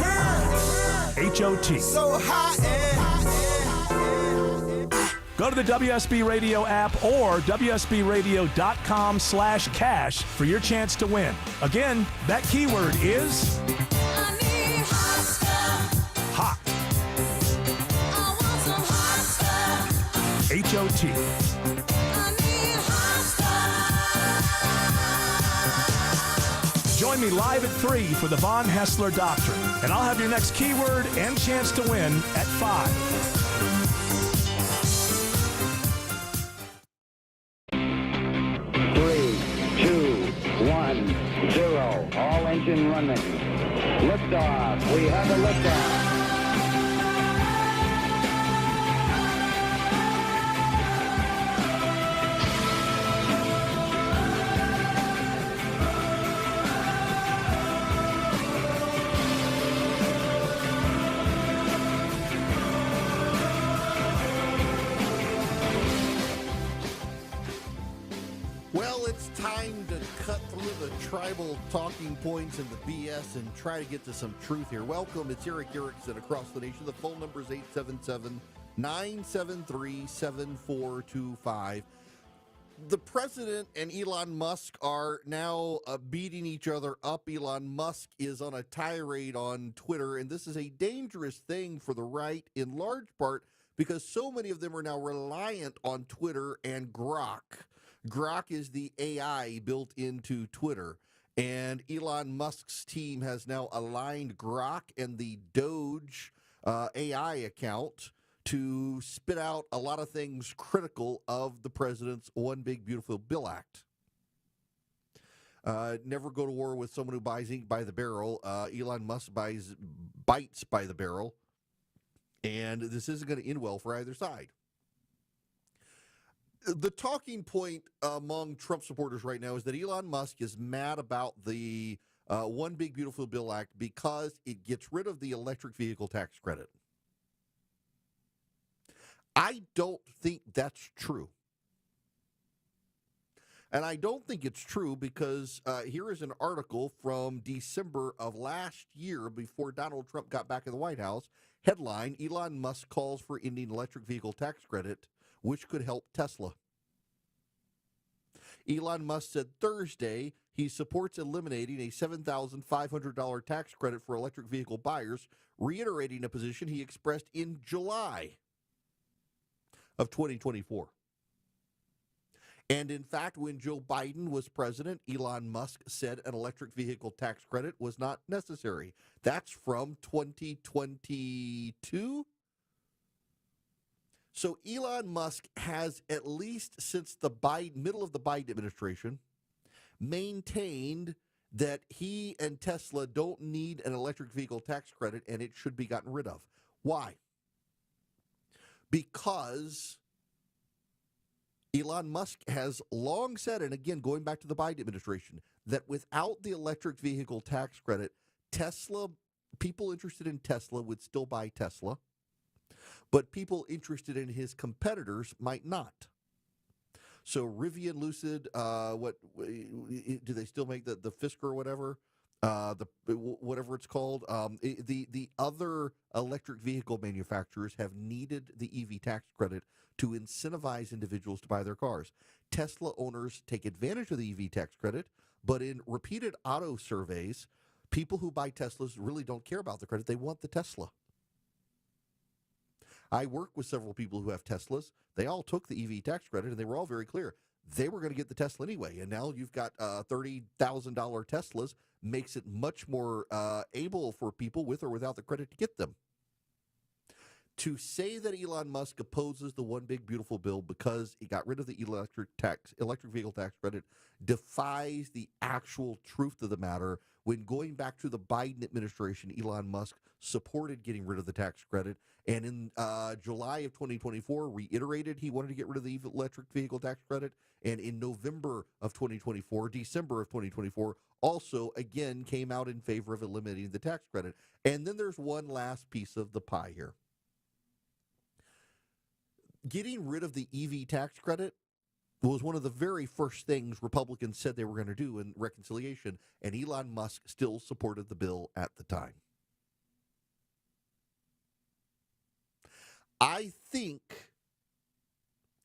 H-O-T. So hot and Go to the WSB Radio app or WSBRadio.com/cash for your chance to win. Again, that keyword is hot. H-O-T. Join me live at 3 for the Von Hessler Doctrine, and I'll have your next keyword and chance to win at 5. 3, 2, 1, 0. All engine running. Liftoff. We have a liftoff. Well, it's time to cut through the tribal talking points and the BS and try to get to some truth here. Welcome, it's Eric Erickson across the nation. The phone number is 877-973-7425. The president and Elon Musk are now beating each other up. Elon Musk is on a tirade on Twitter, and this is a dangerous thing for the right in large part because so many of them are now reliant on Twitter and Grok. Grok is the AI built into Twitter, and Elon Musk's team has now aligned Grok and the Doge AI account to spit out a lot of things critical of the president's One Big Beautiful Bill Act. Never go to war with someone who buys ink by the barrel. Elon Musk bites by the barrel, and this isn't going to end well for either side. The talking point among Trump supporters right now is that Elon Musk is mad about the One Big Beautiful Bill Act because it gets rid of the electric vehicle tax credit. I don't think that's true. And I don't think it's true because here is an article from December of last year before Donald Trump got back in the White House. Headline, Elon Musk calls for ending electric vehicle tax credit, which could help Tesla. Elon Musk said Thursday he supports eliminating a $7,500 tax credit for electric vehicle buyers, reiterating a position he expressed in July of 2024. And in fact, when Joe Biden was president, Elon Musk said an electric vehicle tax credit was not necessary. That's from 2022. So Elon Musk has, at least since the middle of the Biden administration, maintained that he and Tesla don't need an electric vehicle tax credit and it should be gotten rid of. Why? Because Elon Musk has long said, and again, going back to the Biden administration, that without the electric vehicle tax credit, people interested in Tesla would still buy Tesla, but people interested in his competitors might not. So Rivian, Lucid, what do they still make the Fisker or whatever? Whatever it's called. The other electric vehicle manufacturers have needed the EV tax credit to incentivize individuals to buy their cars. Tesla owners take advantage of the EV tax credit, but in repeated auto surveys, people who buy Teslas really don't care about the credit. They want the Tesla. I work with several people who have Teslas. They all took the EV tax credit, and they were all very clear. They were going to get the Tesla anyway, and now you've got $30,000 Teslas. Makes it much more able for people with or without the credit to get them. To say that Elon Musk opposes the One Big Beautiful Bill because he got rid of the electric vehicle tax credit defies the actual truth of the matter. When going back to the Biden administration, Elon Musk supported getting rid of the tax credit, and in July of 2024 reiterated he wanted to get rid of the electric vehicle tax credit, and in December of 2024, also again came out in favor of eliminating the tax credit. And then there's one last piece of the pie here. Getting rid of the EV tax credit was one of the very first things Republicans said they were going to do in reconciliation, and Elon Musk still supported the bill at the time. I think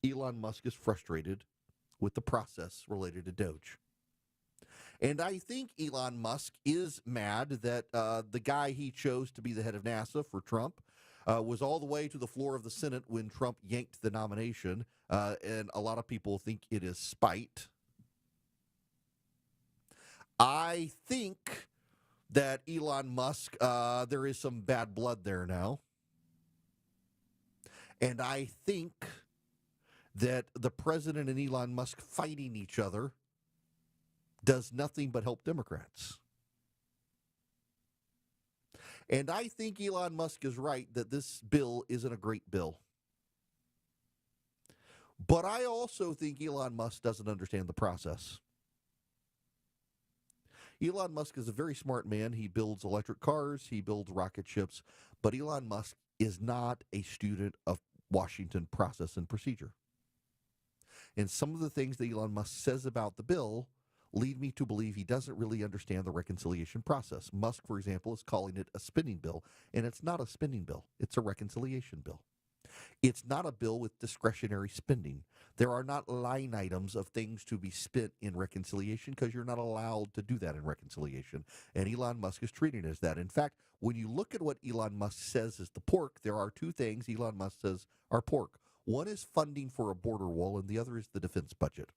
Elon Musk is frustrated with the process related to Doge. And I think Elon Musk is mad that the guy he chose to be the head of NASA for Trump was all the way to the floor of the Senate when Trump yanked the nomination, and a lot of people think it is spite. I think that Elon Musk, there is some bad blood there now. And I think that the president and Elon Musk fighting each other does nothing but help Democrats. And I think Elon Musk is right that this bill isn't a great bill. But I also think Elon Musk doesn't understand the process. Elon Musk is a very smart man. He builds electric cars. He builds rocket ships. But Elon Musk is not a student of Washington process and procedure. And some of the things that Elon Musk says about the bill lead me to believe he doesn't really understand the reconciliation process. Musk, for example, is calling it a spending bill, and it's not a spending bill. It's a reconciliation bill. It's not a bill with discretionary spending. There are not line items of things to be spent in reconciliation because you're not allowed to do that in reconciliation. And Elon Musk is treating it as that. In fact, when you look at what Elon Musk says is the pork, there are two things Elon Musk says are pork. One is funding for a border wall, and the other is the defense budget.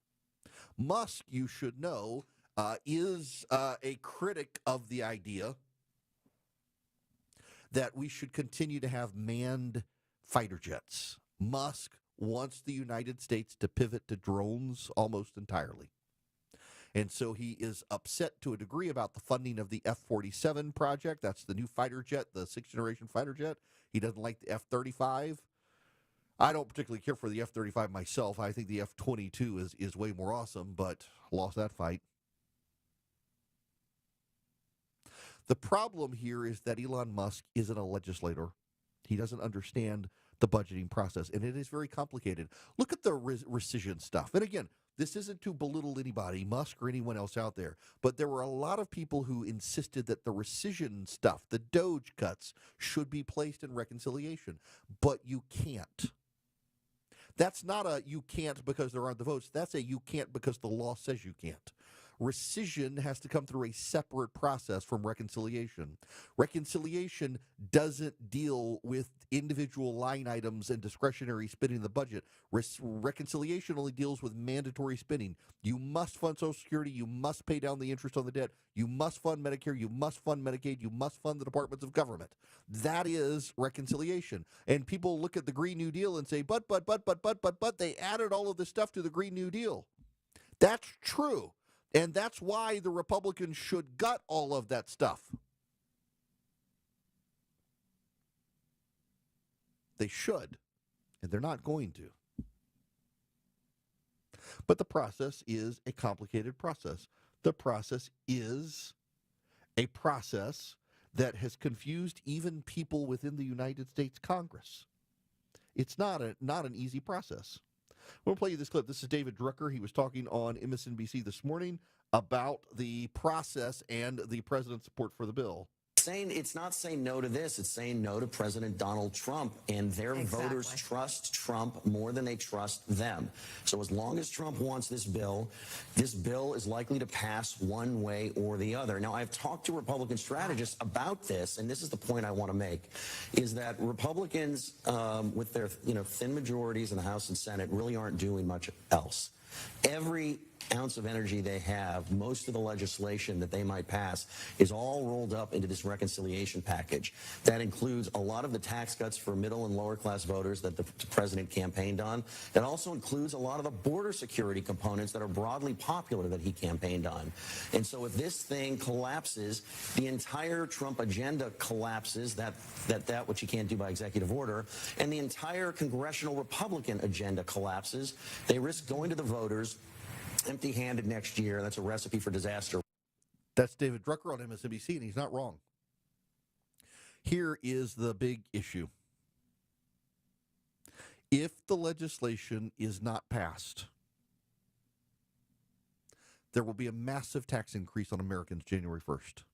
Musk, you should know, is a critic of the idea that we should continue to have manned fighter jets. Musk wants the United States to pivot to drones almost entirely. And so he is upset to a degree about the funding of the F-47 project. That's the new fighter jet, the sixth-generation fighter jet. He doesn't like the F-35. I don't particularly care for the F-35 myself. I think the F-22 is way more awesome, but lost that fight. The problem here is that Elon Musk isn't a legislator. He doesn't understand the budgeting process, and it is very complicated. Look at the rescission stuff. And again, this isn't to belittle anybody, Musk or anyone else out there, but there were a lot of people who insisted that the rescission stuff, the Doge cuts, should be placed in reconciliation. But you can't. That's not a you can't because there aren't the votes. That's a you can't because the law says you can't. Rescission has to come through a separate process from reconciliation. Reconciliation doesn't deal with individual line items and discretionary spending in the budget. Reconciliation only deals with mandatory spending. You must fund Social Security. You must pay down the interest on the debt. You must fund Medicare. You must fund Medicaid. You must fund the departments of government. That is reconciliation. And people look at the Green New Deal and say, but, they added all of this stuff to the Green New Deal. That's true. And that's why the Republicans should gut all of that stuff. They should, and they're not going to. But the process is a complicated process. The process is a process that has confused even people within the United States Congress. It's not an easy process. We'll play you this clip. This is David Drucker. He was talking on MSNBC this morning about the process and the president's support for the bill. It's not saying no to this, it's saying no to President Donald Trump, and their voters trust Trump more than they trust them. So as long as Trump wants this bill is likely to pass one way or the other. Now, I've talked to Republican strategists about this, and this is the point I want to make, is that Republicans, with their thin majorities in the House and Senate, really aren't doing much else. Every ounce of energy they have, most of the legislation that they might pass is all rolled up into this reconciliation package. That includes a lot of the tax cuts for middle and lower class voters that the president campaigned on. That also includes a lot of the border security components that are broadly popular that he campaigned on. And so if this thing collapses, the entire Trump agenda collapses, that which you can't do by executive order, and the entire congressional Republican agenda collapses. They risk going to the voters empty-handed next year. That's a recipe for disaster. That's David Drucker on MSNBC, and he's not wrong. Here is the big issue. If the legislation is not passed, there will be a massive tax increase on Americans January 1st.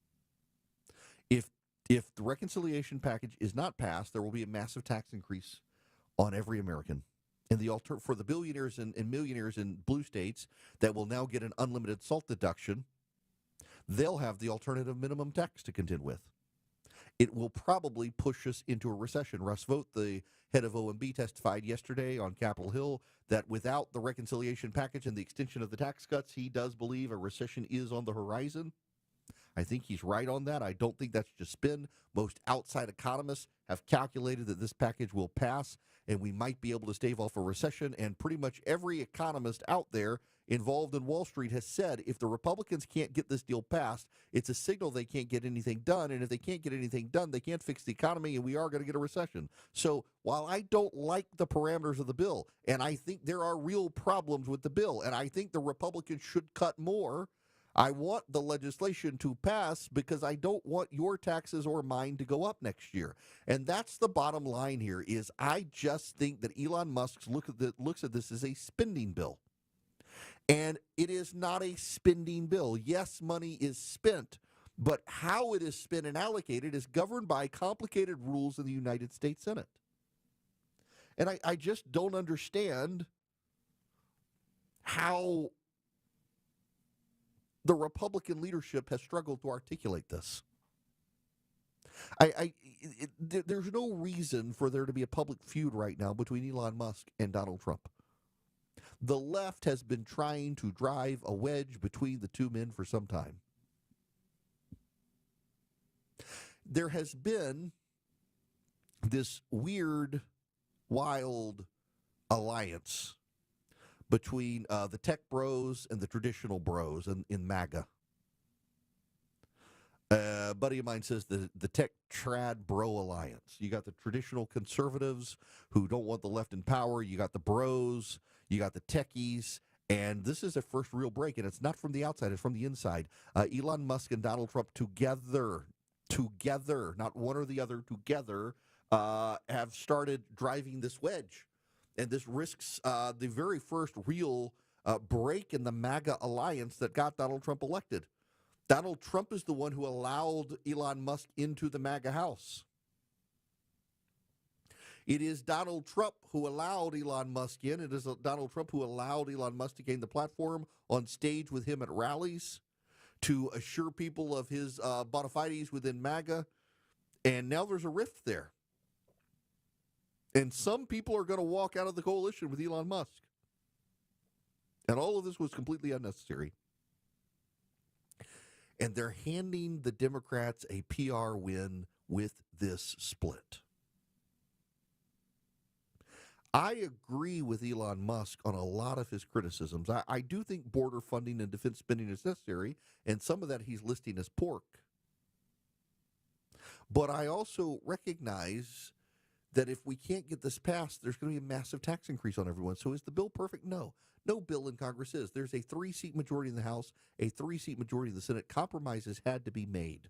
If the reconciliation package is not passed, there will be a massive tax increase on every American. And for the billionaires and millionaires in blue states that will now get an unlimited SALT deduction, they'll have the alternative minimum tax to contend with. It will probably push us into a recession. Russ Vought, the head of OMB, testified yesterday on Capitol Hill that without the reconciliation package and the extension of the tax cuts, he does believe a recession is on the horizon. I think he's right on that. I don't think that's just spin. Most outside economists have calculated that this package will pass and we might be able to stave off a recession. And pretty much every economist out there involved in Wall Street has said if the Republicans can't get this deal passed, it's a signal they can't get anything done. And if they can't get anything done, they can't fix the economy and we are going to get a recession. So while I don't like the parameters of the bill, and I think there are real problems with the bill, and I think the Republicans should cut more, I want the legislation to pass because I don't want your taxes or mine to go up next year. And that's the bottom line here is I just think that Elon Musk looks at this as a spending bill. And it is not a spending bill. Yes, money is spent, but how it is spent and allocated is governed by complicated rules in the United States Senate. And I just don't understand how the Republican leadership has struggled to articulate this. There's no reason for there to be a public feud right now between Elon Musk and Donald Trump. The left has been trying to drive a wedge between the two men for some time. There has been this weird, wild alliance between the tech bros and the traditional bros in MAGA. A buddy of mine says the tech trad bro alliance. You got the traditional conservatives who don't want the left in power. You got the bros. You got the techies. And this is a first real break, and it's not from the outside. It's from the inside. Elon Musk and Donald Trump together, not one or the other, together, have started driving this wedge. And this risks the very first real break in the MAGA alliance that got Donald Trump elected. Donald Trump is the one who allowed Elon Musk into the MAGA house. It is Donald Trump who allowed Elon Musk in. It is Donald Trump who allowed Elon Musk to gain the platform on stage with him at rallies to assure people of his bona fides within MAGA. And now there's a rift there. And some people are going to walk out of the coalition with Elon Musk. And all of this was completely unnecessary. And they're handing the Democrats a PR win with this split. I agree with Elon Musk on a lot of his criticisms. I do think border funding and defense spending is necessary, and some of that he's listing as pork. But I also recognize that if we can't get this passed, there's going to be a massive tax increase on everyone. So is the bill perfect? No. No bill in Congress is. There's a 3-seat majority in the House, a 3-seat majority in the Senate. Compromises had to be made.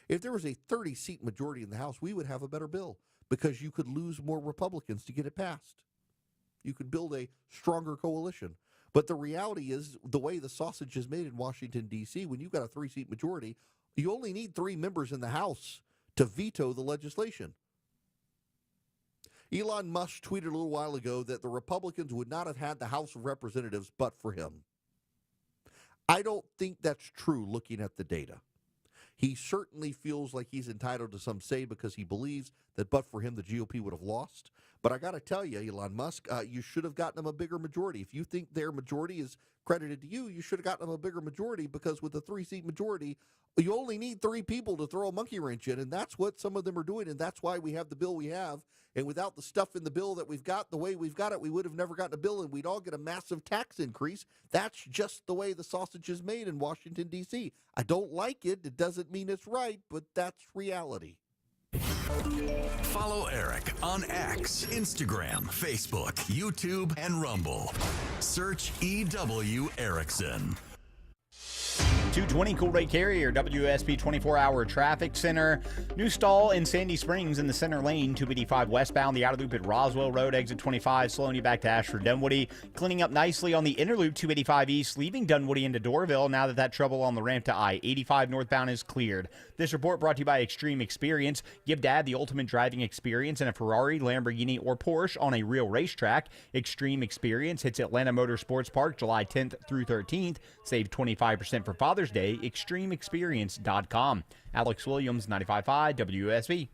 If there was a 30-seat majority in the House, we would have a better bill because you could lose more Republicans to get it passed. You could build a stronger coalition. But the reality is the way the sausage is made in Washington, D.C., when you've got a 3-seat majority, you only need 3 members in the House to veto the legislation. Elon Musk tweeted a little while ago that the Republicans would not have had the House of Representatives but for him. I don't think that's true looking at the data. He certainly feels like he's entitled to some say because he believes that but for him, the GOP would have lost. But I got to tell you, Elon Musk, you should have gotten them a bigger majority. If you think their majority is credited to you, you should have gotten them a bigger majority because with a 3-seat majority, you only need 3 people to throw a monkey wrench in, and that's what some of them are doing, and that's why we have the bill we have. And without the stuff in the bill that we've got, the way we've got it, we would have never gotten a bill, and we'd all get a massive tax increase. That's just the way the sausage is made in Washington, D.C. I don't like it. It doesn't mean it's right, but that's reality. Follow Eric on X, Instagram, Facebook, YouTube, and Rumble. Search EW Erickson. 220 Cool Rate Carrier, WSB 24-hour traffic center. New stall in Sandy Springs in the center lane, 285 westbound. The outer loop at Roswell Road, exit 25, slowing you back to Ashford Dunwoody. Cleaning up nicely on the inner loop, 285 east, leaving Dunwoody into Dorville now that trouble on the ramp to I-85 northbound is cleared. This report brought to you by Extreme Experience. Give Dad the ultimate driving experience in a Ferrari, Lamborghini, or Porsche on a real racetrack. Extreme Experience hits Atlanta Motorsports Park July 10th through 13th. Save 25% for Father's Day. ExtremeExperience.com. Alex Williams, 95.5 WSB.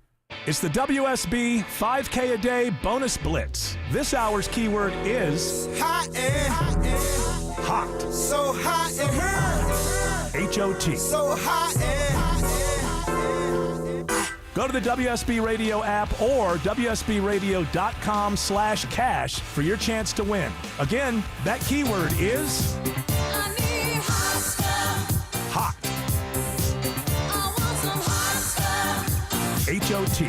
It's the WSB 5K a day bonus blitz. This hour's keyword is hot. Hot. So hot it hurts. H-O-T. So hot. Go to the WSB Radio app or WSBRadio.com/cash for your chance to win. Again, that keyword is hot. H-O-T.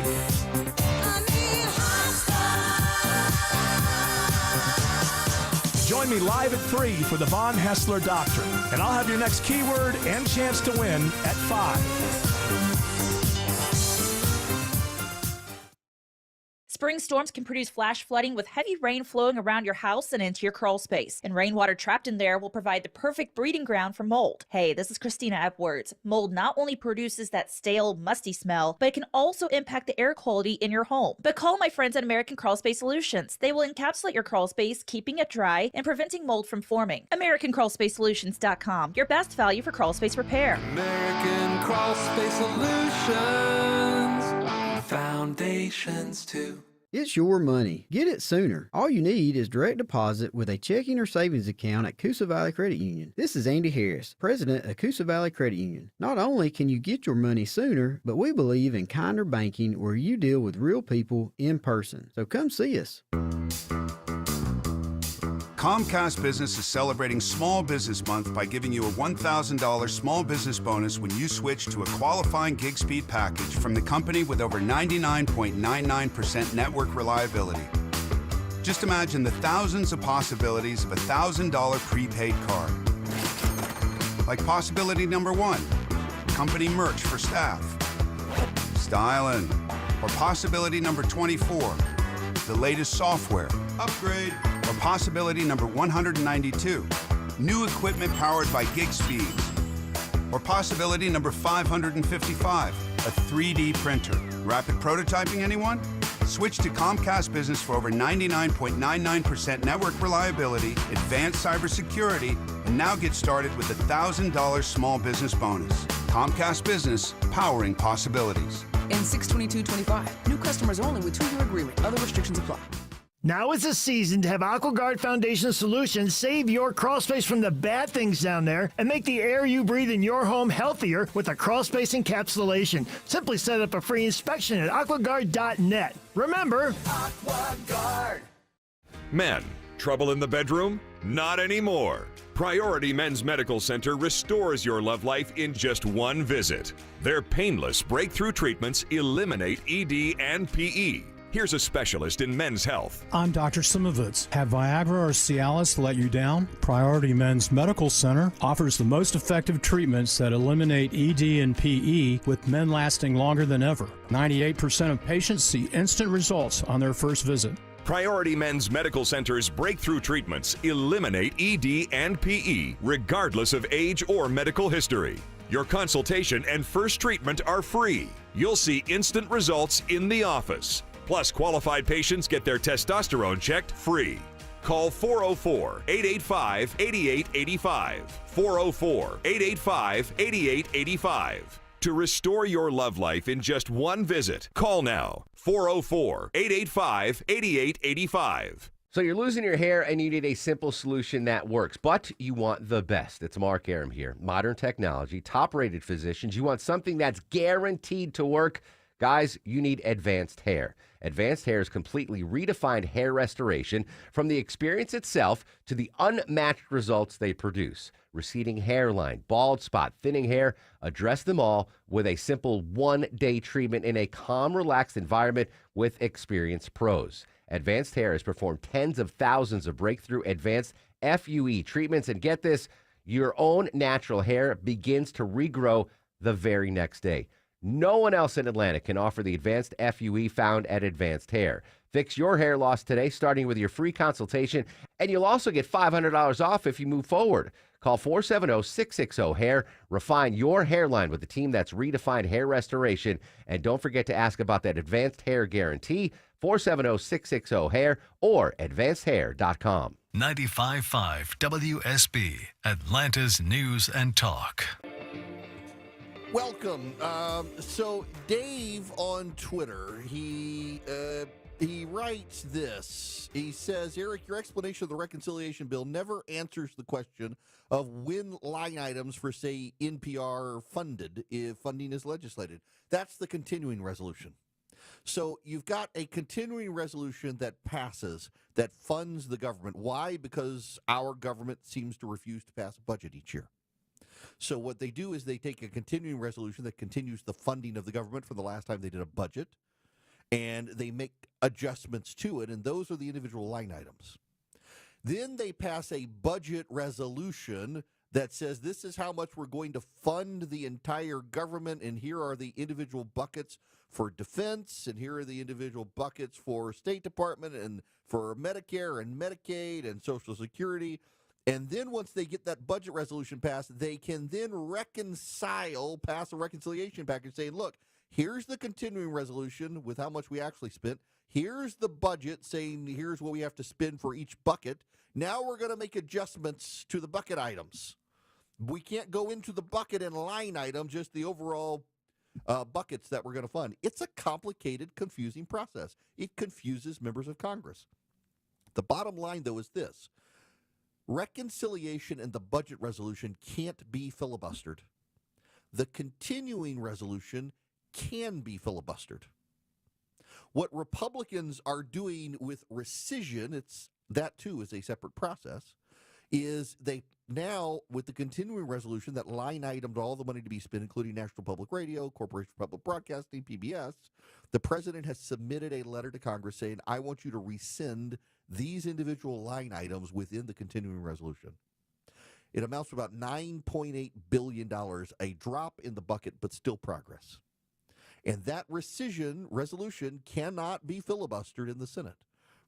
Join me live at 3 for the Von Haessler Doctrine, and I'll have your next keyword and chance to win at 5. Spring storms can produce flash flooding with heavy rain flowing around your house and into your crawl space. And rainwater trapped in there will provide the perfect breeding ground for mold. Hey, this is Christina Epwords. Mold not only produces that stale, musty smell, but it can also impact the air quality in your home. But call my friends at American Crawl Space Solutions. They will encapsulate your crawl space, keeping it dry and preventing mold from forming. AmericanCrawlSpaceSolutions.com, your best value for crawl space repair. American Crawl Space Solutions. Foundations too. It's your money. Get it sooner. All you need is direct deposit with a checking or savings account at Coosa Valley Credit Union. This is Andy Harris, president of Coosa Valley Credit Union. Not only can you get your money sooner, but we believe in kinder banking where you deal with real people in person. So come see us. Comcast Business is celebrating Small Business Month by giving you a $1,000 small business bonus when you switch to a qualifying gig speed package from the company with over 99.99% network reliability. Just imagine the thousands of possibilities of a $1,000 prepaid card. Like possibility number 1, company merch for staff. Styling. Or possibility number 24, the latest software. Upgrade. Or possibility number 192, new equipment powered by gig speeds. Or possibility number 555, a 3D printer. Rapid prototyping, anyone? Switch to Comcast Business for over 99.99% network reliability, advanced cybersecurity, and now get started with a $1,000 small business bonus. Comcast Business, powering possibilities. In 6/22/25, new customers only with 2-year agreement. Other restrictions apply. Now is the season to have AquaGuard Foundation Solutions save your crawl space from the bad things down there and make the air you breathe in your home healthier with a crawl space encapsulation. Simply set up a free inspection at aquaguard.net. Remember, AquaGuard. Men, trouble in the bedroom? Not anymore. Priority Men's Medical Center restores your love life in just one visit. Their painless breakthrough treatments eliminate ED and PE. Here's a specialist in men's health. I'm Dr. Simovitz. Have Viagra or Cialis let you down? Priority Men's Medical Center offers the most effective treatments that eliminate ED and PE, with men lasting longer than ever. 98% of patients see instant results on their first visit. Priority Men's Medical Center's breakthrough treatments eliminate ED and PE, regardless of age or medical history. Your consultation and first treatment are free. You'll see instant results in the office. Plus, qualified patients get their testosterone checked free. Call 404-885-8885. 404-885-8885. To restore your love life in just one visit, call now. 404-885-8885. So you're losing your hair and you need a simple solution that works, but you want the best. It's Mark Arum here. Modern technology, top-rated physicians. You want something that's guaranteed to work. Guys, you need Advanced Hair. Advanced Hair's completely redefined hair restoration, from the experience itself to the unmatched results they produce. Receding hairline, bald spot, thinning hair, address them all with a simple one-day treatment in a calm, relaxed environment with experienced pros. Advanced Hair has performed tens of thousands of breakthrough advanced FUE treatments, and get this, your own natural hair begins to regrow the very next day. No one else in Atlanta can offer the advanced FUE found at Advanced Hair. Fix your hair loss today, starting with your free consultation, and you'll also get $500 off if you move forward. Call 470-660-HAIR. Refine your hairline with the team that's redefined hair restoration. And don't forget to ask about that Advanced Hair Guarantee, 470-660-HAIR or advancedhair.com. 95.5 WSB, Atlanta's News and Talk. Welcome. So Dave on Twitter, he writes this. He says, Eric, your explanation of the reconciliation bill never answers the question of when line items for, say, NPR are funded if funding is legislated. That's the continuing resolution. So you've got a continuing resolution that passes that funds the government. Why? Because our government seems to refuse to pass a budget each year. So what they do is they take a continuing resolution that continues the funding of the government from the last time they did a budget, and they make adjustments to it, and those are the individual line items. Then they pass a budget resolution that says this is how much we're going to fund the entire government, and here are the individual buckets for defense, and here are the individual buckets for State Department and for Medicare and Medicaid and Social Security. And then once they get that budget resolution passed, they can then pass a reconciliation package saying, look, here's the continuing resolution with how much we actually spent. Here's the budget saying here's what we have to spend for each bucket. Now we're going to make adjustments to the bucket items. We can't go into the bucket and line item, just the overall buckets that we're going to fund. It's a complicated, confusing process. It confuses members of Congress. The bottom line, though, is this. Reconciliation and the budget resolution can't be filibustered. The continuing resolution can be filibustered. What Republicans are doing with rescission, that too is a separate process, is they now, with the continuing resolution that line itemed all the money to be spent, including National Public Radio, Corporation for Public Broadcasting, PBS, the president has submitted a letter to Congress saying, I want you to rescind these individual line items within the continuing resolution. It amounts to about $9.8 billion, a drop in the bucket, but still progress. And that rescission resolution cannot be filibustered in the Senate.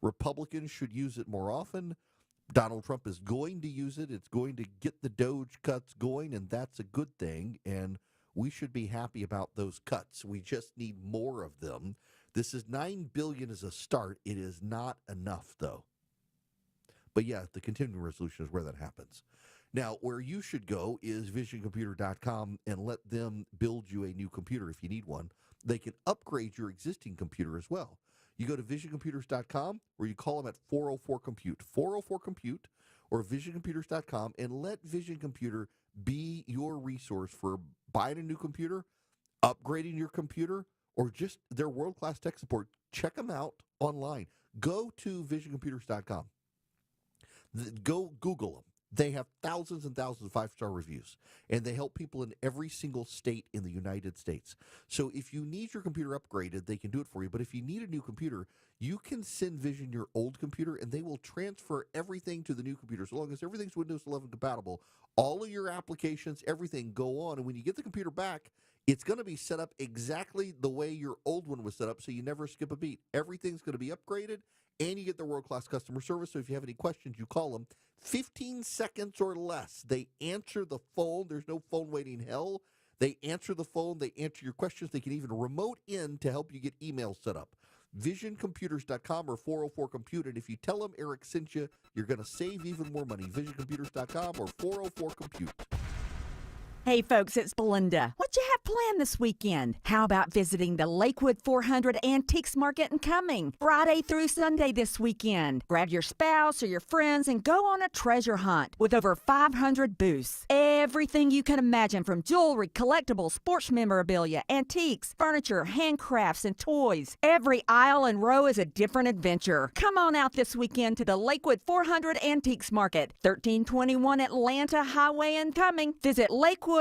Republicans should use it more often. Donald Trump is going to use it. It's going to get the DOGE cuts going, and that's a good thing. And we should be happy about those cuts. We just need more of them. This is $9 billion as a start. It is not enough, though. But yeah, the continuing resolution is where that happens. Now, where you should go is visioncomputer.com and let them build you a new computer if you need one. They can upgrade your existing computer as well. You go to visioncomputers.com or you call them at 404-COMPUTE, 404-COMPUTE, or visioncomputers.com, and let Vision Computer be your resource for buying a new computer, upgrading your computer, or just their world-class tech support. Check them out online. Go to visioncomputers.com. Go Google them. They have thousands and thousands of 5-star reviews, and they help people in every single state in the United States. So if you need your computer upgraded, they can do it for you. But if you need a new computer, you can send Vision your old computer, and they will transfer everything to the new computer. So long as everything's Windows 11 compatible, all of your applications, everything go on. And when you get the computer back, it's going to be set up exactly the way your old one was set up, so you never skip a beat. Everything's going to be upgraded, and you get the world-class customer service. So if you have any questions, you call them. 15 seconds or less. They answer the phone. There's no phone waiting hell. They answer the phone. They answer your questions. They can even remote in to help you get emails set up. VisionComputers.com or 404-COMPUTE. And if you tell them Eric sent you, you're going to save even more money. VisionComputers.com or 404-COMPUTE. Hey folks, it's Belinda. What you have planned this weekend? How about visiting the Lakewood 400 Antiques Market in Cumming, Friday through Sunday this weekend? Grab your spouse or your friends and go on a treasure hunt with over 500 booths. Everything you can imagine, from jewelry, collectibles, sports memorabilia, antiques, furniture, handcrafts, and toys. Every aisle and row is a different adventure. Come on out this weekend to the Lakewood 400 Antiques Market, 1321 Atlanta Highway in Cumming. Visit LakewoodAntiques.com.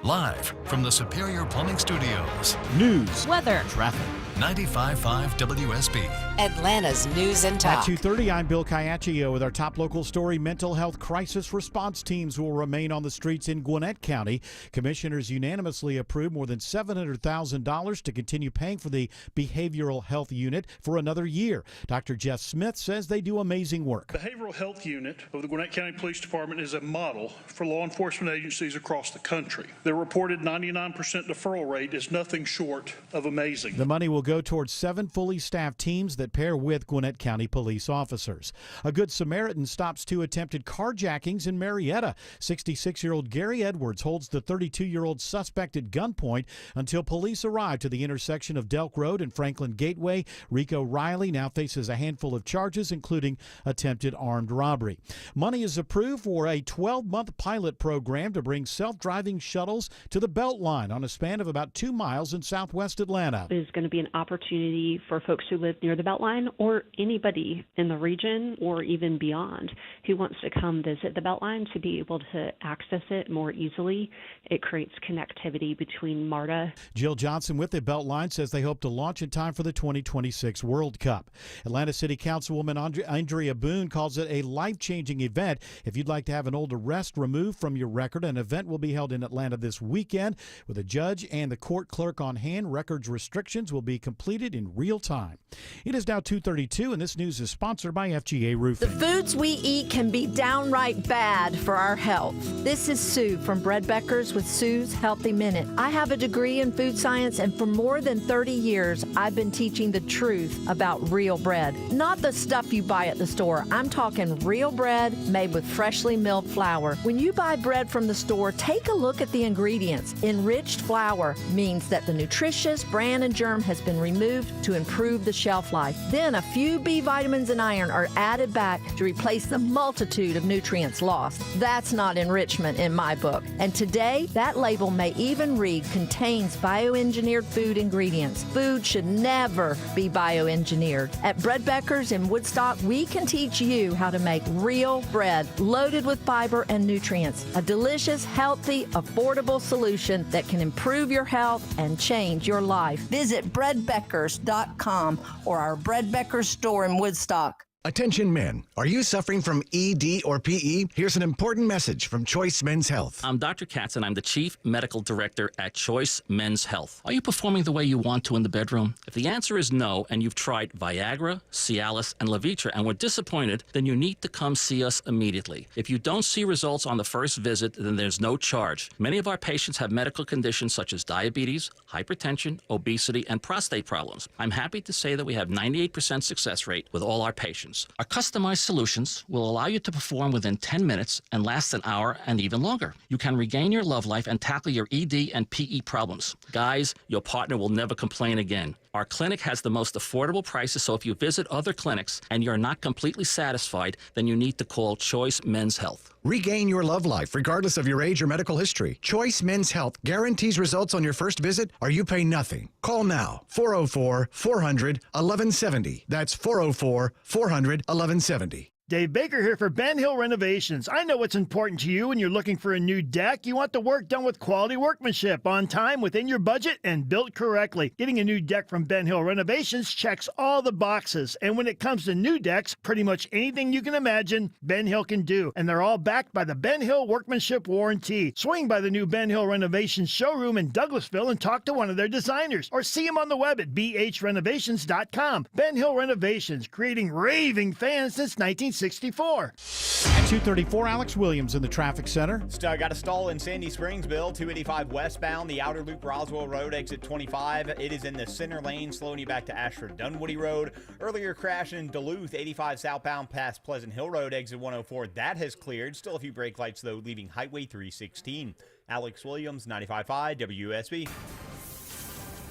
Live from the Superior Plumbing Studios. News, weather, traffic. 95.5 WSB. Atlanta's News and Talk. At 2:30, I'm Bill Caiaccio with our top local story. Mental health crisis response teams will remain on the streets in Gwinnett County. Commissioners unanimously approved more than $700,000 to continue paying for the behavioral health unit for another year. Dr. Jeff Smith says they do amazing work. Behavioral health unit of the Gwinnett County Police Department is a model for law enforcement agencies across the country. Their reported 99% deferral rate is nothing short of amazing. The money will go towards 7 fully staffed teams that pair with Gwinnett County police officers. A Good Samaritan stops 2 attempted carjackings in Marietta. 66-year-old Gary Edwards holds the 32-year-old suspect at gunpoint until police arrive to the intersection of Delk Road and Franklin Gateway. Rico Riley now faces a handful of charges, including attempted armed robbery. Money is approved for a 12-month pilot program to bring self-driving shuttles to the Beltline on a span of about 2 miles in southwest Atlanta. It is going to be an opportunity for folks who live near the Beltline, or anybody in the region or even beyond who wants to come visit the Beltline, to be able to access it more easily. It creates connectivity between MARTA. Jill Johnson with the Beltline says they hope to launch in time for the 2026 World Cup. Atlanta City Councilwoman Andrea Boone calls it a life-changing event. If you'd like to have an old arrest removed from your record, an event will be held in Atlanta this weekend with a judge and the court clerk on hand. Records restrictions will be completed in real time. It is now 2:32, and this news is sponsored by FGA Roofing. The foods we eat can be downright bad for our health. This is Sue from Bread Beckers with Sue's Healthy Minute. I have a degree in food science, and for more than 30 years, I've been teaching the truth about real bread. Not the stuff you buy at the store. I'm talking real bread made with freshly milled flour. When you buy bread from the store, take a look at the ingredients. Enriched flour means that the nutritious bran and germ has been removed to improve the shelf life. Then a few B vitamins and iron are added back to replace the multitude of nutrients lost. That's not enrichment in my book. And today, that label may even read contains bioengineered food ingredients. Food should never be bioengineered. At Bread Beckers in Woodstock, we can teach you how to make real bread loaded with fiber and nutrients. A delicious, healthy, affordable solution that can improve your health and change your life. Visit breadbeckers.com or our Bread Beckers store in Woodstock. Attention men, are you suffering from ED or PE? Here's an important message from Choice Men's Health. I'm Dr. Katz, and I'm the Chief Medical Director at Choice Men's Health. Are you performing the way you want to in the bedroom? If the answer is no, and you've tried Viagra, Cialis, and Levitra and were disappointed, then you need to come see us immediately. If you don't see results on the first visit, then there's no charge. Many of our patients have medical conditions such as diabetes, hypertension, obesity, and prostate problems. I'm happy to say that we have 98% success rate with all our patients. Our customized solutions will allow you to perform within 10 minutes and last an hour and even longer. You can regain your love life and tackle your ED and PE problems. Guys, your partner will never complain again. Our Our clinic has the most affordable prices, so if you visit other clinics and you're not completely satisfied, then you need to call Choice Men's Health. Regain your love life regardless of your age or medical history. Choice Men's Health guarantees results on your first visit or you pay nothing. Call now, 404-400-1170. That's 404-400-1170. Dave Baker here for Ben Hill Renovations. I know what's important to you when you're looking for a new deck. You want the work done with quality workmanship, on time, within your budget, and built correctly. Getting a new deck from Ben Hill Renovations checks all the boxes. And when it comes to new decks, pretty much anything you can imagine, Ben Hill can do. And they're all backed by the Ben Hill Workmanship Warranty. Swing by the new Ben Hill Renovations showroom in Douglasville and talk to one of their designers. Or see them on the web at bhrenovations.com. Ben Hill Renovations, creating raving fans since 1964. At 234, Alex Williams in the traffic center. Got a stall in Sandy Springsville, 285 westbound, the outer loop Roswell Road, exit 25. It is in the center lane, slowing you back to Ashford-Dunwoody Road. Earlier crash in Duluth, 85 southbound past Pleasant Hill Road, exit 104. That has cleared. Still a few brake lights, though, leaving Highway 316. Alex Williams, 95.5 WSB.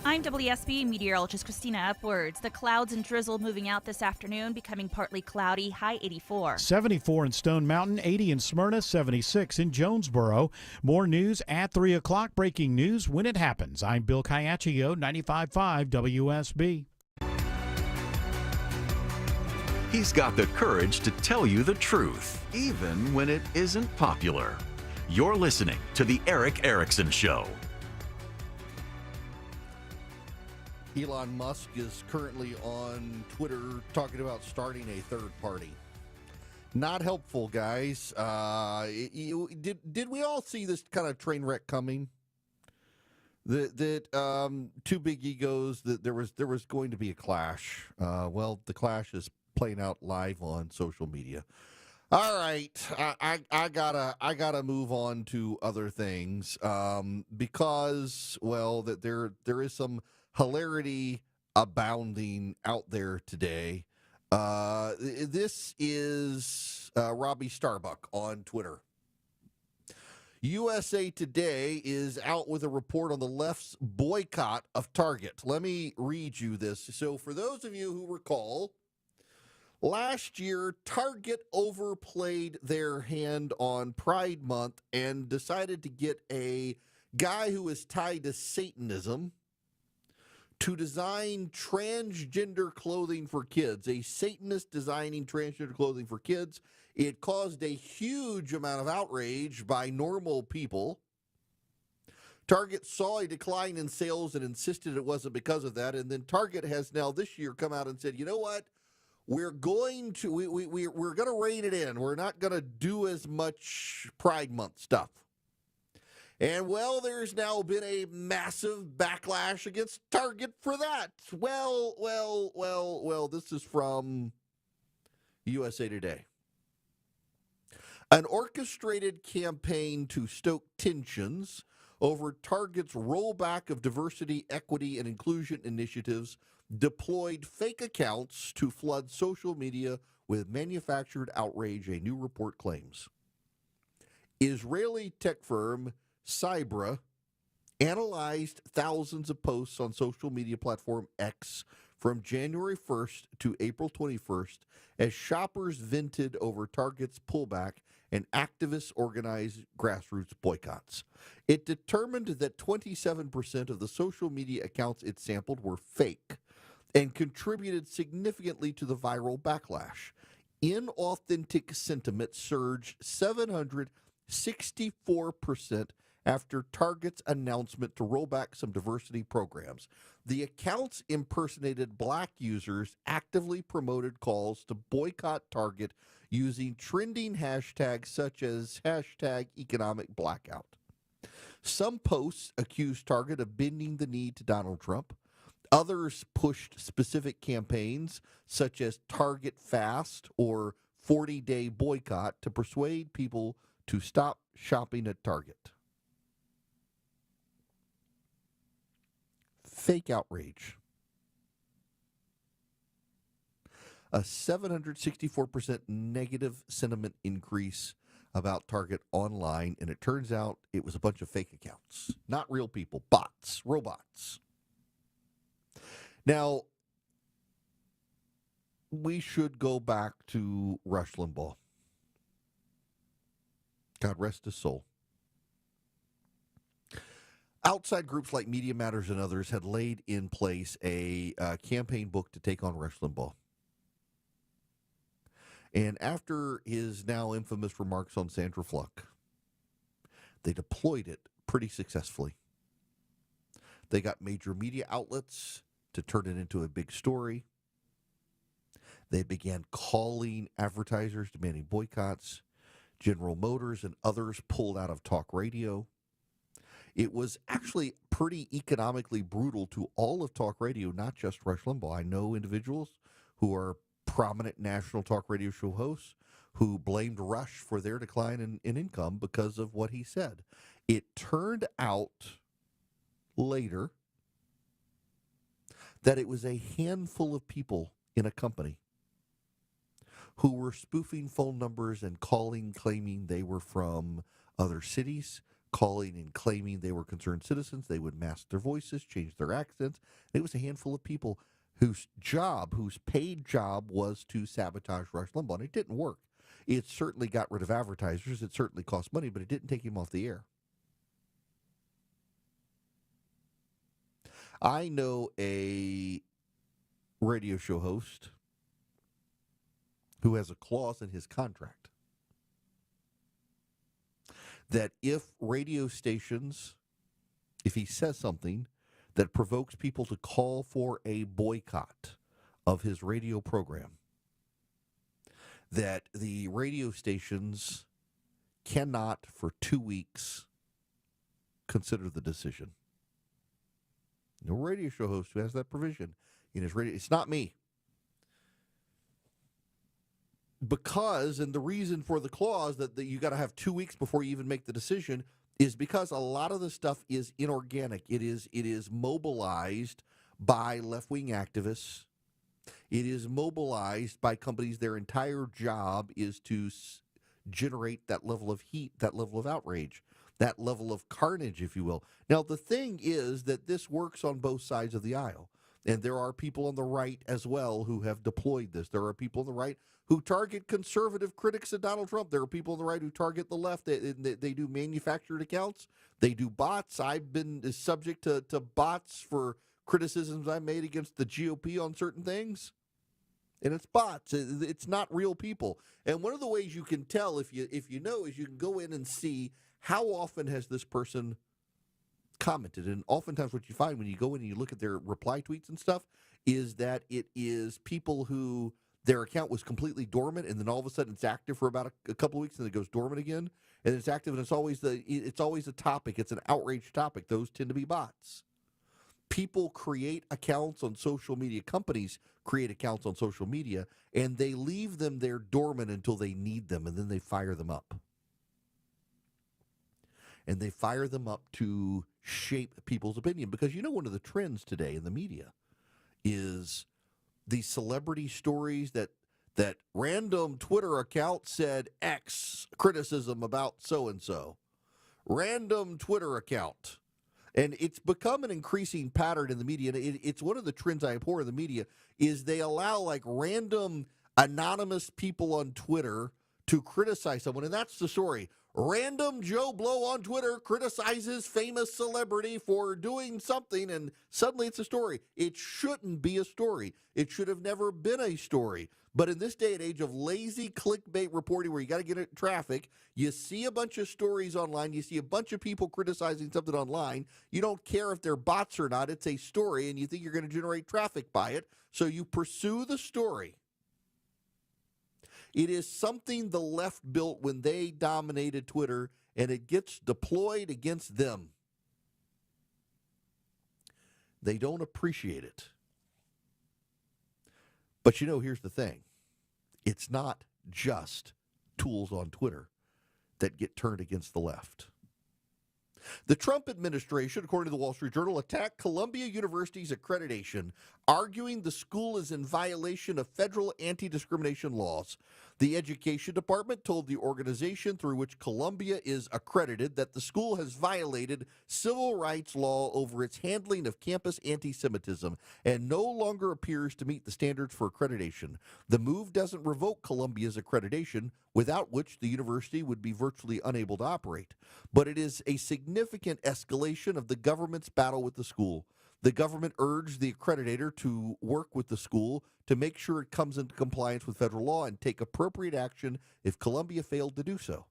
I'm WSB meteorologist Christina Upwards. The clouds and drizzle moving out this afternoon, becoming partly cloudy, high 84. 74 in Stone Mountain, 80 in Smyrna, 76 in Jonesboro. More news at 3 o'clock. Breaking news when it happens. I'm Bill Caiaccio, 95.5 WSB. He's got the courage to tell you the truth, even when it isn't popular. You're listening to The Eric Erickson Show. Elon Musk is currently on Twitter talking about starting a third party. Not helpful, guys. Did we all see this kind of train wreck coming? That two big egos. That there was going to be a clash. Well, the clash is playing out live on social media. All right, I gotta move on to other things because that there is some hilarity abounding out there today. This is Robbie Starbuck on Twitter. USA Today is out with a report on the left's boycott of Target. Let me read you this. So for those of you who recall, last year, Target overplayed their hand on Pride Month and decided to get a guy who is tied to Satanism to design transgender clothing for kids, a Satanist designing transgender clothing for kids. It caused a huge amount of outrage by normal people. Target saw a decline in sales and insisted it wasn't because of that. And then Target has now this year come out and said, you know what? We're going to we're going to rein it in. We're not going to do as much Pride Month stuff. And, there's now been a massive backlash against Target for that. This is from USA Today. An orchestrated campaign to stoke tensions over Target's rollback of diversity, equity, and inclusion initiatives deployed fake accounts to flood social media with manufactured outrage, a new report claims. Israeli tech firm Cybra analyzed thousands of posts on social media platform X from January 1st to April 21st as shoppers vented over Target's pullback and activists organized grassroots boycotts. It determined that 27% of the social media accounts it sampled were fake and contributed significantly to the viral backlash. Inauthentic sentiment surged 764% after Target's announcement to roll back some diversity programs. The accounts impersonated black users, actively promoted calls to boycott Target using trending hashtags such as hashtag economic blackout. Some posts accused Target of bending the knee to Donald Trump. Others pushed specific campaigns such as Target Fast or 40-day boycott to persuade people to stop shopping at Target. Fake outrage. A 764% negative sentiment increase about Target online, and it turns out it was a bunch of fake accounts. Not real people, bots, robots. Now, we should go back to Rush Limbaugh. God rest his soul. Outside groups like Media Matters and others had laid in place a campaign book to take on Rush Limbaugh. And after his now infamous remarks on Sandra Fluck, they deployed it pretty successfully. They got major media outlets to turn it into a big story. They began calling advertisers, demanding boycotts. General Motors and others pulled out of talk radio. It was actually pretty economically brutal to all of talk radio, not just Rush Limbaugh. I know individuals who are prominent national talk radio show hosts who blamed Rush for their decline in income because of what he said. It turned out later that it was a handful of people in a company who were spoofing phone numbers and calling, claiming they were from other cities, calling and claiming they were concerned citizens. They would mask their voices, change their accents. It was a handful of people whose paid job was to sabotage Rush Limbaugh. And it didn't work. It certainly got rid of advertisers. It certainly cost money, but it didn't take him off the air. I know a radio show host who has a clause in his contract that if radio stations, if he says something that provokes people to call for a boycott of his radio program, that the radio stations cannot for 2 weeks consider the decision. No radio show host who has that provision in his radio. It's not me. Because, and the reason for the clause that you got to have 2 weeks before you even make the decision is because a lot of the stuff is inorganic. It is mobilized by left-wing activists. It is mobilized by companies. Their entire job is to generate that level of heat, that level of outrage, that level of carnage, if you will. Now, the thing is that this works on both sides of the aisle. And there are people on the right as well who have deployed this. There are people on the right who target conservative critics of Donald Trump. There are people on the right who target the left. They do manufactured accounts. They do bots. I've been subject to bots for criticisms I made against the GOP on certain things. And it's bots. It's not real people. And one of the ways you can tell if you know is you can go in and see how often has this person commented. And oftentimes what you find when you go in and you look at their reply tweets and stuff is that it is people who their account was completely dormant and then all of a sudden it's active for about a couple of weeks and then it goes dormant again. And it's active and it's always a topic. It's an outrage topic. Those tend to be bots. People create accounts on social media. Companies create accounts on social media, and they leave them there dormant until they need them, and then they fire them up. And they fire them up to shape people's opinion. Because you know one of the trends today in the media is the celebrity stories that random Twitter account said X criticism about so-and-so. Random Twitter account. And it's become an increasing pattern in the media. And it's one of the trends I abhor in the media is they allow like random anonymous people on Twitter to criticize someone. And that's the story. Random Joe Blow on Twitter criticizes famous celebrity for doing something, and suddenly it's a story. It shouldn't be a story. It should have never been a story. But in this day and age of lazy clickbait reporting where you got to get traffic, you see a bunch of stories online, you see a bunch of people criticizing something online, you don't care if they're bots or not, it's a story, and you think you're going to generate traffic by it, so you pursue the story. It is something the left built when they dominated Twitter, and it gets deployed against them. They don't appreciate it. But you know, here's the thing. It's not just tools on Twitter that get turned against the left. The Trump administration, according to the Wall Street Journal, attacked Columbia University's accreditation, arguing the school is in violation of federal anti-discrimination laws. The Education Department told the organization through which Columbia is accredited that the school has violated civil rights law over its handling of campus anti-Semitism and no longer appears to meet the standards for accreditation. The move doesn't revoke Columbia's accreditation, without which the university would be virtually unable to operate. But it is a significant escalation of the government's battle with the school. The government urged the accreditator to work with the school to make sure it comes into compliance with federal law and take appropriate action if Columbia failed to do so.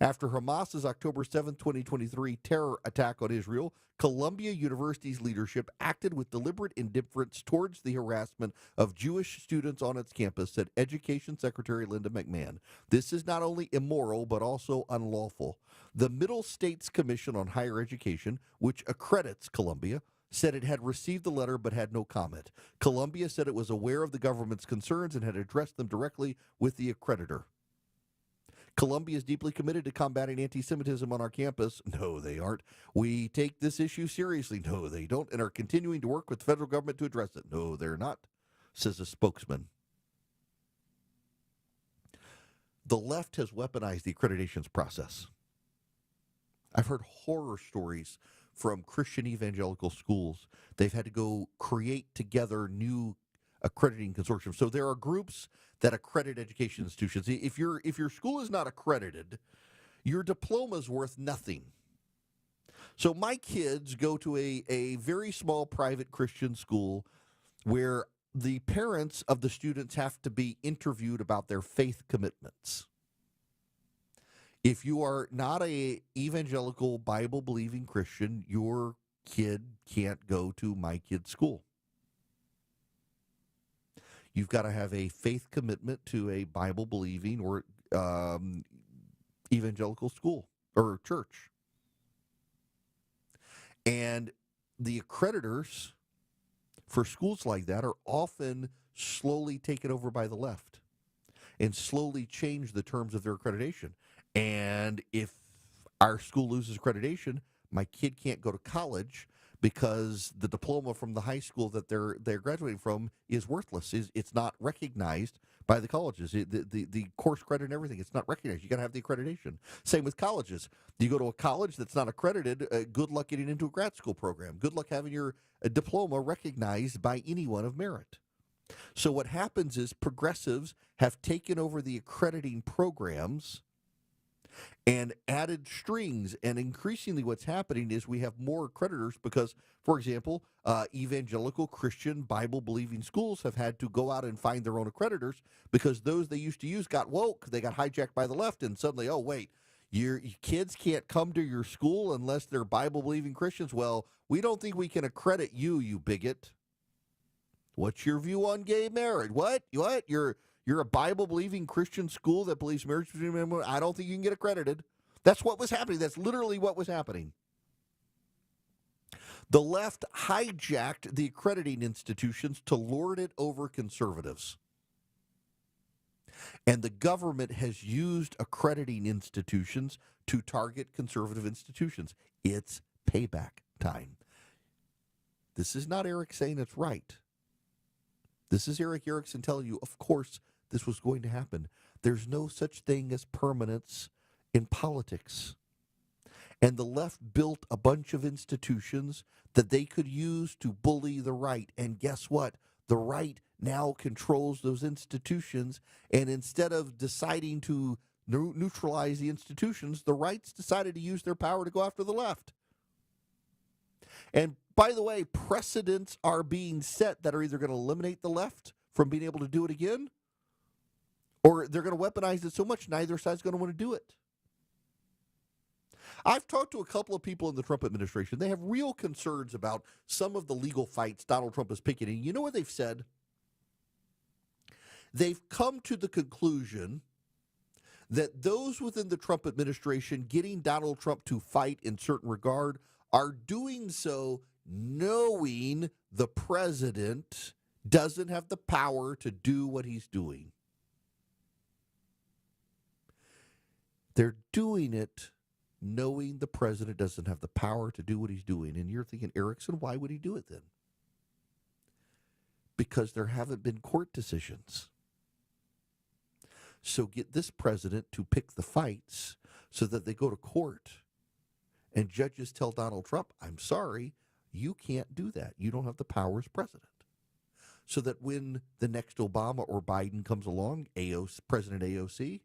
After Hamas's October 7, 2023 terror attack on Israel, Columbia University's leadership acted with deliberate indifference towards the harassment of Jewish students on its campus, said Education Secretary Linda McMahon. This is not only immoral, but also unlawful. The Middle States Commission on Higher Education, which accredits Columbia, said it had received the letter but had no comment. Columbia said it was aware of the government's concerns and had addressed them directly with the accreditor. Columbia is deeply committed to combating anti-Semitism on our campus. No, they aren't. We take this issue seriously. No, they don't, and are continuing to work with the federal government to address it. No, they're not, says a spokesman. The left has weaponized the accreditations process. I've heard horror stories from Christian evangelical schools. They've had to go create together new accrediting consortiums. So there are groups that accredit education institutions. If your school is not accredited, your diploma is worth nothing. So my kids go to a very small private Christian school where the parents of the students have to be interviewed about their faith commitments. If you are not a evangelical Bible-believing Christian, your kid can't go to my kid's school. You've got to have a faith commitment to a Bible-believing or evangelical school or church. And the accreditors for schools like that are often slowly taken over by the left and slowly change the terms of their accreditation. And if our school loses accreditation, my kid can't go to college because the diploma from the high school that they're graduating from is worthless. It's not recognized by the colleges. The course credit and everything, it's not recognized. You got to have the accreditation. Same with colleges. You go to a college that's not accredited, good luck getting into a grad school program. Good luck having your diploma recognized by anyone of merit. So what happens is progressives have taken over the accrediting programs and added strings, and increasingly what's happening is we have more accreditors because, for example, evangelical Christian Bible-believing schools have had to go out and find their own accreditors because those they used to use got woke. They got hijacked by the left, and suddenly, oh, wait, your kids can't come to your school unless they're Bible-believing Christians. Well, we don't think we can accredit you, you bigot. What's your view on gay marriage? What? You're a Bible-believing Christian school that believes marriage between men and women. I don't think you can get accredited. That's what was happening. That's literally what was happening. The left hijacked the accrediting institutions to lord it over conservatives. And the government has used accrediting institutions to target conservative institutions. It's payback time. This is not Eric saying it's right. This is Eric Erickson telling you, of course, this was going to happen. There's no such thing as permanence in politics. And the left built a bunch of institutions that they could use to bully the right. And guess what? The right now controls those institutions. And instead of deciding to neutralize the institutions, the right's decided to use their power to go after the left. And by the way, precedents are being set that are either going to eliminate the left from being able to do it again, or they're going to weaponize it so much neither side's going to want to do it. I've talked to a couple of people in the Trump administration. They have real concerns about some of the legal fights Donald Trump is picking. And you know what they've said? They've come to the conclusion that those within the Trump administration getting Donald Trump to fight in certain regard are doing so knowing the president doesn't have the power to do what he's doing. They're doing it knowing the president doesn't have the power to do what he's doing. And you're thinking, Erickson, why would he do it then? Because there haven't been court decisions. So get this president to pick the fights so that they go to court and judges tell Donald Trump, I'm sorry, you can't do that. You don't have the power as president. So that when the next Obama or Biden comes along, President AOC,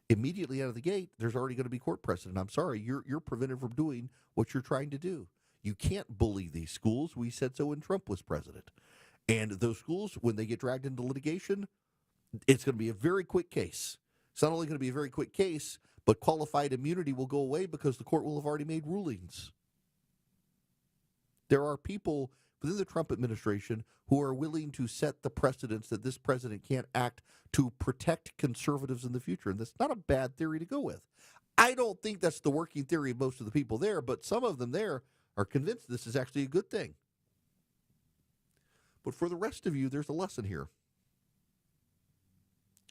immediately out of the gate, there's already going to be court precedent. I'm sorry, you're prevented from doing what you're trying to do. You can't bully these schools. We said so when Trump was president. And those schools, when they get dragged into litigation, it's going to be a very quick case. It's not only going to be a very quick case, but qualified immunity will go away because the court will have already made rulings. There are people within the Trump administration who are willing to set the precedents that this president can't act to protect conservatives in the future. And that's not a bad theory to go with. I don't think that's the working theory of most of the people there, but some of them there are convinced this is actually a good thing. But for the rest of you, there's a lesson here.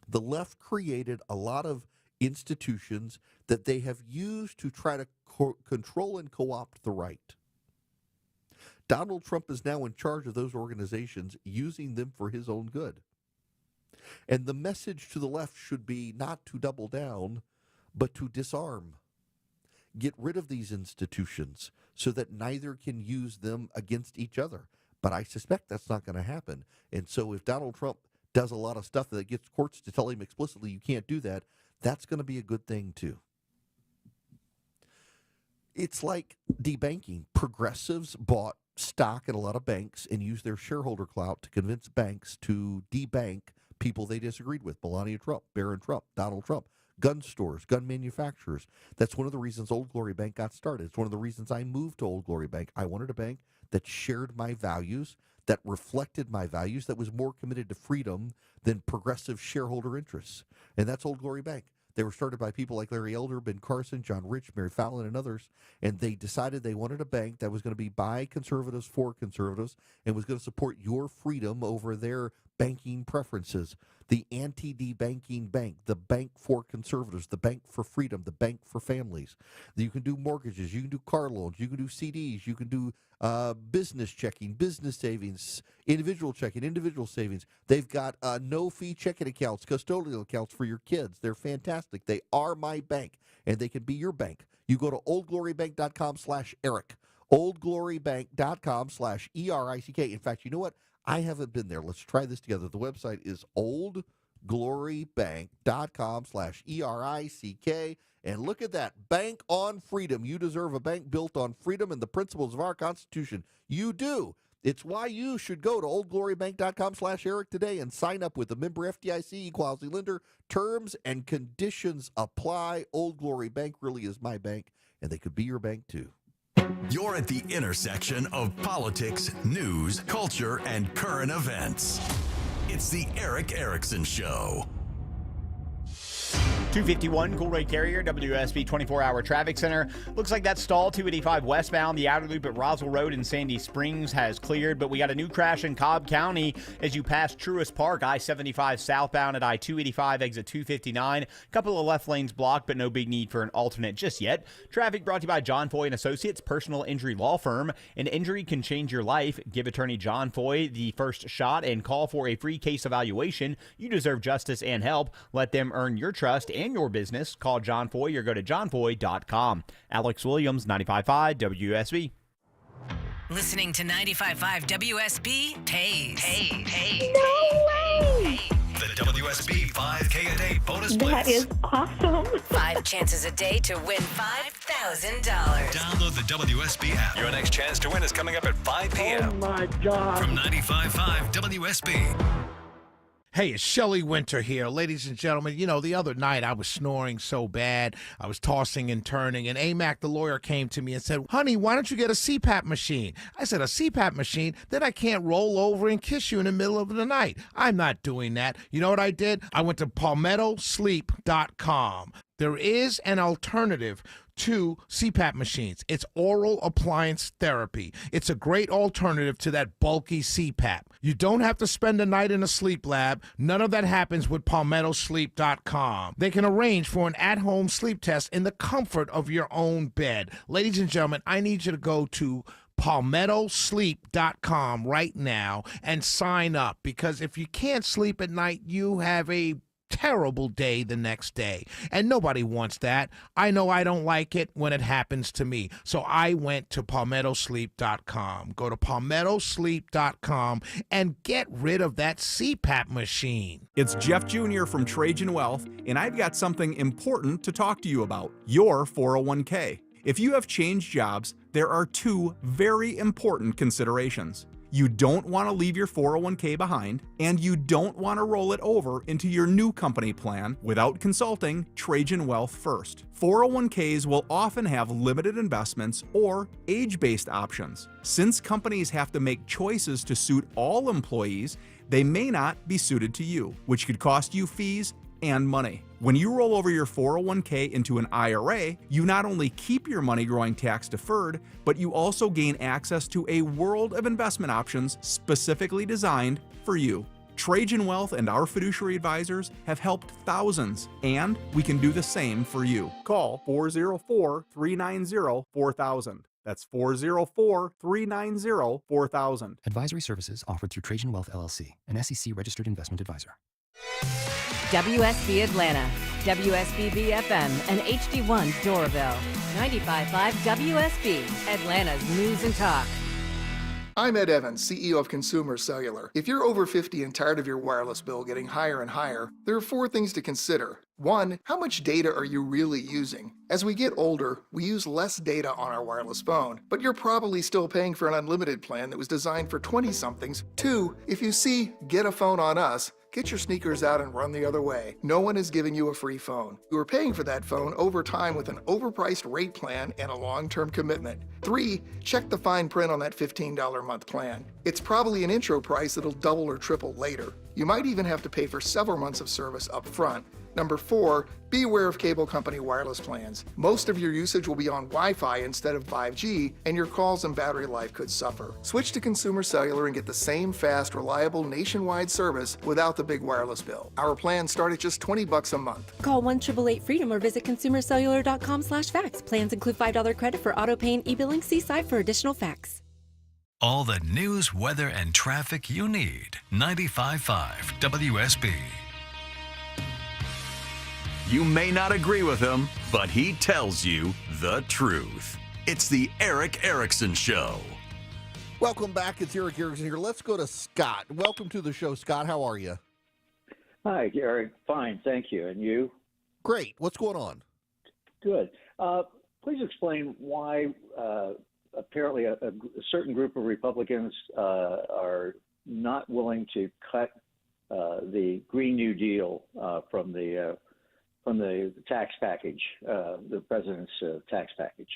The left created a lot of institutions that they have used to try to control and co-opt the right. Donald Trump is now in charge of those organizations, using them for his own good. And the message to the left should be not to double down, but to disarm. Get rid of these institutions so that neither can use them against each other. But I suspect that's not going to happen. And so if Donald Trump does a lot of stuff that gets courts to tell him explicitly you can't do that, that's going to be a good thing too. It's like debanking. Progressives bought stock in a lot of banks and used their shareholder clout to convince banks to debank people they disagreed with. Melania Trump, Barron Trump, Donald Trump, gun stores, gun manufacturers. That's one of the reasons Old Glory Bank got started. It's one of the reasons I moved to Old Glory Bank. I wanted a bank that shared my values, that reflected my values, that was more committed to freedom than progressive shareholder interests. And that's Old Glory Bank. They were started by people like Larry Elder, Ben Carson, John Rich, Mary Fallon, and others, and they decided they wanted a bank that was going to be by conservatives for conservatives and was going to support your freedom over their banking preferences. The anti-debanking bank, the bank for conservatives, the bank for freedom, the bank for families. You can do mortgages, you can do car loans, you can do CDs, you can do business checking, business savings, individual checking, individual savings. They've got no-fee checking accounts, custodial accounts for your kids. They're fantastic. They are my bank, and they can be your bank. You go to oldglorybank.com/Eric, oldglorybank.com/ERICK. In fact, you know what? I haven't been there. Let's try this together. The website is oldglorybank.com/ERICK. And look at that. Bank on freedom. You deserve a bank built on freedom and the principles of our Constitution. You do. It's why you should go to oldglorybank.com/Eric today and sign up with a member FDIC equal housing lender. Terms and conditions apply. Old Glory Bank really is my bank, and they could be your bank too. You're at the intersection of politics, news, culture, and current events. It's the Erick Erickson Show. 251 Coolray Carrier, WSB 24-hour traffic center. Looks like that stall 285 westbound. The outer loop at Roswell Road in Sandy Springs has cleared, but we got a new crash in Cobb County as you pass Truist Park, I-75 southbound at I-285, exit 259. A couple of left lanes blocked, but no big need for an alternate just yet. Traffic brought to you by John Foy & Associates, personal injury law firm. An injury can change your life. Give attorney John Foy the first shot and call for a free case evaluation. You deserve justice and help. Let them earn your trust and your business. Call John Foy or go to johnfoy.com. Alex Williams, 95.5 WSB. Listening to 95.5 WSB pays. No way! The WSB 5K a day bonus blitz. That is awesome. 5 chances a day to win $5,000. Download the WSB app. Your next chance to win is coming up at 5 p.m. Oh my God. From 95.5 WSB. Hey, it's Shelley Winter here. Ladies and gentlemen, you know, the other night I was snoring so bad. I was tossing and turning, and AMAC, the lawyer, came to me and said, honey, why don't you get a CPAP machine? I said, a CPAP machine? Then I can't roll over and kiss you in the middle of the night. I'm not doing that. You know what I did? I went to PalmettoSleep.com. There is an alternative to CPAP machines. It's oral appliance therapy. It's a great alternative to that bulky CPAP. You don't have to spend a night in a sleep lab. None of that happens with PalmettoSleep.com. They can arrange for an at-home sleep test in the comfort of your own bed. Ladies and gentlemen, I need you to go to PalmettoSleep.com right now and sign up, because if you can't sleep at night, you have a terrible day the next day. And nobody wants that. I know I don't like it when it happens to me. So I went to PalmettoSleep.com. Go to PalmettoSleep.com and get rid of that CPAP machine. It's Jeff Jr. from Trajan Wealth, and I've got something important to talk to you about, your 401k. If you have changed jobs, there are two very important considerations. You don't want to leave your 401k behind, and you don't want to roll it over into your new company plan without consulting Trajan Wealth first. 401ks will often have limited investments or age-based options. Since companies have to make choices to suit all employees, they may not be suited to you, which could cost you fees and money. When you roll over your 401k into an IRA, you not only keep your money growing tax deferred, but you also gain access to a world of investment options specifically designed for you. Trajan Wealth and our fiduciary advisors have helped thousands, and we can do the same for you. Call 404-390-4000. That's 404-390-4000. Advisory services offered through Trajan Wealth LLC, an SEC registered investment advisor. WSB Atlanta, WSB BFM, and HD1 Doraville. 95.5 WSB, Atlanta's news and talk. I'm Ed Evans, CEO of Consumer Cellular. If you're over 50 and tired of your wireless bill getting higher and higher, there are 4 things to consider. 1, how much data are you really using? As we get older, we use less data on our wireless phone, but you're probably still paying for an unlimited plan that was designed for 20-somethings. 2, if you see Get a Phone on Us, get your sneakers out and run the other way. No one is giving you a free phone. You are paying for that phone over time with an overpriced rate plan and a long-term commitment. 3, check the fine print on that $15 a month plan. It's probably an intro price that'll double or triple later. You might even have to pay for several months of service up front. Number 4, be aware of cable company wireless plans. Most of your usage will be on Wi-Fi instead of 5G, and your calls and battery life could suffer. Switch to Consumer Cellular and get the same fast, reliable nationwide service without the big wireless bill. Our plans start at just $20 a month. Call 1-888-FREEDOM or visit consumercellular.com/facts. Plans include $5 credit for auto pay and e-billing. See site for additional facts. All the news, weather, and traffic you need. 95.5 WSB. You may not agree with him, but he tells you the truth. It's the Eric Erickson Show. Welcome back. It's Eric Erickson here. Let's go to Scott. Welcome to the show, Scott. How are you? Hi, Gary. Fine, thank you. And you? Great. What's going on? Good. Please explain why apparently a certain group of Republicans are not willing to cut the Green New Deal from the tax package, the president's tax package.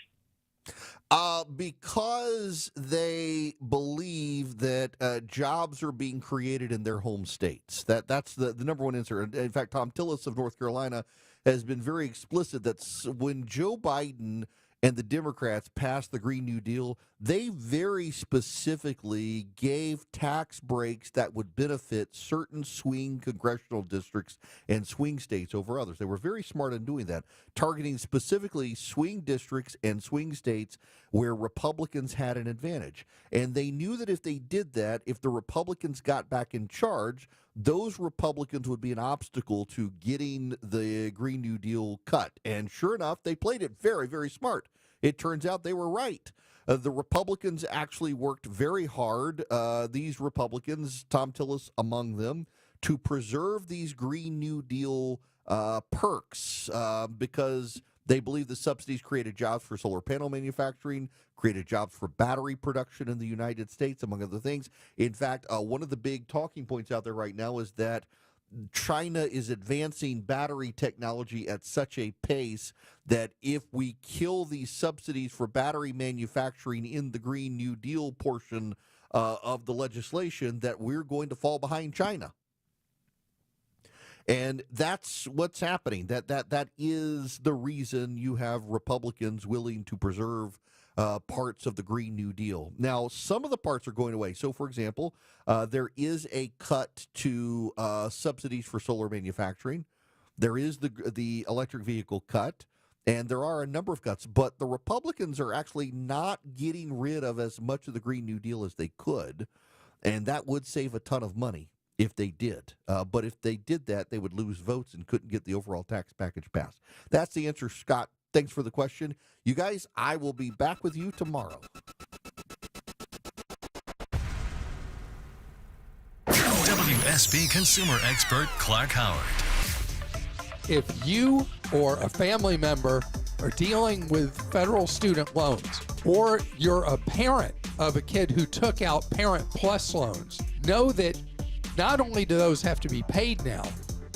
Because they believe that jobs are being created in their home states. That's the number one answer. In fact, Tom Tillis of North Carolina has been very explicit that when Joe Biden and the Democrats passed the Green New Deal, they very specifically gave tax breaks that would benefit certain swing congressional districts and swing states over others. They were very smart in doing that, targeting specifically swing districts and swing states where Republicans had an advantage. And they knew that if they did that, if the Republicans got back in charge, those Republicans would be an obstacle to getting the Green New Deal cut. And sure enough, they played it very, very smart. It turns out they were right. The Republicans actually worked very hard, these Republicans, Tom Tillis among them, to preserve these Green New Deal perks because they believe the subsidies created jobs for solar panel manufacturing, created jobs for battery production in the United States, among other things. In fact, one of the big talking points out there right now is that China is advancing battery technology at such a pace that if we kill these subsidies for battery manufacturing in the Green New Deal portion of the legislation, that we're going to fall behind China. And that's what's happening. That is the reason you have Republicans willing to preserve parts of the Green New Deal. Now, some of the parts are going away. So, for example, there is a cut to subsidies for solar manufacturing. There is the electric vehicle cut, and there are a number of cuts. But the Republicans are actually not getting rid of as much of the Green New Deal as they could, and that would save a ton of money. if they did. But if they did that, they would lose votes and couldn't get the overall tax package passed. That's the answer, Scott. Thanks for the question. You guys, I will be back with you tomorrow. WSB consumer expert Clark Howard. If you or a family member are dealing with federal student loans, or you're a parent of a kid who took out Parent Plus loans, know that not only do those have to be paid now,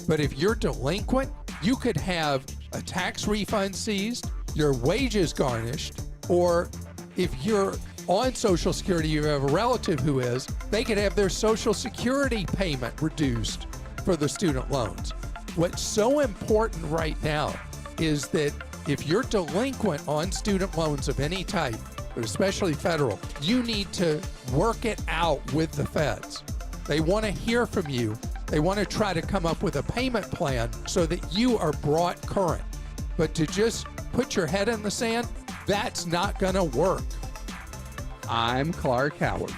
but if you're delinquent, you could have a tax refund seized, your wages garnished, or if you're on Social Security, you have a relative who is, they could have their Social Security payment reduced for the student loans. What's so important right now is that if you're delinquent on student loans of any type, but especially federal, you need to work it out with the feds. They want to hear from you. They want to try to come up with a payment plan so that you are brought current. But to just put your head in the sand, that's not going to work. I'm Clark Howard.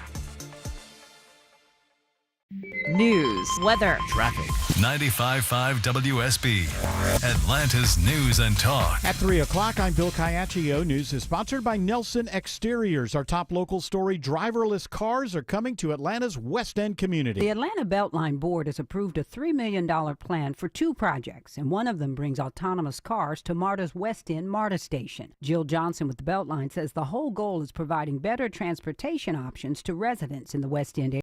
News, weather, Traffic. 95.5 WSB. Atlanta's News and Talk. At 3 o'clock, I'm Bill Caiaccio. News is sponsored by Nelson Exteriors. Our top local story, driverless cars are coming to Atlanta's West End community. The Atlanta Beltline Board has approved a $3 million plan for 2 projects, and one of them brings autonomous cars to MARTA's West End MARTA station. Jill Johnson with the Beltline says the whole goal is providing better transportation options to residents in the West End area.